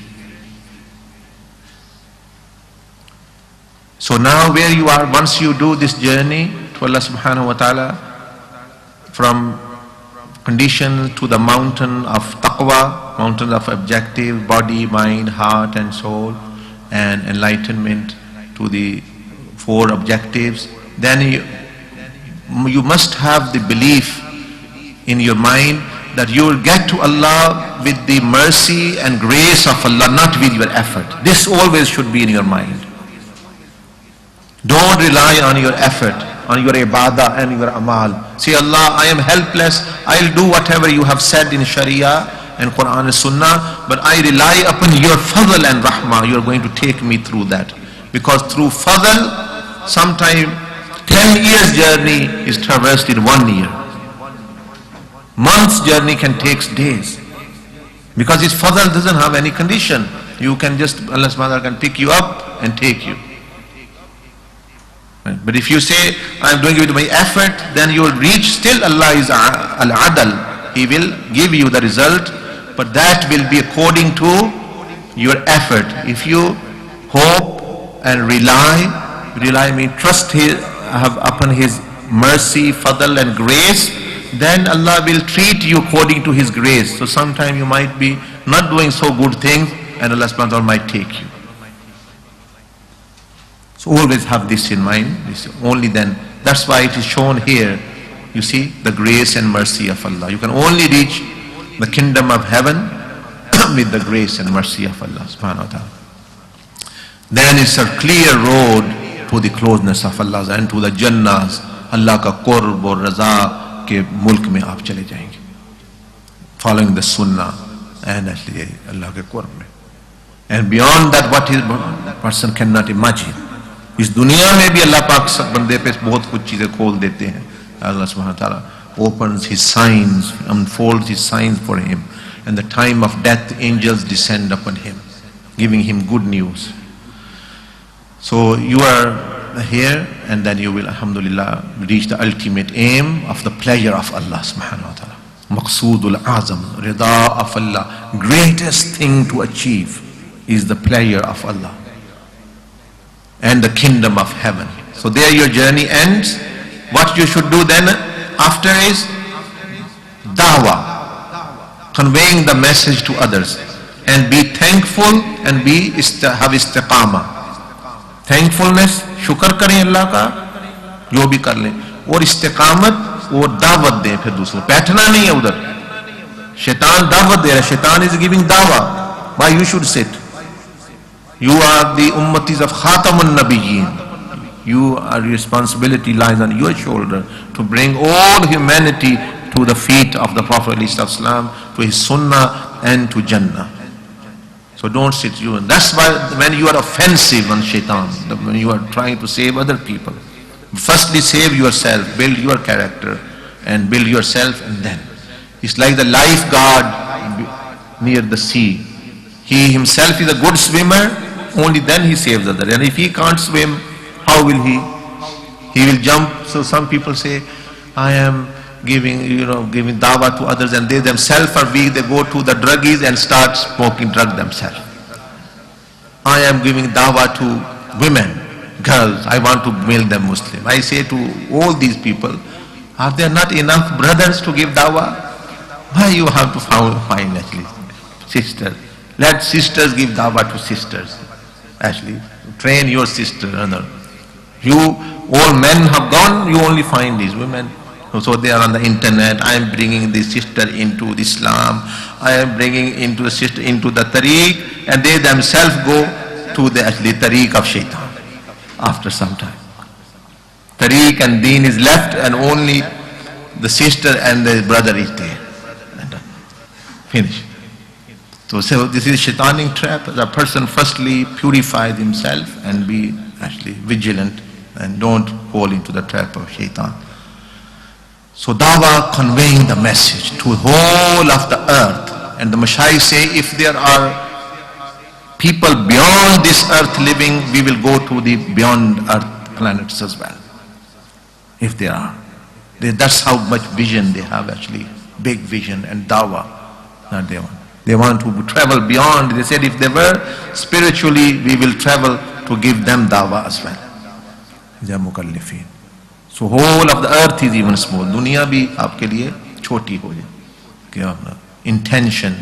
Speaker 3: So now where you are, once you do this journey to Allah subhanahu wa ta'ala, from condition to the mountain of taqwa, mountain of objective, body, mind, heart and soul, and enlightenment to the 4 objectives, then you must have the belief in your mind that you will get to Allah with the mercy and grace of Allah, not with your effort. This always should be in your mind. Don't rely on your effort, on your ibadah and your amal. Say, Allah, I am helpless. I'll do whatever you have said in Sharia and Quran and Sunnah, but I rely upon your fadl and rahmah. You are going to take me through that. Because through fadl, sometime 10 years journey is traversed in 1 year. Month's journey can take days. Because his fadl doesn't have any condition. You can just, Allah subhanahu wa ta'ala can pick you up and take you. But if you say, I am doing it with my effort, then you will reach, still Allah is al-adal. He will give you the result, but that will be according to your effort. If you hope and rely means trust upon His mercy, fadl and grace, then Allah will treat you according to His grace. So sometime you might be not doing so good things and Allah subhanahu wa ta'ala might take you. So always have this in mind. Only then, that's why it is shown here. You see, the grace and mercy of Allah. You can only reach the kingdom of heaven with the grace and mercy of Allah subhanahu wa ta'ala. Then it's a clear road to the closeness of Allah and to the jannahs. Allah ka qurb or raza ke mulk mein aap chale jayenge. Following the sunnah and actually Allah ke qurb mein. And beyond that, what his person cannot imagine. इस दुनिया में भी अल्लाह पाक सब बंदे पे बहुत कुछ चीजें खोल देते हैं. Allah subhanahu wa ta'ala opens His signs, unfolds His signs for him, and the time of death, angels descend upon him, giving him good news. So you are here, and then you will, alhamdulillah, reach the ultimate aim of the pleasure of Allah subhanahu wa ta'ala. Maqsoodul Azam, Rida of Allah. Greatest thing to achieve is the pleasure of Allah and the kingdom of heaven. So there your journey ends. What you should do then after is da'wah, conveying the message to others, and be thankful and have istiqamah. Thankfulness, shukr kare Allah ka, jo bhi kar le, aur istiqamat, wo da'wat de phir dusro. Baithna nahi hai udhar. Shaitan da'wat de raha, shaitan is giving da'wah. Why you should sit? You are the ummatis of Khatamun Nabiyyin. Your responsibility lies on your shoulder to bring all humanity to the feet of the Prophet ﷺ, to his sunnah and to Jannah. So don't sit you. And that's why when you are offensive on shaitan, when you are trying to save other people, firstly save yourself, build your character and build yourself, and then. It's like the lifeguard near the sea. He himself is a good swimmer, only then he saves others. And if he can't swim, how will he? He will jump. So some people say, I am giving dawah to others, and they themselves are weak. They go to the druggies and start smoking drug themselves. I am giving dawah to women, girls. I want to make them Muslim. I say to all these people, are there not enough brothers to give dawah? Why you have to find actually sisters? Let sisters give dawah to sisters. Actually, train your sister. You, all men have gone, you only find these women. So they are on the internet. I am bringing the sister into Islam. I am bringing into the sister into the tariq, and they themselves go to the actually tariq of shaitan after some time. Tariq and deen is left, and only the sister and the brother is there. Finish. So this is a shaitanic trap. The person firstly purifies himself and be actually vigilant and don't fall into the trap of shaitan. So dawah, conveying the message to the whole of the earth. And the Mashayikh say, if there are people beyond this earth living, we will go to the beyond earth planets as well. If there are. That's how much vision they have actually. Big vision and dawah that they want. They want to travel beyond. They said if they were spiritually, we will travel to give them dawah as well. They are mukallifin. So whole of the earth is even small. Dunya bhi aapke liye choti ho jaye. Intention.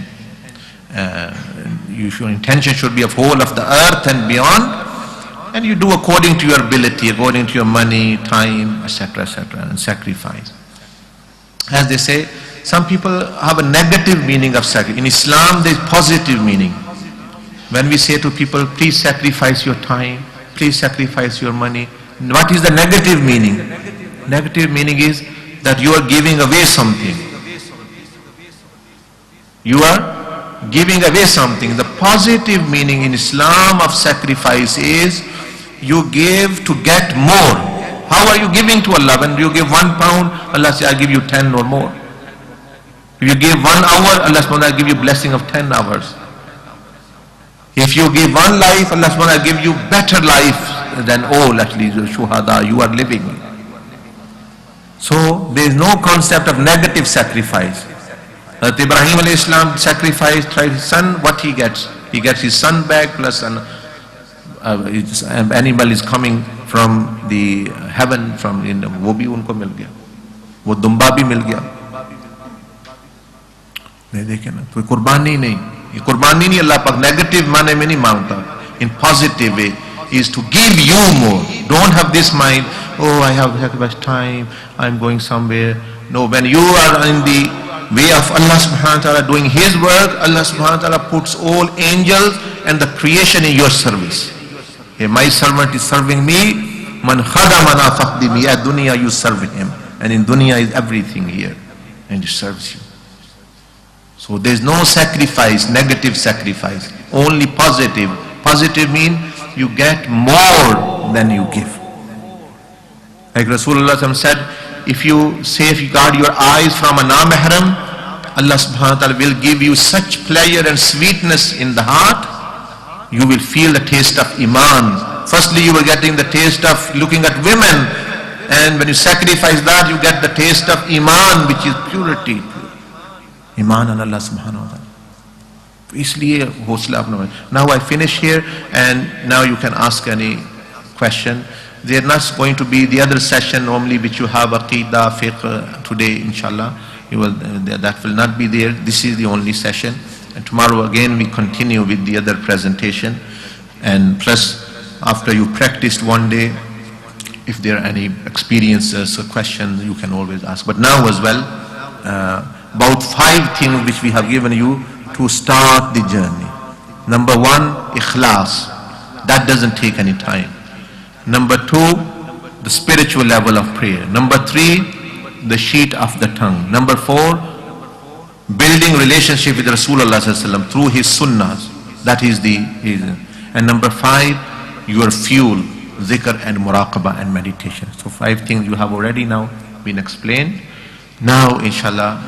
Speaker 3: Your intention should be of whole of the earth and beyond. And you do according to your ability, according to your money, time, etc., and sacrifice. As they say, some people have a negative meaning of sacrifice. In Islam, there is positive meaning. When we say to people, please sacrifice your time, please sacrifice your money, what is the negative meaning? Negative meaning is that you are giving away something. You are giving away something. The positive meaning in Islam of sacrifice is you give to get more. How are you giving to Allah? When you give 1 pound, Allah says, I give you 10 or more. If you give 1 hour, Allah subhanahu wa ta'ala give you blessing of 10 hours. If you give 1 life, Allah subhanahu wa ta'ala give you better life than all actually the shuhada you are living. So there is no concept of negative sacrifice. Ibrahim alayhi salam sacrificed his son, what he gets? He gets his son back plus an animal is coming from the heaven, from in wo bhi unko mil gaya, wo dumba bhi mil gaya. देखे ना कोई कुर्बानी नहीं, ये कुर्बानी नहीं अल्लाह पाक negative माने में नहीं मांगता. In positive way is to give you more. Don't have this mind, oh I have much time, I'm going somewhere. No, when you are in the way of Allah subhanahu wa ta'ala doing his work, Allah subhanahu wa ta'ala puts all angels and the creation in your service. Hey, my servant is serving me, man khadamana fakhdimi, at dunya you serve him, and in dunya is everything here, and he serves you. So there is no sacrifice, negative sacrifice, only positive. Positive means you get more than you give. Like Rasulullah said, if you safeguard your eyes from a non-mahram, Allah subhanahu wa ta'ala will give you such pleasure and sweetness in the heart, you will feel the taste of Iman. Firstly, you were getting the taste of looking at women, and when you sacrifice that, you get the taste of Iman, which is purity. Iman on Allah subhanahu wa ta'ala. इसलिए हौसला अपना. Now I finish here, and now you can ask any question. There are not going to be the other session normally which you have aqidah, fiqh today inshallah. That will not be there. This is the only session, and tomorrow again we continue with the other presentation. And plus, after you practiced one day, if there are any experiences or questions, you can always ask. But now as well, about 5 things which we have given you to start the journey. Number 1, ikhlas. That doesn't take any time. Number 2, the spiritual level of prayer. Number 3, the sheet of the tongue. Number 4, building relationship with Rasulullah through his sunnahs. That is the reason. And number 5, your fuel, zikr and muraqabah and meditation. So 5 things you have already now been explained. Now, inshallah,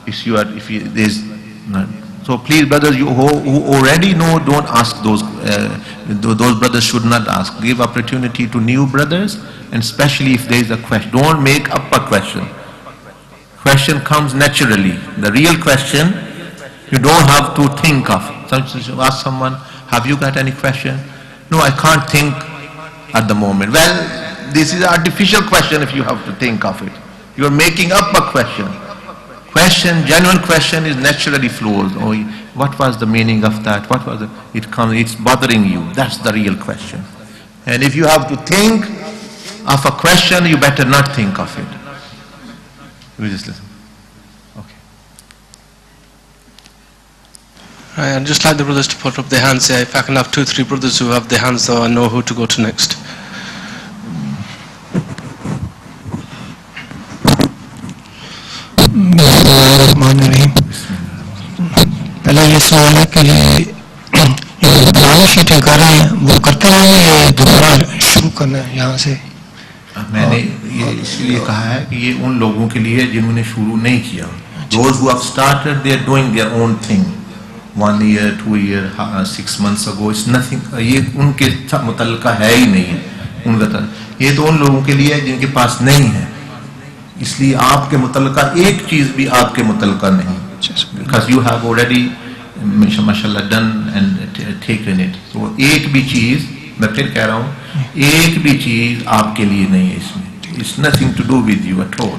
Speaker 3: there's none. So please, brothers, you who already know, don't ask those. Those brothers should not ask. Give opportunity to new brothers, and especially if there is a question. Don't make up a question. Question comes naturally. The real question, you don't have to think of. Ask someone, have you got any question? No, I can't think at the moment. Well, this is an artificial question if you have to think of it. You are making up a question. Genuine question is naturally flows. Oh, what was the meaning of that? What was it's bothering you. That's the real question. And if you have to think of a question, you better not think of it. We just listen. Okay.
Speaker 1: Right, I'd just like the brothers to put up their hands here. If I can have 2-3 brothers who have their hands, so I know who to go to next.
Speaker 4: पहले ये सवाल है कि जो पुरानी शीटें कर रहे हैं वो करते हैं या दोबारा शुरू करना है यहाँ से?
Speaker 3: मैंने ये इसलिए कहा है कि ये उन लोगों के लिए जिन्होंने शुरू नहीं किया. Those who have started, they are doing their own thing. 1 year, 2 year, 6 months ago, it's nothing. ये उनके मुतल्लिका है ही नहीं है. उनका ये तो उन लोगों के लिए है जिनके पास नहीं है. इसलिए आपके मुतल्लिका एक चीज भी आपके मुतल्लिका नहीं. Because you have already, mashallah, done and taken it. So एक भी चीज, मैं फिर कह रहा हूँ, एक भी चीज आपके लिए नहीं है इसमें. It's nothing to do with you at all.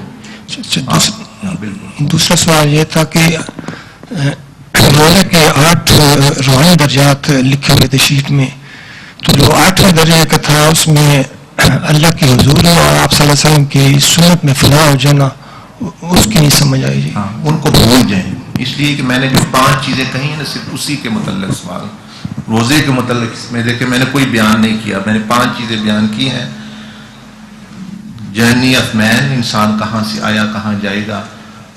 Speaker 4: दूसरा सवाल ये था कि रोज़े के 8 रूहानी दर्जात लिखे हुए थे शीट में, तो जो 8वें दर्जे का था उसमें अल्लाह की हुजूर है और आप सल्लल्लाहु अलैहि वसल्लम की सुन्नत में फिदा हो जाना, उसकी नहीं समझ आई जी.
Speaker 3: उनको भूल जाए. इसलिए कि मैंने जो 5 चीजें कही हैं ना, सिर्फ उसी के मुतल्लिक़ सवाल. रोजे के मुतल्लिक़ इसमें देखिए मैंने कोई बयान नहीं किया. मैंने 5 चीजें बयान की हैं. जर्नी ऑफ मैन, इंसान कहाँ से आया, कहाँ जाएगा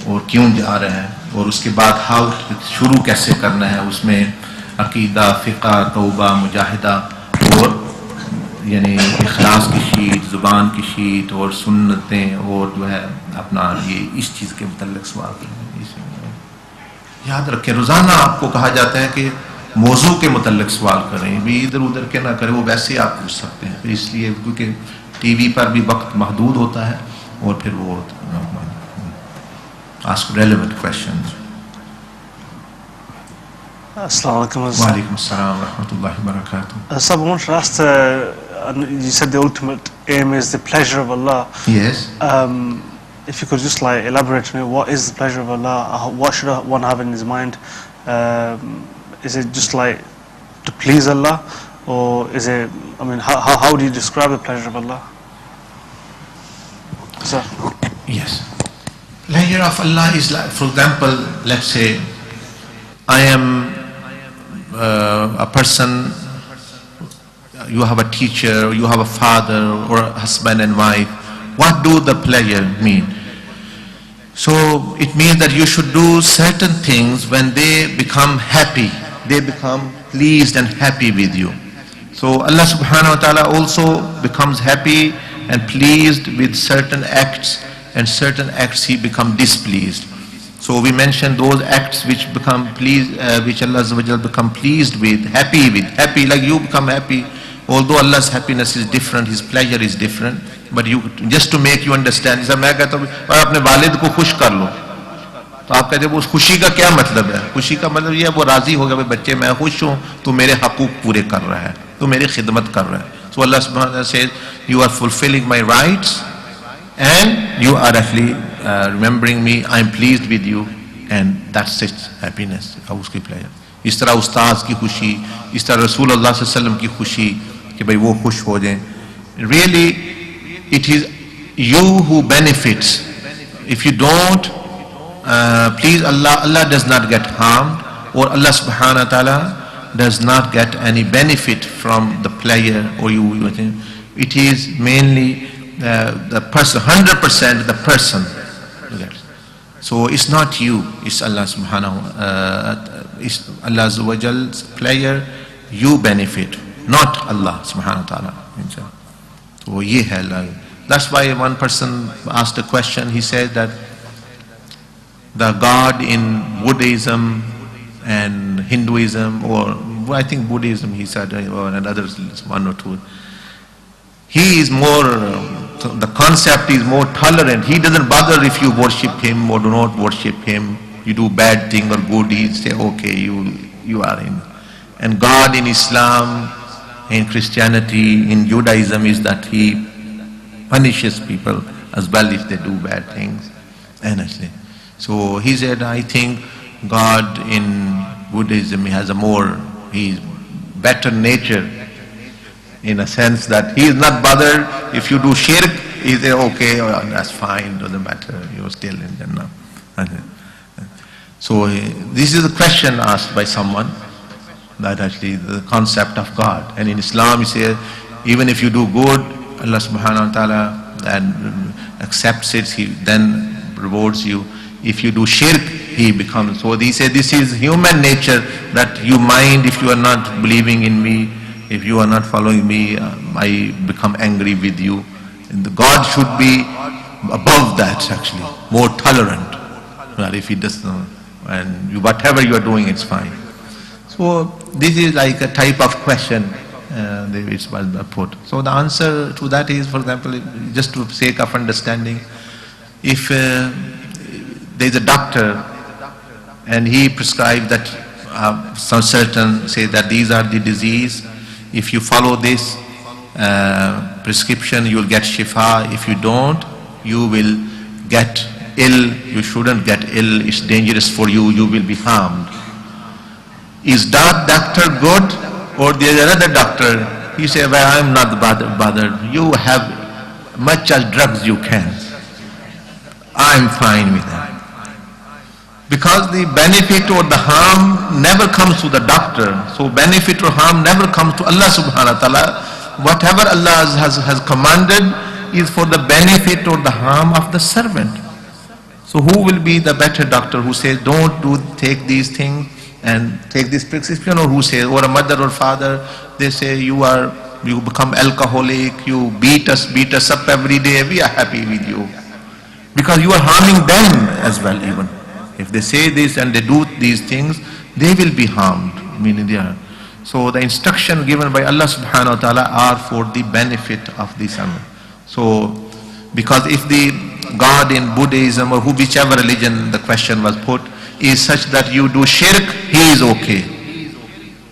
Speaker 3: और क्यों जा रहा है, और उसके बाद हाउ, शुरू कैसे करना है. उसमें अकीदा, फ़िक़ा, तौबा, मुजाहिदा और यानी इखलास की शीट, ज़ुबान की शीट और सुन्नतें और जो है अपना ये इस चीज़ के मुतल्लिक़ सवाल करें. याद रखें, रोज़ाना आपको कहा जाता है कि मौजू के मुतल्लिक़ सवाल करें, भी इधर उधर के ना करें. वो वैसे आप पूछ सकते हैं. फिर इसलिए क्योंकि टीवी पर भी वक्त महदूद होता है और फिर वो ask relevant questions.
Speaker 5: Assalamu alaikum.
Speaker 3: Wa alaikum assalam wa rahmatullahi wa barakatuh.
Speaker 5: Someone asked, you said the ultimate aim is the pleasure of Allah.
Speaker 3: Yes.
Speaker 5: If you could just like elaborate on it, what is the pleasure of Allah? What should one have in his mind? Is it just like to please Allah, or is it? I mean, how do you describe the pleasure of Allah? Sir.
Speaker 3: Yes. Pleasure of Allah is like, for example, let's say I am a person, you have a teacher, you have a father or a husband and wife. What do the pleasure mean? So it means that you should do certain things when they become happy, they become pleased and happy with you. So Allah subhanahu wa ta'ala also becomes happy and pleased with certain acts, and certain acts He become displeased. So we mentioned those acts which become pleased, which Allah Azza wa Jal become pleased with, happy like you become happy. Although Allah's happiness is different, His pleasure is different, but you, just to make you understand, जैसा मैं कहता हूँ अपने वालिद को खुश कर लो, तो आप कहते हो उस खुशी का क्या मतलब है? खुशी का मतलब ये है वो राजी हो गया, भाई बच्चे मैं खुश हूँ, तो मेरे हकूक पूरे कर रहा है, तो मेरी खिदमत कर रहा है. So Allah subhanahu wa ta'ala says, you are fulfilling my rights and you are actually remembering me, I am pleased with you, and that's it, happiness. उसकी pleasure. इस तरह उस्ताद की खुशी, इस तरह रसूल अल्लाह सल्लल्लाहु अलैहि वसल्लम की खुशी कि भाई वो खुश हो जाएं. Really, it is you who benefits. If you don't please Allah, Allah does not get harmed, or Allah subhanahu wa ta'ala does not get any benefit from the player or you. It is mainly the person, 100% the person. So it's not you, it's Allah subhanahu it's Allah Azza wa Jal's player, you benefit, not Allah subhanahu wa ta'ala. So ye hai. That's why one person asked a question, he said that the God in Buddhism and Hinduism, or I think Buddhism he said, or another one or two, he is more, the concept is more tolerant. He doesn't bother if you worship him or do not worship him. You do bad thing or good deeds, say okay, you are in. And God in Islam, in Christianity, in Judaism is that he punishes people as well if they do bad things. And I say, so he said, I think God in Buddhism he has a more, he's better nature, in a sense that he is not bothered if you do shirk, he say okay, that's fine, doesn't matter, you're still in Jannah. So this is a question asked by someone, that actually the concept of God. And in Islam he says, even if you do good, Allah subhanahu wa ta'ala then accepts it, he then rewards you. If you do shirk, he becomes, so he said this is human nature, that you mind if you are not believing in me, if you are not following me, I become angry with you. And the God should be above that actually, more tolerant. Well, if he does not, and whatever you are doing, it's fine. So this is like a type of question which was put. So the answer to that is, for example, just to sake of understanding, if there is a doctor and he prescribes that some certain, say that these are the disease, if you follow this prescription, you will get shifa. If you don't, you will get ill. You shouldn't get ill. It's dangerous for you. You will be harmed. Is that doctor good? Or there is another doctor, he say, well, I'm not bothered. You have much as drugs you can. I'm fine with that. Because the benefit or the harm never comes to the doctor. So benefit or harm never comes to Allah subhanahu wa ta'ala. Whatever Allah has commanded is for the benefit or the harm of the servant. So who will be the better doctor who says don't take these things and take this prescription, or who says, or a mother or father, they say you become alcoholic, you beat us up every day, we are happy with you. Because you are harming them as well even. If they say this and they do these things, they will be harmed, meaning they are. So the instruction given by Allah subhanahu wa ta'ala are for the benefit of the servant. So, because if the God in Buddhism or whichever religion the question was put is such that you do shirk, he is okay.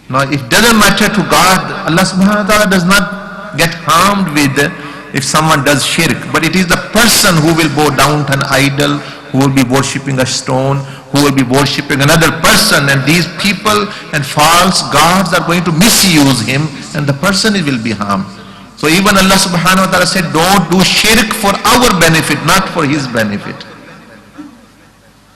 Speaker 3: Now it doesn't matter to God, Allah subhanahu wa ta'ala does not get harmed with if someone does shirk, but it is the person who will bow down to an idol, who will be worshipping a stone, who will be worshipping another person, and these people and false gods are going to misuse him, and the person will be harmed. So even Allah subhanahu wa ta'ala said, don't do shirk for our benefit, not for his benefit.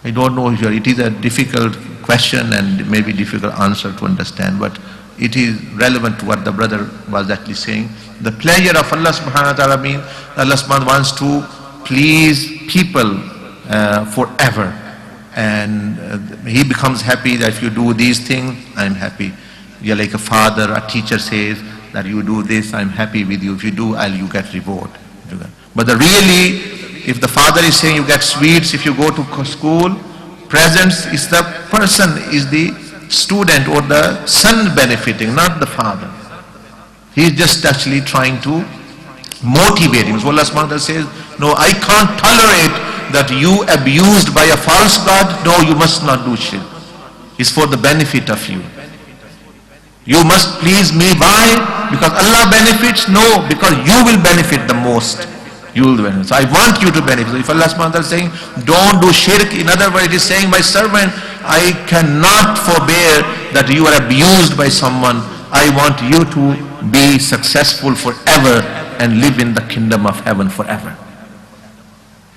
Speaker 3: I don't know, it is a difficult question and maybe difficult answer to understand, but it is relevant to what the brother was actually saying. The pleasure of Allah subhanahu wa ta'ala means Allah subhanahu wa ta'ala wants to please people forever. And he becomes happy that if you do these things, I'm happy. You're like a father, a teacher says that you do this, I'm happy with you. If you do, you get reward. But really, if the father is saying you get sweets if you go to school, presents, is the person, is the student or the son benefiting, not the father. He is just actually trying to motivate him. So Allah subhanahu wa ta'ala says, no, I can't tolerate that you abused by a false god. No, you must not do shirk. It's for the benefit of you. You must please me. Why? Because Allah benefits? No, because you will benefit the most. You will benefit. So I want you to benefit. So if Allah subhanahu wa ta'ala is saying, don't do shirk, in other words, it is saying, my servant, I cannot forbear that you are abused by someone. I want you to be successful forever and live in the kingdom of heaven forever.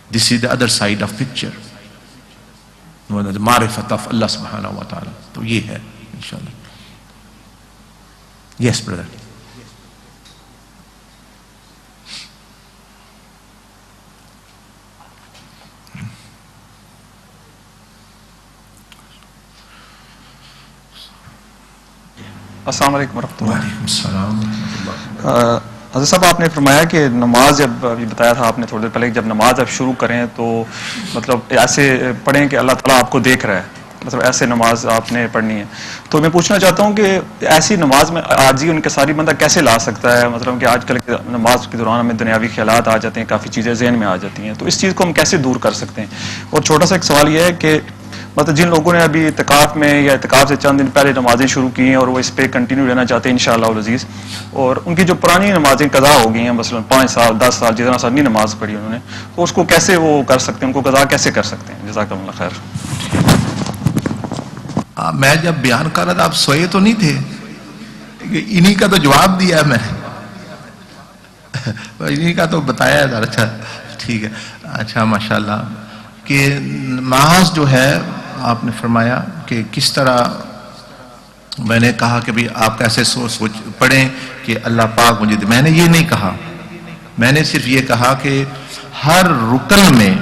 Speaker 3: This is the other side of picture. The marifat of Allah subhanahu wa ta'ala. So ye hai, inshallah. Yes, brother.
Speaker 6: अस्सलाम वालेकुम रहमतुल्लाह।
Speaker 3: वालेकुम सलाम।
Speaker 6: हज़रत साहब, आपने फरमाया कि नमाज, जब अभी बताया था आपने थोड़ी देर पहले, जब नमाज आप शुरू करें तो मतलब ऐसे पढ़ें कि अल्लाह ताला आपको देख रहा है, मतलब ऐसे नमाज आपने पढ़नी है। तो मैं पूछना चाहता हूँ कि ऐसी नमाज में आजी उनके सारी बंदा कैसे ला सकता है? मतलब कि आजकल नमाज के दौरान हमें दुनियावी ख्यालात आ जाते हैं, काफ़ी चीज़ें जहन में आ जाती हैं, तो इस चीज़ को हम कैसे दूर कर सकते हैं? और छोटा सा एक सवाल यह है कि मतलब जिन लोगों ने अभी इत्तिकाफ में या इत्तिकाफ से चंद दिन पहले नमाजें शुरू की हैं और वो इस पर कंटिन्यू रहना चाहते हैं इंशाअल्लाह अज़ीज़, और उनकी जो पुरानी नमाजें कज़ा हो गई हैं, मसलन 5 साल 10 साल जितना साल नहीं नमाज पढ़ी उन्होंने, तो उसको कैसे वो कर सकते हैं, उनको कज़ा कैसे कर सकते हैं? जज़ाकल्लाह खैर।
Speaker 3: मैं जब बयान कर रहा था आप सोए तो नहीं थे, इन्हीं का तो जवाब दिया मैं, इन्हीं का तो बताया है। अच्छा ठीक है, अच्छा माशाल्लाह। कि नमाज जो है आपने फरमाया कि किस तरह, मैंने कहा कि भाई आप कैसे सोच पढ़ें कि अल्लाह पाक मुझे दे। मैंने ये नहीं कहा, मैंने सिर्फ ये कहा कि हर रुकन में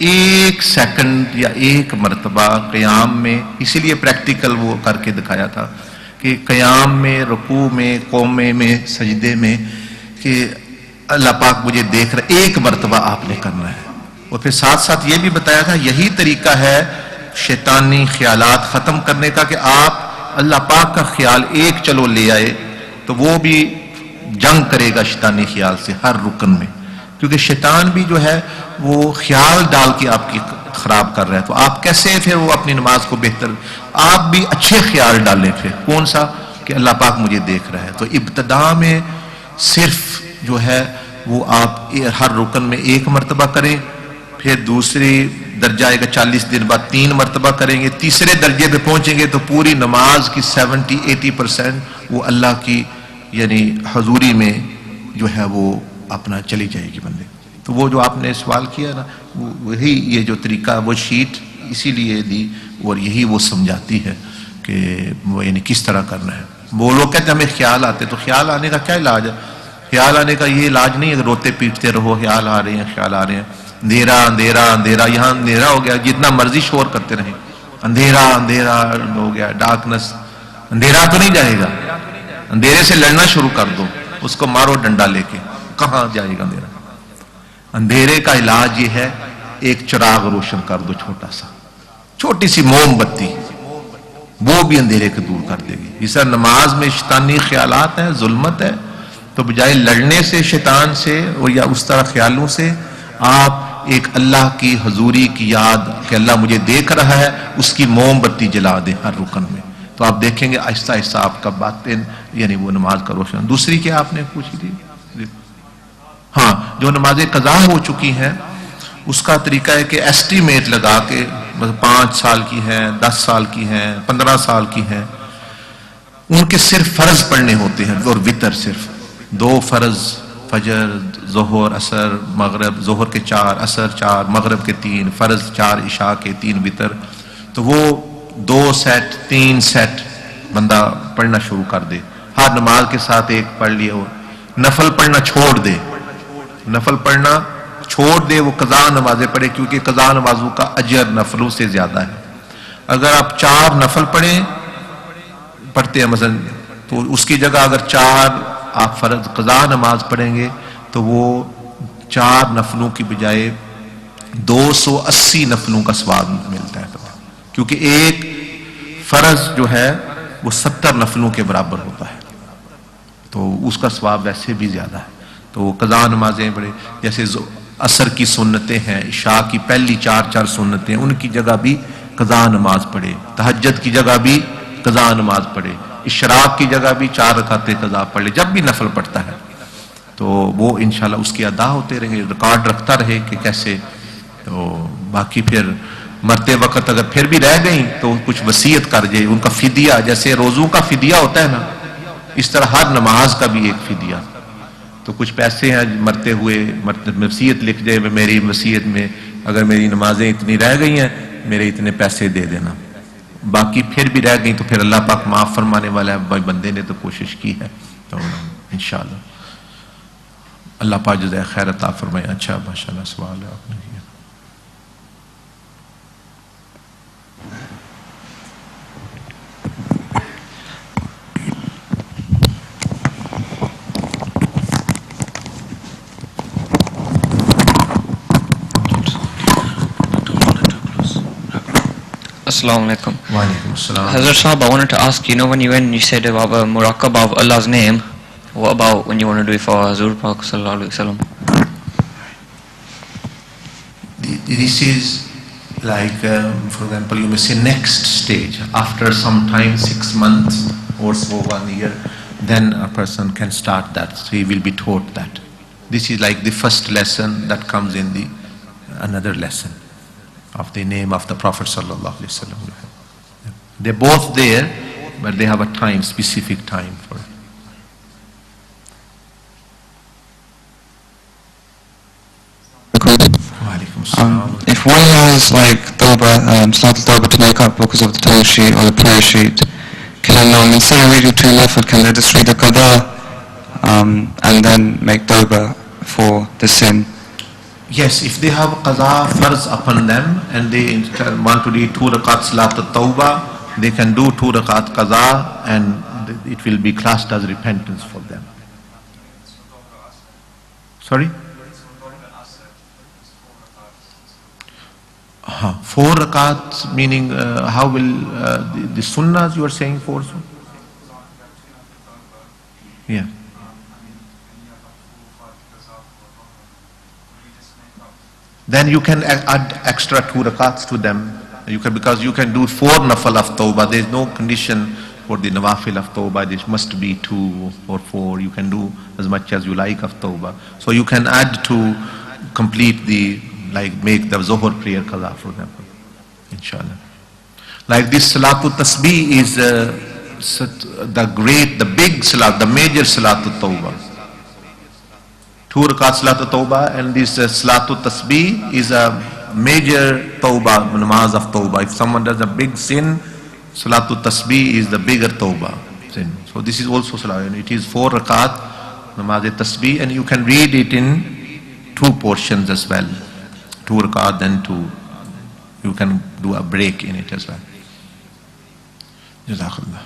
Speaker 3: 1 सेकंड या 1 मरतबा क़याम में, इसीलिए प्रैक्टिकल वो करके दिखाया था कि क़याम में, रुकू में, क़ौमे में, सजदे में, कि अल्लाह पाक मुझे देख रहा, 1 मरतबा आपने करना है। और फिर साथ साथ ये भी बताया था यही तरीका है शैतानी ख्यालात खत्म करने का, कि आप अल्लाह पाक का ख्याल एक चलो ले आए तो वो भी जंग करेगा शैतानी ख्याल से हर रुकन में, क्योंकि शैतान भी जो है वो ख्याल डाल के आपकी खराब कर रहा है। तो आप कैसे फिर वो अपनी नमाज को बेहतर, आप भी अच्छे ख्याल डालें। फिर कौन सा? कि अल्लाह पाक मुझे देख रहा है। तो इब्तिदा में सिर्फ जो है वो आप हर रुकन में 1 मरतबा करें, फिर दूसरी दर्जा आएगा 40 दिन बाद 3 मरतबा करेंगे, तीसरे दर्जे पे पहुंचेंगे तो पूरी नमाज की 70-80% वो अल्लाह की यानी हजूरी में जो है वो अपना चली जाएगी बंदे। तो वो जो आपने सवाल किया ना, वही ये जो तरीका, वो शीट इसीलिए दी और यही वो समझाती है कि वो यानी किस तरह करना है। वो लोग कहते हैं हमें ख्याल आते, तो ख्याल आने का क्या इलाज है? ख्याल आने का ये इलाज नहीं है रोते पीटते रहो, ख्याल आ रहे हैं, ख्याल आ रहे हैं, अंधेरा अंधेरा अंधेरा, यहाँ अंधेरा हो गया, जितना मर्जी शोर करते रहे, अंधेरा अंधेरा हो गया, डार्कनेस। अंधेरा तो नहीं जाएगा, अंधेरे से लड़ना शुरू कर दो, उसको मारो डंडा लेके, कहां जाएगा अंधेरा? अंधेरे का इलाज ये है, एक चिराग रोशन कर दो, छोटा सा, छोटी सी मोमबत्ती, वो भी अंधेरे को दूर कर देगी। इस नमाज में शैतानी ख्यालात है, जुल्मत है, तो बजाय लड़ने से शैतान से और या उस तरह ख्यालों से, आप एक अल्लाह की हजूरी की याद कि अल्लाह मुझे देख रहा है, उसकी मोमबत्ती जला दें हर रुकन में, तो आप देखेंगे आहिस्ता आहिस्ता आपका बातिन यानी वो नमाज का रोशन। दूसरी क्या आपने पूछी थी? हाँ, जो नमाजें कज़ा हो चुकी हैं उसका तरीका है कि एस्टीमेट लगा के, 5 साल की हैं, 10 साल की हैं, 15 साल की हैं, उनके सिर्फ फर्ज पढ़ने होते हैं और वितर सिर्फ 2 फर्ज, फजर, जोहर, असर, मगरब, जोहर के 4, असर 4, मगरब के 3, फर्ज 4, इशा के 3 वितर। तो वो 2 सेट 3 सेट बंदा पढ़ना शुरू कर दे, हर नमाज के साथ एक पढ़ लिया। और नफल पढ़ना छोड़ दे, नफल पढ़ना छोड़ दे, वो कज़ा नमाजें पढ़े, क्योंकि कज़ा नमाजों का अजर नफलों से ज्यादा है। अगर आप 4 नफल पढ़ते हैं मसलन, तो उसकी जगह अगर 4 आप फर्ज कज़ा नमाज पढ़ेंगे तो वो 4 नफलों की बजाय 280 नफलों का स्वाब मिलता है, क्योंकि एक फर्ज जो है वो 70 नफलों के बराबर होता है, तो उसका स्वाब वैसे भी ज्यादा है। तो कज़ा नमाजें बड़े, जैसे असर की सुन्नतें हैं, इशा की पहली 4 सुन्नतें, उनकी जगह भी कज़ा नमाज पढ़े, तहज्जुद की जगह भी कज़ा नमाज पढ़े, इशराक की जगह भी 4 रकातें कज़ा पढ़ ले। जब भी नफल पढ़ता है तो वो इंशाल्लाह उसके अदा होते रहेंगे, रिकॉर्ड रखता रहे कि कैसे। तो बाकी फिर मरते वक्त अगर फिर भी रह गई तो कुछ वसीयत कर जाए, उनका फिदिया, जैसे रोजों का फिदिया होता है ना, इस तरह हर नमाज का भी एक फिदिया। तो कुछ पैसे हैं मरते हुए, वसीयत लिख जाए, मेरी वसीयत में अगर मेरी नमाजें इतनी रह गई हैं, मेरे इतने पैसे दे देना, बाकी फिर भी रह गई तो फिर अल्लाह पाक माफ फरमाने वाला है, भाई बंदे ने तो कोशिश की है, तो इंशाल्लाह अल्लाह पाक जज़ाए खैर अता फरमाए। अच्छा माशाल्लाह सवाल है आपने किया।
Speaker 7: Assalamu alaikum.
Speaker 3: Wa alaikum assalam.
Speaker 7: Hazrat Sahab, I wanted to ask, when you said about muraqabah of Allah's name, what about when you want to do it for Hazur Pak sallallahu alaihi wasallam?
Speaker 3: This is like, for example, you may say next stage. After some time, 6 months or so, 1 year, then a person can start that. So he will be taught that. This is like the first lesson that comes in the another lesson of the name of the Prophet sallallahu alaihi wasallam. They're both there, but they have a time, specific time for it.
Speaker 8: If one has like tawbah, Salat al-Tawbah to make up because of the tawbah sheet or the prayer sheet, can instead of reading to left, can they just read the qada and then make tawbah for the sin?
Speaker 3: Yes, if they have qaza farz upon them and they want to read 2 rakat Salat al-Tawbah, they can do 2 rakat qaza and it will be classed as repentance for them. Sorry? 4 rakats, meaning how will the sunnahs you are saying 4? Yeah. Then you can add extra 2 rakats to them. You can, because you can do 4 nafal of tawbah. There is no condition for the nawafil of tawbah. This must be 2 or 4. You can do as much as you like of tawbah. So you can add to complete the, like make the Zuhr prayer qaza, for example, inshallah. Like this Salatul Tasbih is the big Salat, the major Salatul Tawbah. 2 rakat Salatul Tawbah, and this Salatul Tasbih is a major Tawbah, namaz of Tawbah. If someone does a big sin, Salatul Tasbih is the bigger Tawbah sin. So this is also Salat, and it is 4 rakat namaz Tasbih, and you can read it in 2 portions as well. 2 rakat, then 2. You can do a break in it as well. Jazakallah.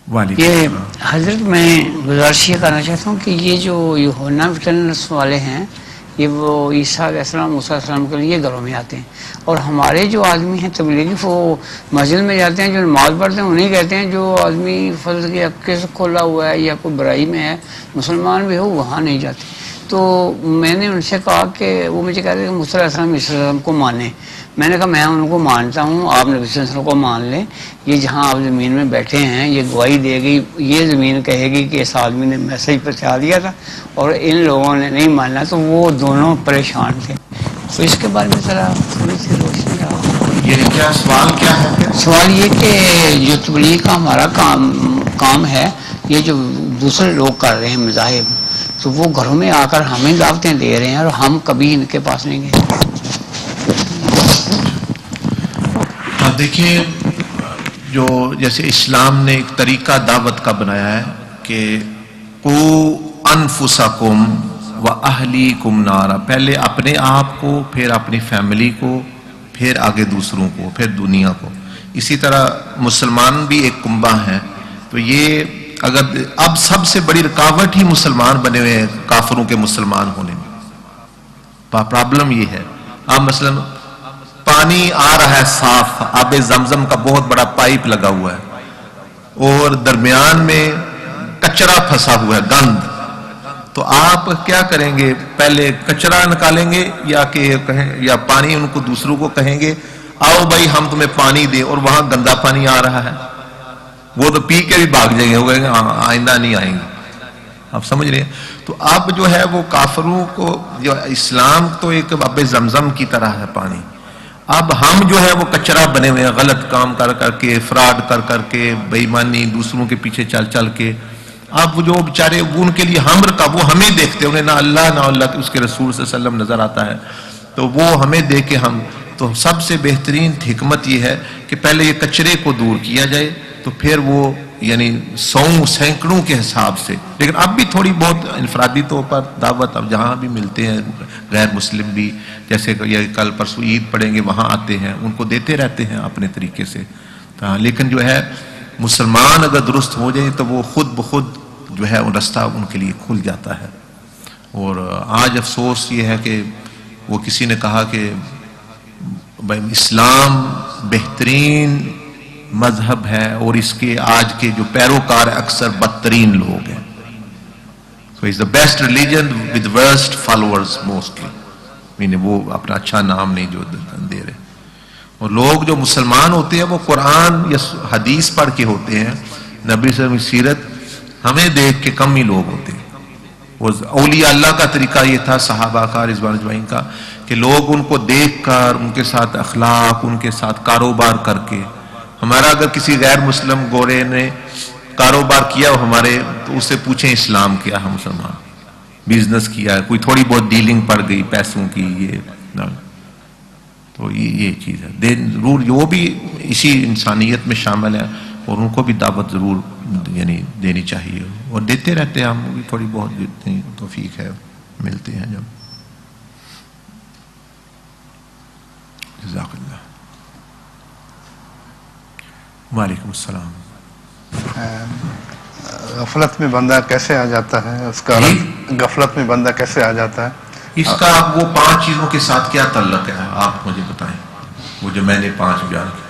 Speaker 9: ये हजरत मैं गुजारिश ये करना चाहता हूँ कि ये जो यूहन्ना विटनेस वाले हैं, ये वो ईसा अलैहिस्सलाम मूसा अलैहिस्सलाम के लिए घरों में आते हैं, और हमारे जो आदमी हैं तबलीगी वो मस्जिद में जाते हैं, जो नमाज पढ़ते हैं उन्हें कहते हैं जो आदमी फर्ज के अक्के से खोला हुआ है या कोई बुराई में है, मुसलमान भी हो, वहाँ नहीं जाते। तो मैंने उनसे कहा कि वो मुझे कहते हैं कि मूसा अलैहिस्सलाम को माने। मैंने कहा मैं उनको मानता हूँ, आप नबी सल्लल्लाहु अलैहि वसल्लम को मान लें। ये जहाँ आप ज़मीन में बैठे हैं, ये गवाही देगी, ये ज़मीन कहेगी कि इस आदमी ने मैसेज पहुँचा दिया था और इन लोगों ने नहीं माना, तो वो दोनों परेशान थे। तो इसके बारे में ज़रा थोड़ी सी रोशनी डालो।
Speaker 3: ये क्या सवाल क्या है?
Speaker 9: सवाल ये कि जो तबलीग का हमारा काम है, ये जो दूसरे लोग कर रहे हैं मज़ाहिब, तो वो घरों में आकर हमें दावतें दे रहे हैं और हम कभी इनके पास नहीं गए।
Speaker 3: देखिए, जो जैसे इस्लाम ने एक तरीका दावत का बनाया है कि कू अनफुसकुम व अहलीकुम नारा, पहले अपने आप को, फिर अपनी फैमिली को, फिर आगे दूसरों को, फिर दुनिया को। इसी तरह मुसलमान भी एक कुंबा है। तो ये अगर अब सबसे बड़ी रुकावट ही मुसलमान बने हुए हैं काफिरों के मुसलमान होने में। प्रॉब्लम ये है, अब मसलन पानी आ रहा है साफ, आबे जमजम का बहुत बड़ा पाइप लगा हुआ है और दरमियान में कचरा फंसा हुआ है, गंद। तो आप क्या करेंगे? पहले कचरा निकालेंगे या कि कहें, या पानी उनको दूसरों को कहेंगे आओ भाई हम तुम्हें पानी दें, और वहां गंदा पानी आ रहा है, वो तो पी के भी भाग जाएंगे, वो कहेंगे आइंदा नहीं आएंगे। आप समझ रहे हैं? तो अब जो है वो काफिरों को, जो इस्लाम तो एक आबे जमजम की तरह है पानी, अब हम जो है वो कचरा बने हुए हैं, गलत काम कर करके, फ्रॉड कर करके, बेईमानी, दूसरों के पीछे चल चल के। अब जो बेचारे उनके लिए हम वो हमें देखते हैं, उन्हें ना अल्लाह ना अल्लाह उसके रसूल सल्लल्लाहु अलैहि वसल्लम नजर आता है, तो वो हमें देख के हम, तो सबसे बेहतरीन हिकमत ये है कि पहले ये कचरे को दूर किया जाए, तो फिर वो यानी 100 सैकड़ों के हिसाब से। लेकिन अब भी थोड़ी बहुत इनफरादी तौर पर दावत अब जहाँ भी मिलते हैं गैर मुस्लिम भी, जैसे ये कल परसों ईद पढ़ेंगे वहाँ आते हैं, उनको देते रहते हैं अपने तरीके से। लेकिन जो है मुसलमान अगर दुरुस्त हो जाए तो वो खुद ब खुद जो है वो रास्ता उनके लिए खुल जाता है। और आज अफसोस ये है कि वो किसी ने कहा कि भाई इस्लाम बेहतरीन मजहब है और इसके आज के जो पैरोकार अक्सर बदतरीन लोग हैं। So is the best religion with worst followers mostly, mean वो अपना अच्छा नाम नहीं जो दे रहे। और लोग जो मुसलमान होते हैं वो कुरान या हदीस पढ़ के होते हैं, नबी सल्लल्लाहु अलैहि वसल्लम की सीरत हमें देख के कम ही लोग होते हैं। वो औलिया अल्लाह का तरीका ये था, सहाबा का, रिज़वान अजमाइन का, कि लोग उनको देख कर उनके साथ अखलाक, उनके साथ कारोबार करके। हमारा अगर किसी गैर मुस्लिम गोरे ने कारोबार किया हमारे, तो उससे पूछें इस्लाम क्या है, मुसलमान बिजनेस किया, कोई थोड़ी बहुत डीलिंग पड़ गई पैसों की, ये ना, तो ये चीज़ है। जरूर वो भी इसी इंसानियत में शामिल है और उनको भी दावत ज़रूर यानी देनी चाहिए, और देते रहते हैं हम भी, थोड़ी बहुत जितनी तौफीक है मिलते हैं जब। जज़ाकल्लाह। वालेकुम अस्सलाम।
Speaker 10: गफलत में बंदा कैसे आ जाता है, उसका गफलत में बंदा कैसे आ जाता है?
Speaker 3: इसका वो 5 चीजों के साथ क्या ताल्लुक है आप मुझे बताएं, वो जो मैंने 5 बयान किया।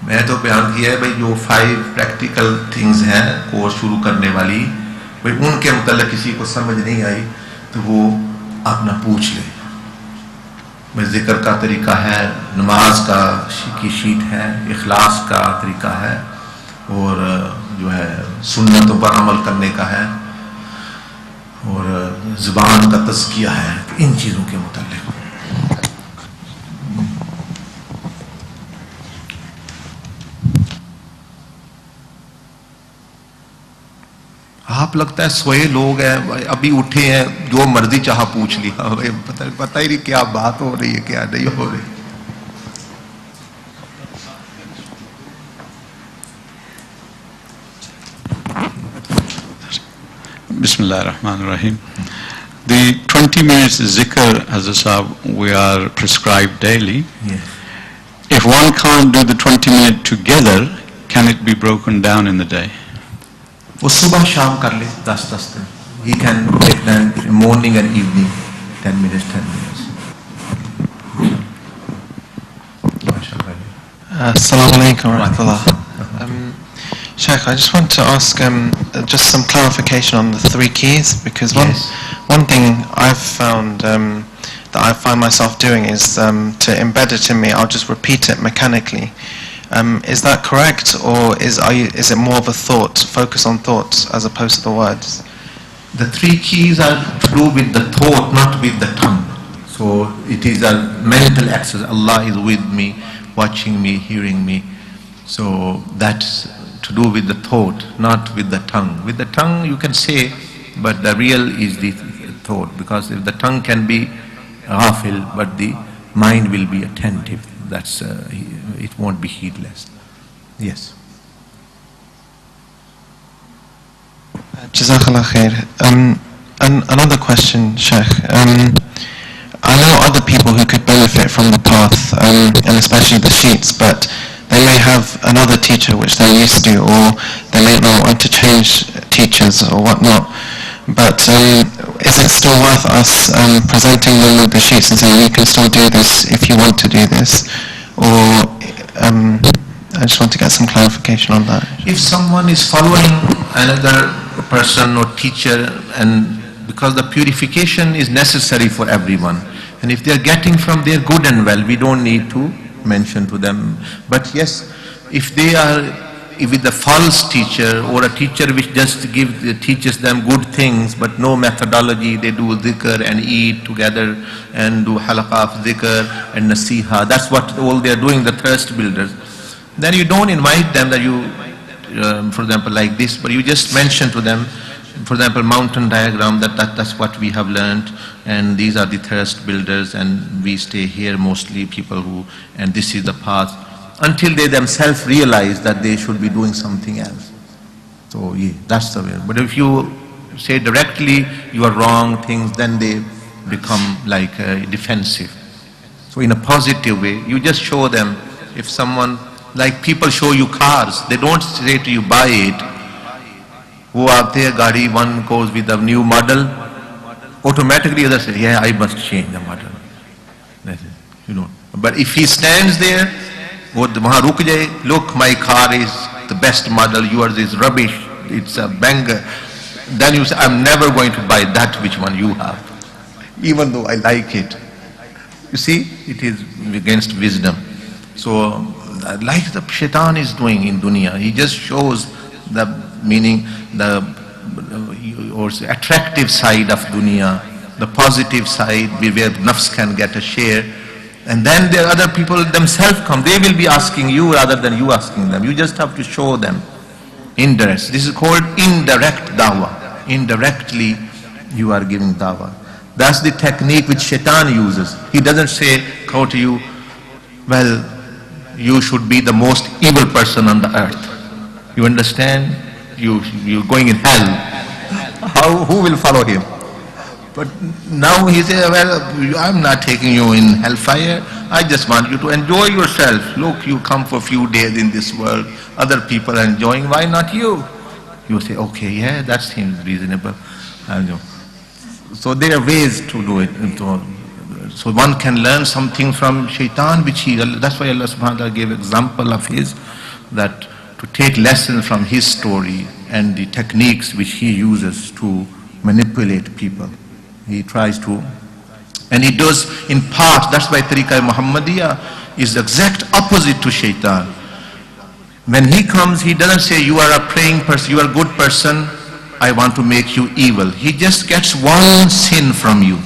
Speaker 3: मैं तो बयान किया है भाई जो 5 प्रैक्टिकल थिंग्स हैं कोर्स शुरू करने वाली, भाई उनके मुताल्लिक किसी को समझ नहीं आई तो वो अपना पूछ ले। भाई जिक्र का तरीका है, नमाज का की शीट है, इखलास का तरीका है, और जो है सुन्नतों पर अमल करने का है, और ज़ुबान का तज़किया है। इन चीज़ों के मुताल्लिक आप लगता है सोए लोग हैं, अभी उठे हैं, जो मर्जी चाह पूछ लिया, भाई पता ही नहीं क्या बात हो रही है क्या नहीं हो रही।
Speaker 11: Bismillahirrahmanirrahim. The 20 minutes zikr, Hazrat Sahab, we are prescribed daily.
Speaker 3: Yes.
Speaker 11: If one can't do the 20 minutes together, can it be broken down in the day?
Speaker 3: वो सुबह शाम कर ले 10-10 दिन. He can take them morning and evening, 10 minutes, 10 minutes.
Speaker 12: Assalamu alaikum wa rahmatullah. Sheikh, I just want to ask just some clarification on the 3 keys, because one thing I've found that I find myself doing is to embed it in me, I'll just repeat it mechanically. Is that correct, or is it more of a thought, focus on thoughts as opposed to the words?
Speaker 3: The 3 keys are to do with the thought, not with the tongue. So it is a mental exercise. Allah is with me, watching me, hearing me. So that's to do with the thought, not with the tongue. With the tongue you can say, but the real is the thought, because if the tongue can be ghafil, but the mind will be attentive. That's it won't be heedless. Yes.
Speaker 12: Jazakallah khair. Another question, Sheikh. I know other people who could benefit from the path, and especially the sheets, but they may have another teacher which they're used to, or they may not want to change teachers or whatnot. But is it still worth us presenting them with the sheets and saying, you can still do this if you want to do this? Or I just want to get some clarification on that.
Speaker 3: If someone is following another person or teacher, and because the purification is necessary for everyone, and if they are getting from there good and well, we don't need to mention to them. But yes, if they are with a false teacher, or a teacher which just teaches them good things but no methodology, they do dhikr and eat together and do halaqah of dhikr and nasiha, that's what all they are doing, the thirst builders, then you don't invite them that you, for example like this, but you just mention to them for example, mountain diagram, that's what we have learned, and these are the thirst builders, and we stay here mostly, people who, and this is the path, until they themselves realize that they should be doing something else. So yeah, that's the way. But if you say directly you are wrong things, then they become like defensive. So in a positive way, you just show them. If someone, like people show you cars, they don't say to you buy it. Wo aate hai gaadi, one goes with a new model, automatically others say, yeah, I must change the model. That's it. You know. But if he stands there, wo wahan ruk jaye, look, my car is the best model, yours is rubbish, it's a banger. Then you say, I'm never going to buy that which one you have, even though I like it. You see, it is against wisdom. So, like the shaitan is doing in dunya, he just shows the meaning, the or attractive side of dunya, the positive side where nafs can get a share. And then there are other people themselves come, they will be asking you rather than you asking them. You just have to show them. Indirect. This is called indirect dawah. Indirectly you are giving dawah. That's the technique which shaitan uses. He doesn't say, go to you, well, you should be the most evil person on the earth. You understand? You're going in hell. Who will follow him? But now he says, well, I'm not taking you in hellfire. I just want you to enjoy yourself. Look, you come for a few days in this world. Other people are enjoying. Why not you? You say, okay, yeah, that seems reasonable. So there are ways to do it. So one can learn something from shaitan, that's why Allah subhanahu wa ta'ala gave example of his, that to take lessons from his story and the techniques which he uses to manipulate people. He tries to, and he does in part. That's why Tariqa Muhammadiyah is the exact opposite to shaitan. When he comes, he doesn't say, you are a praying person, you are a good person, I want to make you evil. He just gets one sin from you.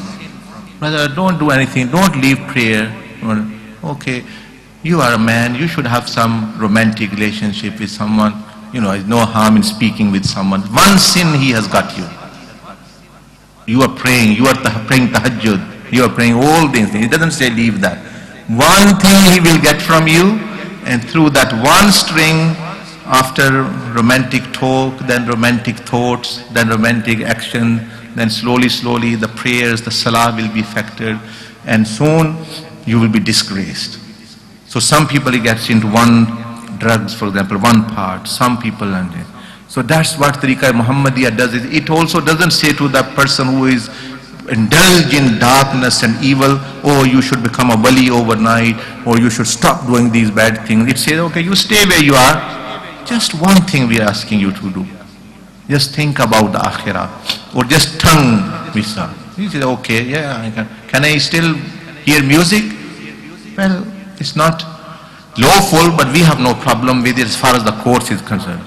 Speaker 3: Brother, don't do anything, don't leave prayer. Okay, you are a man, you should have some romantic relationship with someone. You know, there's no harm in speaking with someone. One sin he has got you. You are praying, you are praying tahajjud, you are praying all these things. He doesn't say leave that. One thing he will get from you, and through that one string, after romantic talk, then romantic thoughts, then romantic action, then slowly the prayers, the salah will be affected, and soon you will be disgraced. So some people he gets into one drugs, for example, one part, some people and it. So that's what Tariqa Muhammadiyah does. It also doesn't say to that person who is indulged in darkness and evil, oh, you should become a wali overnight, or you should stop doing these bad things. It says, okay, you stay where you are. Just one thing we are asking you to do. Just think about the akhirah. Or just tongue misa. He says, okay, yeah, I can. Can I still hear music? Well, it's not lawful, but we have no problem with it as far as the course is concerned.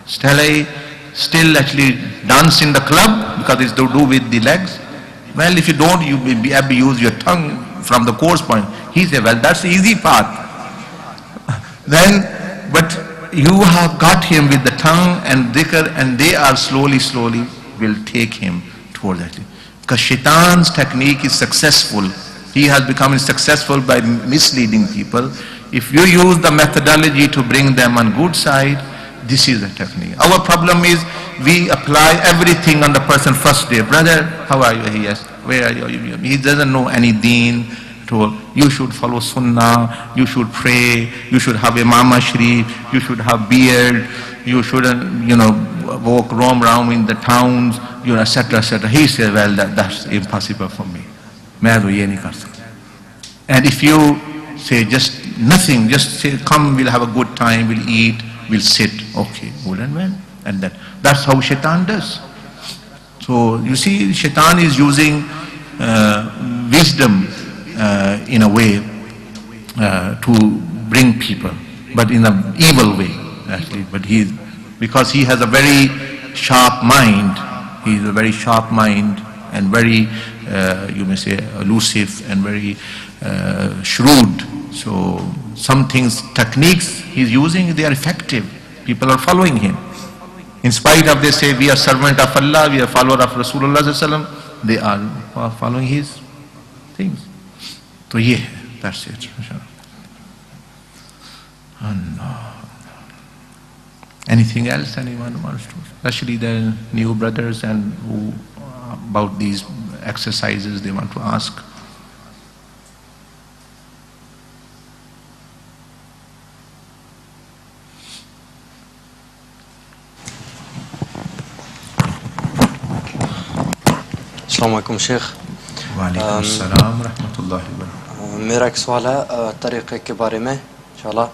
Speaker 3: Shall I still actually dance in the club because it's to do with the legs? Well, if you don't, you will have to use your tongue from the course point. He said, well, that's the easy path. Then, but you have got him with the tongue and dhikr, and they are slowly will take him towards that. Because shaitan's technique is successful. He has become successful by misleading people. If you use the methodology to bring them on good side, this is the technique. Our problem is we apply everything on the person first day. Brother, how are you? Yes. Where are you? He doesn't know any deen. You should follow sunnah, you should pray, you should have imama sharif, you should have beard, you shouldn't, roam around in the towns, etc., etc. He says, well, that's impossible for me. And if you say just nothing, just say, come, we'll have a good time, we'll eat, we'll sit, okay, good and well. And that's how shaitan does. So you see, shaitan is using wisdom in a way to bring people, but in an evil way, actually. But because he has a very sharp mind, he is a very sharp mind and very, you may say, elusive and very shrewd. So some things, techniques he's using, they are effective. People are following him. In spite of they say we are servant of Allah, we are follower of Rasulullah sallallahu alaihi wasallam, they are following his things. तो ये है, that's it. Anything else anyone wants to, especially the new brothers and who about these exercises they want to ask?
Speaker 13: अस्सलाम वालेकुम शेख।
Speaker 3: वालेकुम अस्सलाम रहमतुल्लाहि व बरकातहू।
Speaker 13: मेरा एक सवाल है तरीक़े के बारे में इंशाल्लाह,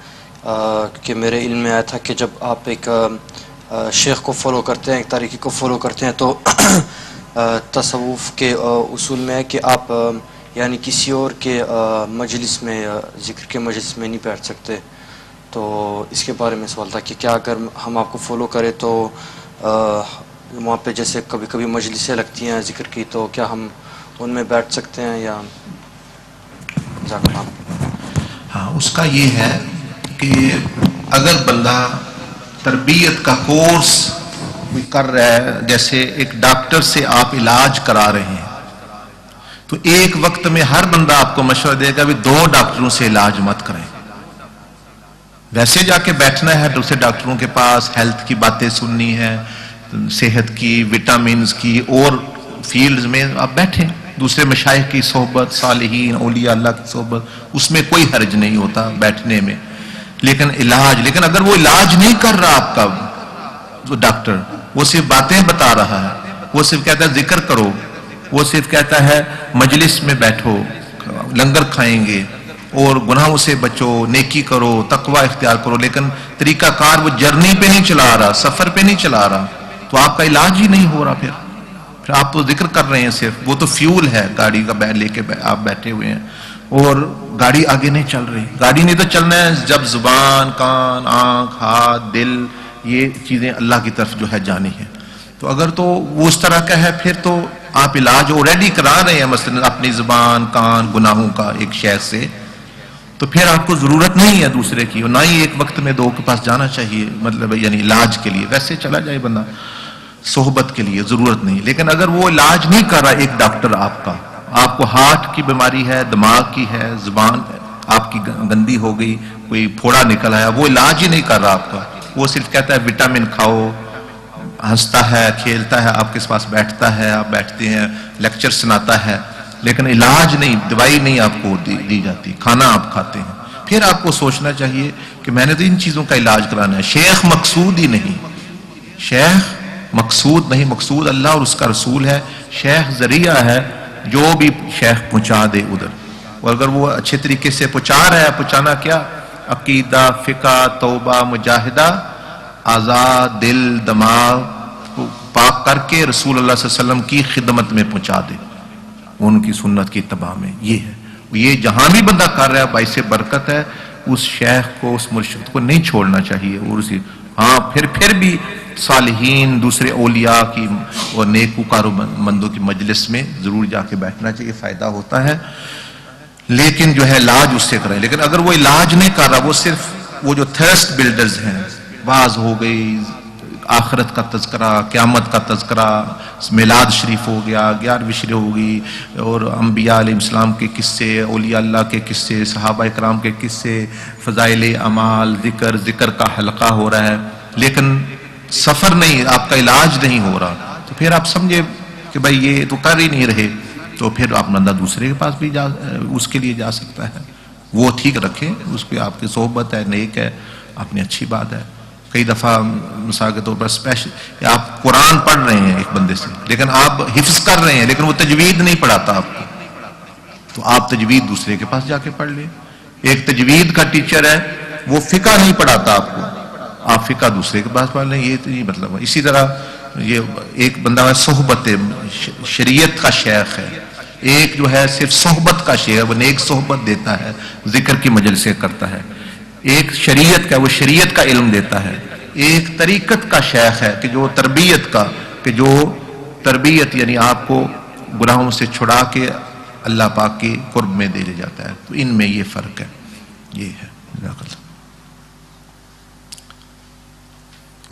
Speaker 13: कि मेरे इल्म में आया था कि जब आप एक शेख को फॉलो करते हैं, एक तरीक़े को फॉलो करते हैं, तो तसव्वुफ़ के उसूल में है कि आप यानी किसी और के मजलिस में, ज़िक्र के मजलिस में नहीं बैठ सकते। तो इसके बारे में सवाल था कि क्या अगर हम आपको फॉलो करें तो वहाँ पे जैसे कभी कभी मजलिसें लगती हैं ज़िक्र की, तो क्या हम उनमें बैठ सकते हैं या जाकर?
Speaker 3: हाँ, उसका ये है कि अगर बंदा तरबियत का कोर्स कोई कर रहा है, जैसे एक डॉक्टर से आप इलाज करा रहे हैं, तो एक वक्त में हर बंदा आपको मशवरा देगा भी 2 डॉक्टरों से इलाज मत करें। वैसे जाके बैठना है दूसरे डॉक्टरों के पास, हेल्थ की बातें सुननी है, सेहत की, विटामिन्स की, और फील्ड्स में आप बैठें, दूसरे मशाइख की सोहबत, सालिहीन, औलिया अल्लाह की सोहबत, उसमें कोई हर्ज नहीं होता बैठने में। लेकिन अगर वो इलाज नहीं कर रहा आपका जो डॉक्टर, वो सिर्फ बातें बता रहा है, वो सिर्फ कहता है जिक्र करो, वो सिर्फ कहता है मजलिस में बैठो, लंगर खाएंगे और गुनाहों से बचो, नेकी करो, तकवा इख्तियार करो, लेकिन तरीकाकार वो जर्नी पे नहीं चला रहा, सफर पे नहीं चला रहा, तो आपका इलाज ही नहीं हो रहा। फिर आप तो जिक्र कर रहे हैं सिर्फ, वो तो फ्यूल है, गाड़ी का बैग लेके आप बैठे हुए हैं और गाड़ी आगे नहीं चल रही। गाड़ी नहीं तो चलना है जब जुबान, कान, आंख, हाथ, दिल, ये चीजें अल्लाह की तरफ जो है जानी है। तो अगर तो वो उस तरह का है, फिर तो आप इलाज ऑलरेडी करा रहे हैं, मसलन अपनी जुबान, कान, गुनाहों का एक शय से, तो फिर आपको जरूरत नहीं है दूसरे की, और ना ही एक वक्त में 2 के पास जाना चाहिए, मतलब यानी इलाज के लिए। वैसे चला जाए बंदा सोहबत के लिए, जरूरत नहीं। लेकिन अगर वो इलाज नहीं कर रहा एक डॉक्टर आपका, आपको हार्ट की बीमारी है, दिमाग की है, जुबान आपकी गंदी हो गई, कोई फोड़ा निकल आया, वो इलाज ही नहीं कर रहा आपका, वो सिर्फ कहता है विटामिन खाओ, हंसता है, खेलता है, आपके पास बैठता है, आप बैठते हैं, लेक्चर सुनाता है, लेकिन इलाज नहीं, दवाई नहीं आपको दी जाती, खाना आप खाते हैं। फिर आपको सोचना चाहिए कि मैंने तो इन चीजों का इलाज कराना है। शेख मकसूद ही नहीं, शेख मकसूद नहीं, मकसूद अल्लाह और उसका रसूल है। शेख जरिया है, जो भी शेख पहुंचा दे उधर, और अगर वो अच्छे तरीके से पहुंचा रहा है, पहुंचाना क्या, अकीदा, फिका, तौबा, मुजाहिदा, आजाद दिल, दिमाग पाक करके रसूल अल्लाह सल्लल्लाहु अलैहि वसल्लम की खिदमत में पहुंचा दे, उनकी सुन्नत की इत्तिबा में। ये है, ये जहां भी बंदा कर रहा है बाइसे बरकत है, उस शेख को, उस मुर्शिद को नहीं छोड़ना चाहिए। और उसी हाँ, फिर भी सालिहीन, दूसरे औलिया की और नेकूकारों मंदों की मजलिस में जरूर जाके बैठना चाहिए, फायदा होता है। लेकिन जो है इलाज उससे करें। लेकिन अगर वो इलाज नहीं कर रहा, वो सिर्फ वो जो थर्स्ट बिल्डर्स हैं, वाज हो गई, आखिरत का तज़किरा, क़यामत का तज़किरा, मिलाद शरीफ हो गया, 11वीं शरीफ हो गई, और अम्बिया अलैहिस्सलाम के किस्से, औलिया अल्लाह के किस्से, सहाबा इकराम के किस्से, फ़ज़ाइल अमाल, जिक्र का हल्का हो रहा है, लेकिन सफर नहीं, आपका इलाज नहीं हो रहा, तो फिर आप समझे कि भाई ये तो कर ही नहीं रहे, तो फिर आप बंदा दूसरे के पास भी उसके लिए जा सकता है। वो ठीक रखें, उसकी आपकी सोहबत है, नेक है, अपनी अच्छी बात है। कई दफा मिसाल के तौर पर स्पेशल आप कुरान पढ़ रहे हैं एक बंदे से, लेकिन आप हिफ्ज कर रहे हैं, लेकिन वो तजवीद नहीं पढ़ाता आपको, तो आप तजवीद दूसरे के पास जाके पढ़ लें। एक तजवीद का टीचर है, वो फिका नहीं पढ़ाता आपको, आप फिका दूसरे के पास पढ़ लें। ये तो ये मतलब है। इसी तरह ये एक बंदा है सोहबत शरीयत का शेख है, एक जो है सिर्फ सोहबत का शेख है, वो नेक सोहबत देता है, जिक्र की मजलिसें करता है। एक शरीयत का, वो शरीयत का इल्म देता है। एक तरीकत का शेख है कि जो तरबियत का, कि जो तरबियत यानी आपको गुनाहों से छुड़ा के अल्लाह पाक की कुर्ब में दे ले जाता है। तो इनमें ये फर्क है, ये है।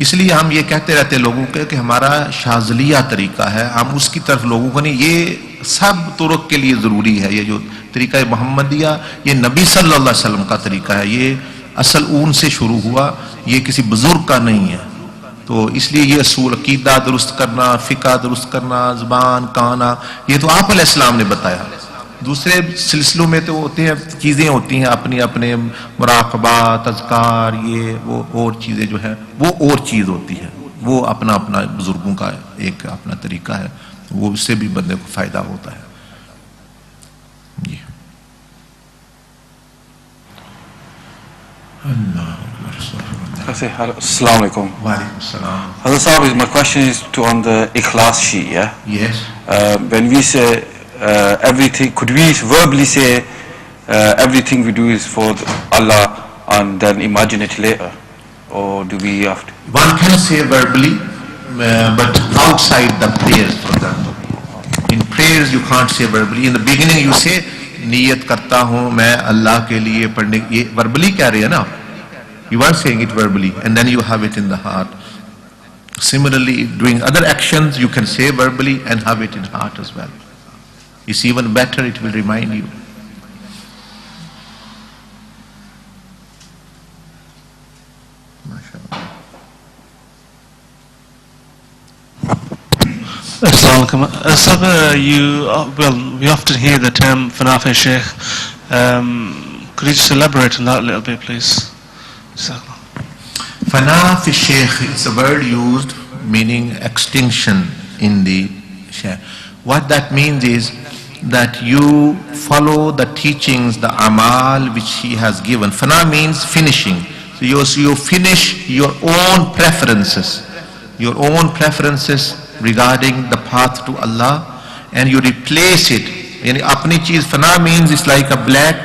Speaker 3: इसलिए हम ये कहते रहते हैं लोगों को कि हमारा शाज़लिया तरीका है, हम उसकी तरफ लोगों को नहीं, ये सब तुरुक के लिए ज़रूरी है। ये जो तरीका मोहम्मदिया, ये नबी सल्लल्लाहु अलैहि वसल्लम का तरीका है, ये असल ऊन से शुरू हुआ, ये किसी बुजुर्ग का नहीं है। तो इसलिए ये असूल अकीदा दुरुस्त करना, फ़िक़ा दुरुस्त करना, ज़बान काना, ये तो आप अलैहिस्सलाम ने बताया। दूसरे सिलसिलों में तो होते हैं, चीज़ें होती हैं अपनी अपने, मुराक़बा, तज़कार, ये वो और चीज़ें जो है वो और चीज़ होती है, वो अपना अपना बुजुर्गों का एक अपना तरीका है, वो उससे भी बंदे को फ़ायदा होता है।
Speaker 14: Assalamu alaikum. Hazrat Sahab, my question is on the ikhlas sheet, yeah?
Speaker 3: Yes.
Speaker 14: When we say everything, could we verbally say everything we do is for Allah and then imagine it later? Or do we have to?
Speaker 3: One can say verbally, but outside the prayers, for example. In prayers you can't say verbally. In the beginning you say, नियत करता हूँ मैं अल्लाह के लिए पढ़ने, ये verbally कह रहे हैं ना, you are saying it verbally and then you have it in the heart. Similarly, doing other actions you can say verbally and have it in heart as well. It's even better, it will remind you.
Speaker 5: Assalamu alaikum. We often hear the term Fanafi Sheikh. Could you just elaborate on that a little bit, please?
Speaker 3: Fanafi Sheikh is a word used meaning extinction in the Sheikh. What that means is that you follow the teachings, the amal which he has given. Fana means finishing. So you finish your own preferences regarding the path to Allah, and you replace it. Yani apni cheez, fana means it's like a black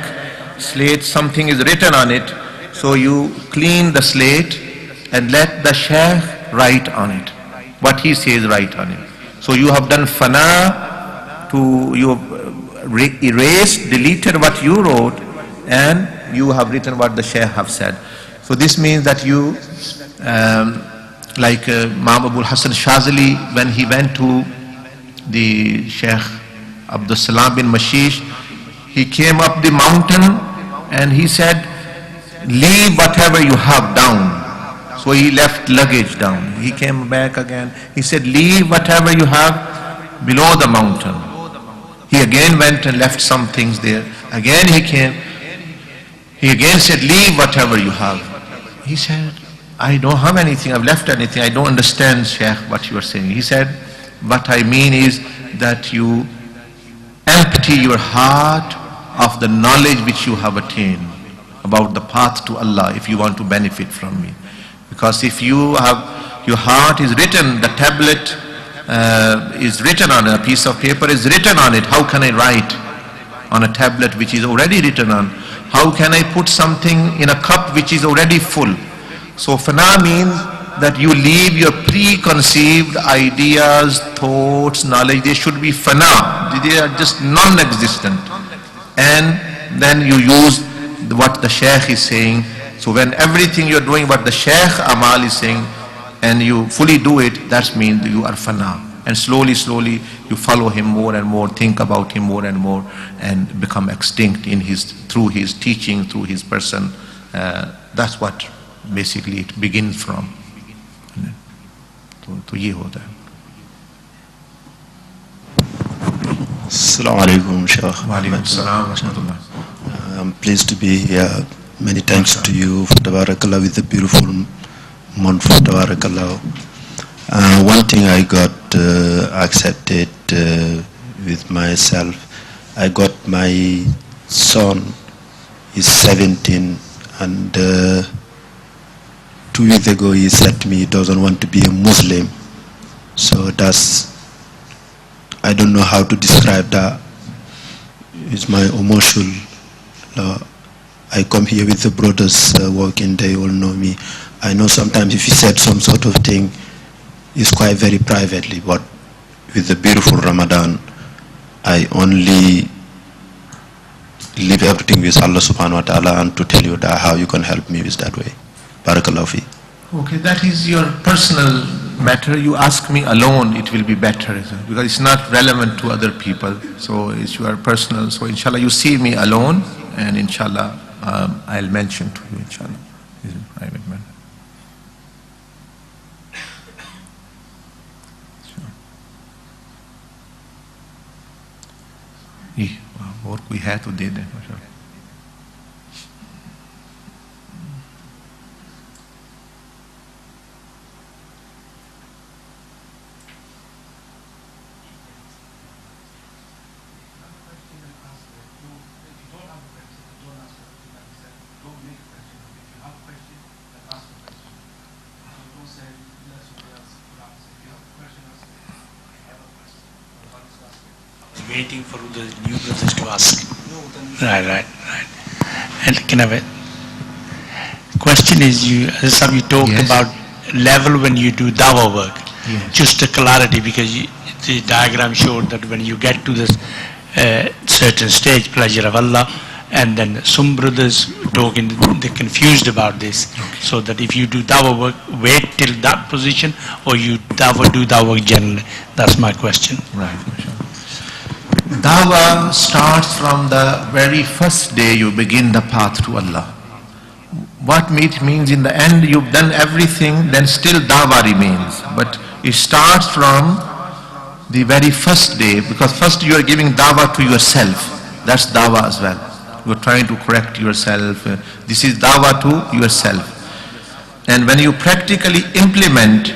Speaker 3: slate, something is written on it, so you clean the slate and let the Shaykh write on it what he says, write on it. So you have done fana, you have erased, deleted what you wrote, and you have written what the Shaykh have said. So this means that you like Imam Abul Hasan Shazali, when he went to the Sheikh Abdul Salam bin Mashish, he came up the mountain and he said, leave whatever you have down. So he left luggage down. He came back again. He said, leave whatever you have below the mountain. He again went and left some things there. Again he came. He again said, leave whatever you have. He said, I don't have anything, I've left anything, I don't understand, Shaykh, what you are saying. He said, what I mean is that you empty your heart of the knowledge which you have attained about the path to Allah if you want to benefit from me. Because if you have, your heart is written, the tablet is written on a piece of paper, is written on it, how can I write on a tablet which is already written on? How can I put something in a cup which is already full? So fana means that you leave your preconceived ideas, thoughts, knowledge. They should be fana. They are just non-existent. And then you use what the Shaykh is saying. So when everything you're doing what the Shaykh Amal is saying and you fully do it, that means you are fana. And slowly, slowly you follow him more and more, think about him more and more, and become extinct in through his teaching, through his person. That's what basically it begins from. तो ये होता है.
Speaker 15: Assalamu alaikum, Shaykh. I'm pleased to be here. Many thanks to you for Tabarakallah with the beautiful month for Tabarakallah. One thing I got accepted with myself. I got my son, he's 17, and 2 weeks ago he said to me he doesn't want to be a Muslim. So I don't know how to describe that. It's my emotional. I come here with the brothers working, they all know me. I know sometimes if he said some sort of thing, it's quite very privately, but with the beautiful Ramadan, I only leave everything with Allah subhanahu wa ta'ala and to tell you that how you can help me with that way. Barakallahu fi.
Speaker 3: Okay, that is your personal matter. You ask me alone, it will be better, because it's not relevant to other people. So it's your personal. So inshallah, you see me alone, and inshallah, I'll mention to you, inshallah. This is private matter. और कोई है तो दे दें माशाल्लाह.
Speaker 16: Waiting for the new brothers to ask. Right. And can I have a question? Is you talked about level when you do dawah work.
Speaker 3: Yes.
Speaker 16: Just a clarity, because the diagram showed that when you get to this certain stage, pleasure of Allah, and then some brothers talking, they're confused about this.
Speaker 3: Okay.
Speaker 16: So that if you do dawah work, wait till that position, or you do dawah work generally. That's my question.
Speaker 3: Right. Dawah starts from the very first day you begin the path to Allah. What it means in the end, you've done everything, then still dawah remains. But it starts from the very first day, because first you are giving dawah to yourself. That's dawah as well. You are trying to correct yourself. This is dawah to yourself. And when you practically implement,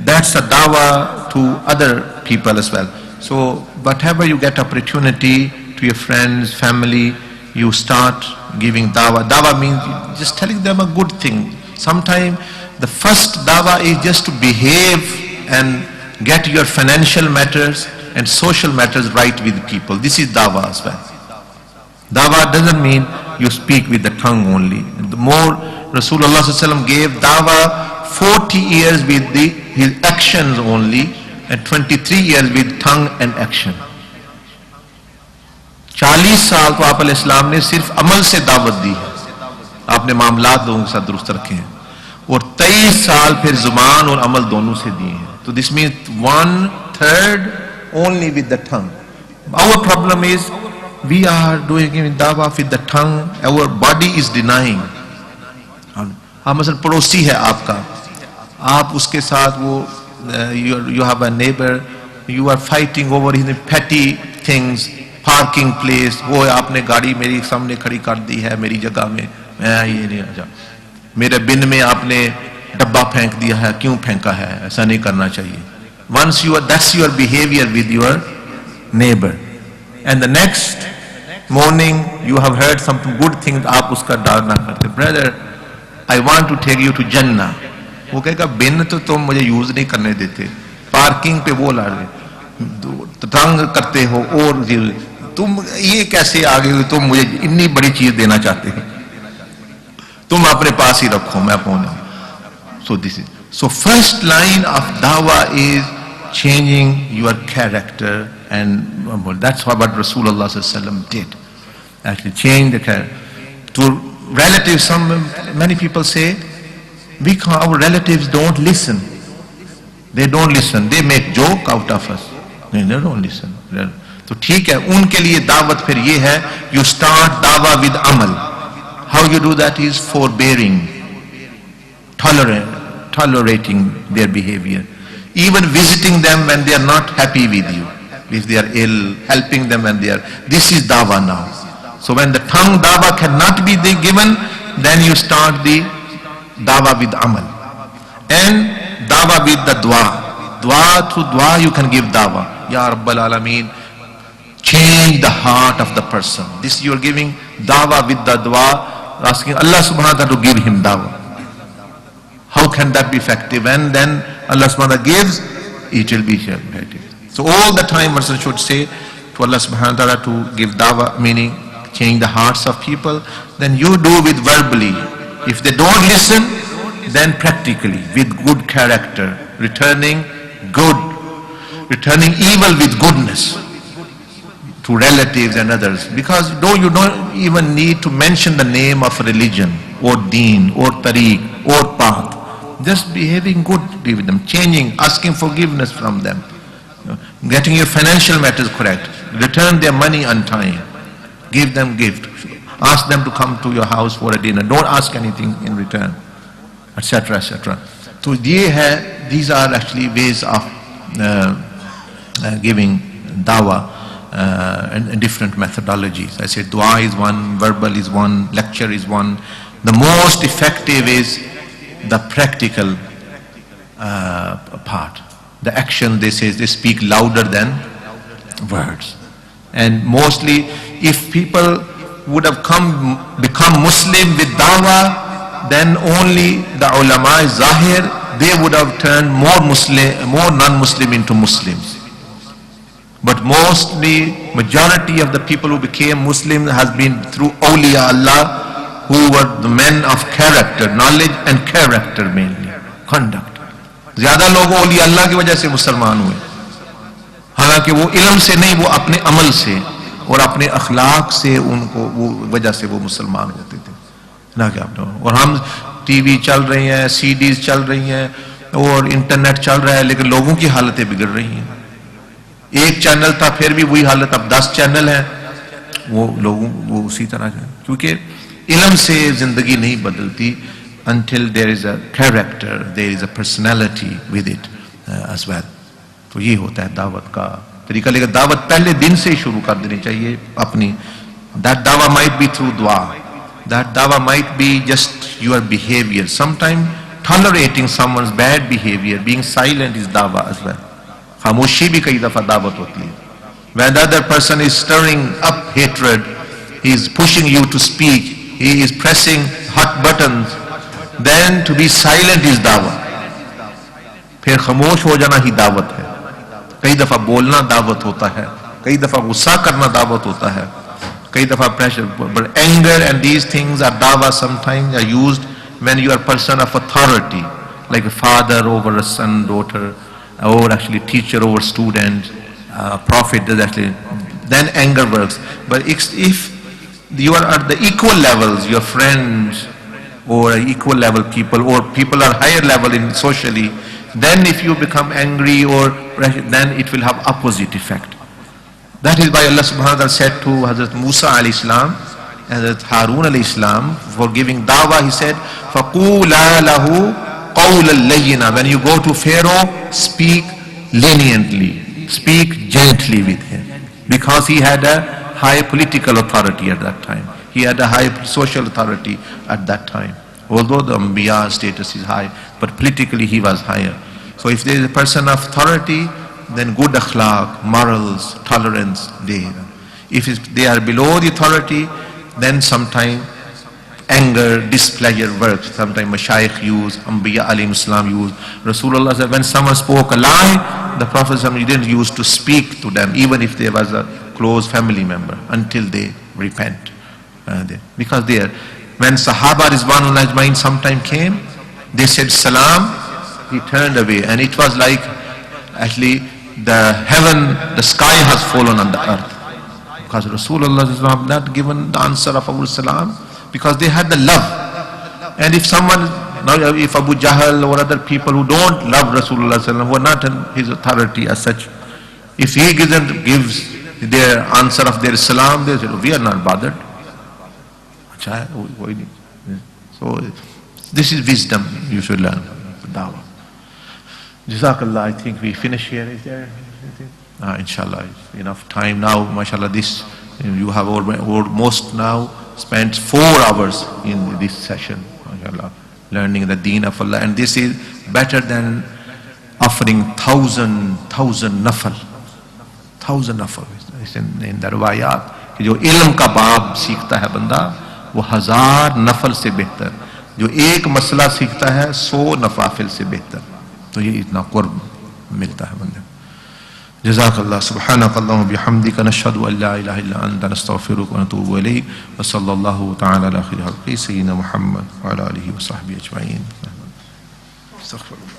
Speaker 3: that's a dawah to other people as well. So whatever you get opportunity to your friends, family, you start giving dawah. Dawah means just telling them a good thing. Sometimes the first dawah is just to behave and get your financial matters and social matters right with people. This is dawah as well. Dawah doesn't mean you speak with the tongue only. The more Rasulullah ﷺ gave dawah 40 years with his actions only, and 23 years with tongue and action. 40 साल तो आप अलैहिस्सलाम ने सिर्फ अमल से दावत दी है, आपने मामलात लोगों के साथ दुरुस्त रखे हैं, और 23 साल फिर जुबान और अमल दोनों से दिए हैं. तो this means 1/3 only with the tongue. Our problem is we are doing dawah with the tongue, our body is denying. आप मसलन पड़ोसी है आपका, आप उसके साथ वो you have a neighbor, you are fighting over his petty things, parking place, वो आपने गाड़ी मेरी सामने खड़ी कर दी है मेरी जगह में, मैं ये नहीं आ जा, मेरे बिन में आपने डब्बा फेंक दिया है, क्यों फेंका है, ऐसा नहीं करना चाहिए. Once you are, that's your behavior with your neighbor, and the next morning you have heard some good things, आप उसका डार ना करते. Brother, I want to take you to Jannah. वो कहेगा बिन तो तुम मुझे यूज नहीं करने देते, पार्किंग पे वो ला रहे, तंग करते हो, और तुम ये कैसे आ गए, तुम मुझे इतनी बड़ी चीज देना चाहते हो, तुम अपने पास ही रखो, मैं पहुंचा. So this is, so first line of dawah is changing your character, and that's what Rasulullah ﷺ did, actually change the character. To relatives, many people say, our relatives don't listen. They don't listen. They make joke out of us. They don't listen. तो ठीक है, उनके लिए दावत फिर ये है, you start dawah with amal. How you do that is forbearing, tolerating their behavior, even visiting them when they are not happy with you, if they are ill, helping them when they are. This is dawah now. So when the tongue dawah cannot be given, then you start the dawah with amal, and dawah with the dua. Through dua you can give dawah. Ya Rabbal Alameen, change the heart of the person. This you are giving dawah with the dua, asking Allah subhanahu wa ta'ala to give him dawah. How can that be effective? And then Allah subhanahu wa ta'ala gives, it will be effective. So all the time person should say to Allah subhanahu wa ta'ala to give dawah, meaning change the hearts of people. Then you do with verbally. If they don't listen, then practically with good character, returning evil with goodness to relatives and others. Because you don't even need to mention the name of religion or deen or tariq or path. just behaving good with them, changing, asking forgiveness from them, getting your financial matters correct, return their money on time, give them gift, ask them to come to your house for a dinner, don't ask anything in return, etc. etc. So these are actually ways of giving dawah and different methodologies. I said dua is one, verbal is one, lecture is one. The most effective is the practical part. The action, they speak louder than words. And mostly, if people would have become Muslim with dawah, then only the ulama zahir, they would have turned more non-Muslim into Muslims. But mostly, majority of the people who became Muslim has been through awliya Allah, who were the men of character, knowledge and character mainly, conduct. ज़्यादा लोग awliya Allah की वजह से मुसलमान हुए, हालांकि वो इल्म से नहीं, वो अपने अमल से और अपने अखलाक से उनको वो वजह से वो मुसलमान होते थे ना क्या आपने। और हम टीवी चल रही हैं, सीडीज चल रही हैं और इंटरनेट चल रहा है, लेकिन लोगों की हालतें बिगड़ रही हैं। एक चैनल था फिर भी वही हालत, अब 10 चैनल हैं, वो उसी तरह है, क्योंकि इल्म से जिंदगी नहीं बदलती until there is a character, there is a personality with it as well. तो ये होता है दावत का तरीका। लेकिन दावत पहले दिन से ही शुरू कर देनी चाहिए अपनी। That dawah might be through dua, that dawah might be just your behavior. Sometimes tolerating someone's bad behavior, being silent is dawah as well. खामोशी भी कई दफा दावत होती है। When the other person is stirring up hatred, he is pushing you to speak, he is pressing hot buttons, then to be silent is dawah. फिर खामोश हो जाना ही दावत है। कई दफा बोलना दावत होता है, कई दफा गुस्सा करना दावत होता है, कई दफा pressure. But anger and these things are dawah sometimes are used when you are a person of authority, like a father over a son, daughter, or actually teacher over student, prophet does actually, then anger works. But if you are at the equal levels, your friends or equal level people, or people are higher level in socially, then if you become angry or then it will have opposite effect. That is why Allah subhanahu wa ta'ala said to Hazrat Musa alayhi salam, Hazrat Harun alayhi salam, for giving dawah, he said, فَقُولَا لَهُ قَوْلًا لَيِّنًا. When you go to Pharaoh, speak leniently, speak gently with him, because he had a high political authority at that time. He had a high social authority at that time. Although the Anbiya status is high, but politically he was higher. So if there is a person of authority, then good akhlaq, morals, tolerance, there. If they are below the authority, then sometimes anger, displeasure works. Sometimes Mashaykh use, Anbiya alayhi salam use. Rasulullah said, when someone spoke a lie, the Prophet didn't use to speak to them, even if there was a close family member, until they repent. Because when Sahaba Rizwanullah Ajmain sometime came, they said salam, he turned away, and it was like actually the heaven, the sky has fallen on the earth, because Rasulullah have not given the answer of our salam, because they had the love. And if someone, if Abu Jahl or other people who don't love Rasulullah who are not in his authority as such, if he gives their answer of their salam, they say, we are not bothered. So this is wisdom you should learn. Dawah. Jazakallah. I think we finish here. Is there anything? Inshallah, enough time now. MashaAllah, this you have almost now spent 4 hours in this session. MashaAllah, learning the Deen of Allah, and this is better than offering 1,000 nafal. 1,000 nafal. In the riwayat, कि जो इल्म का बाब सीखता है बंदा, वो 1000 नफल से बेहतर, जो एक मसला सीखता है 100 नफाफिल से बेहतर। तो ये इतना कुर्ब मिलता है बंदे। जज़ाकल्लाह। सुब्हानकल्लाहुम्मा बिहम्दिका नशहदु अन ला इलाहा इल्ला अंता नस्तगफिरुका व नतूबु इलैक व सल्लल्लाहु तआला अला खैरि खल्क़ि सय्यिदिना मुहम्मद व अला आलिहि व सहबिहि अजमईन। अस्तगफिरुल्लाह।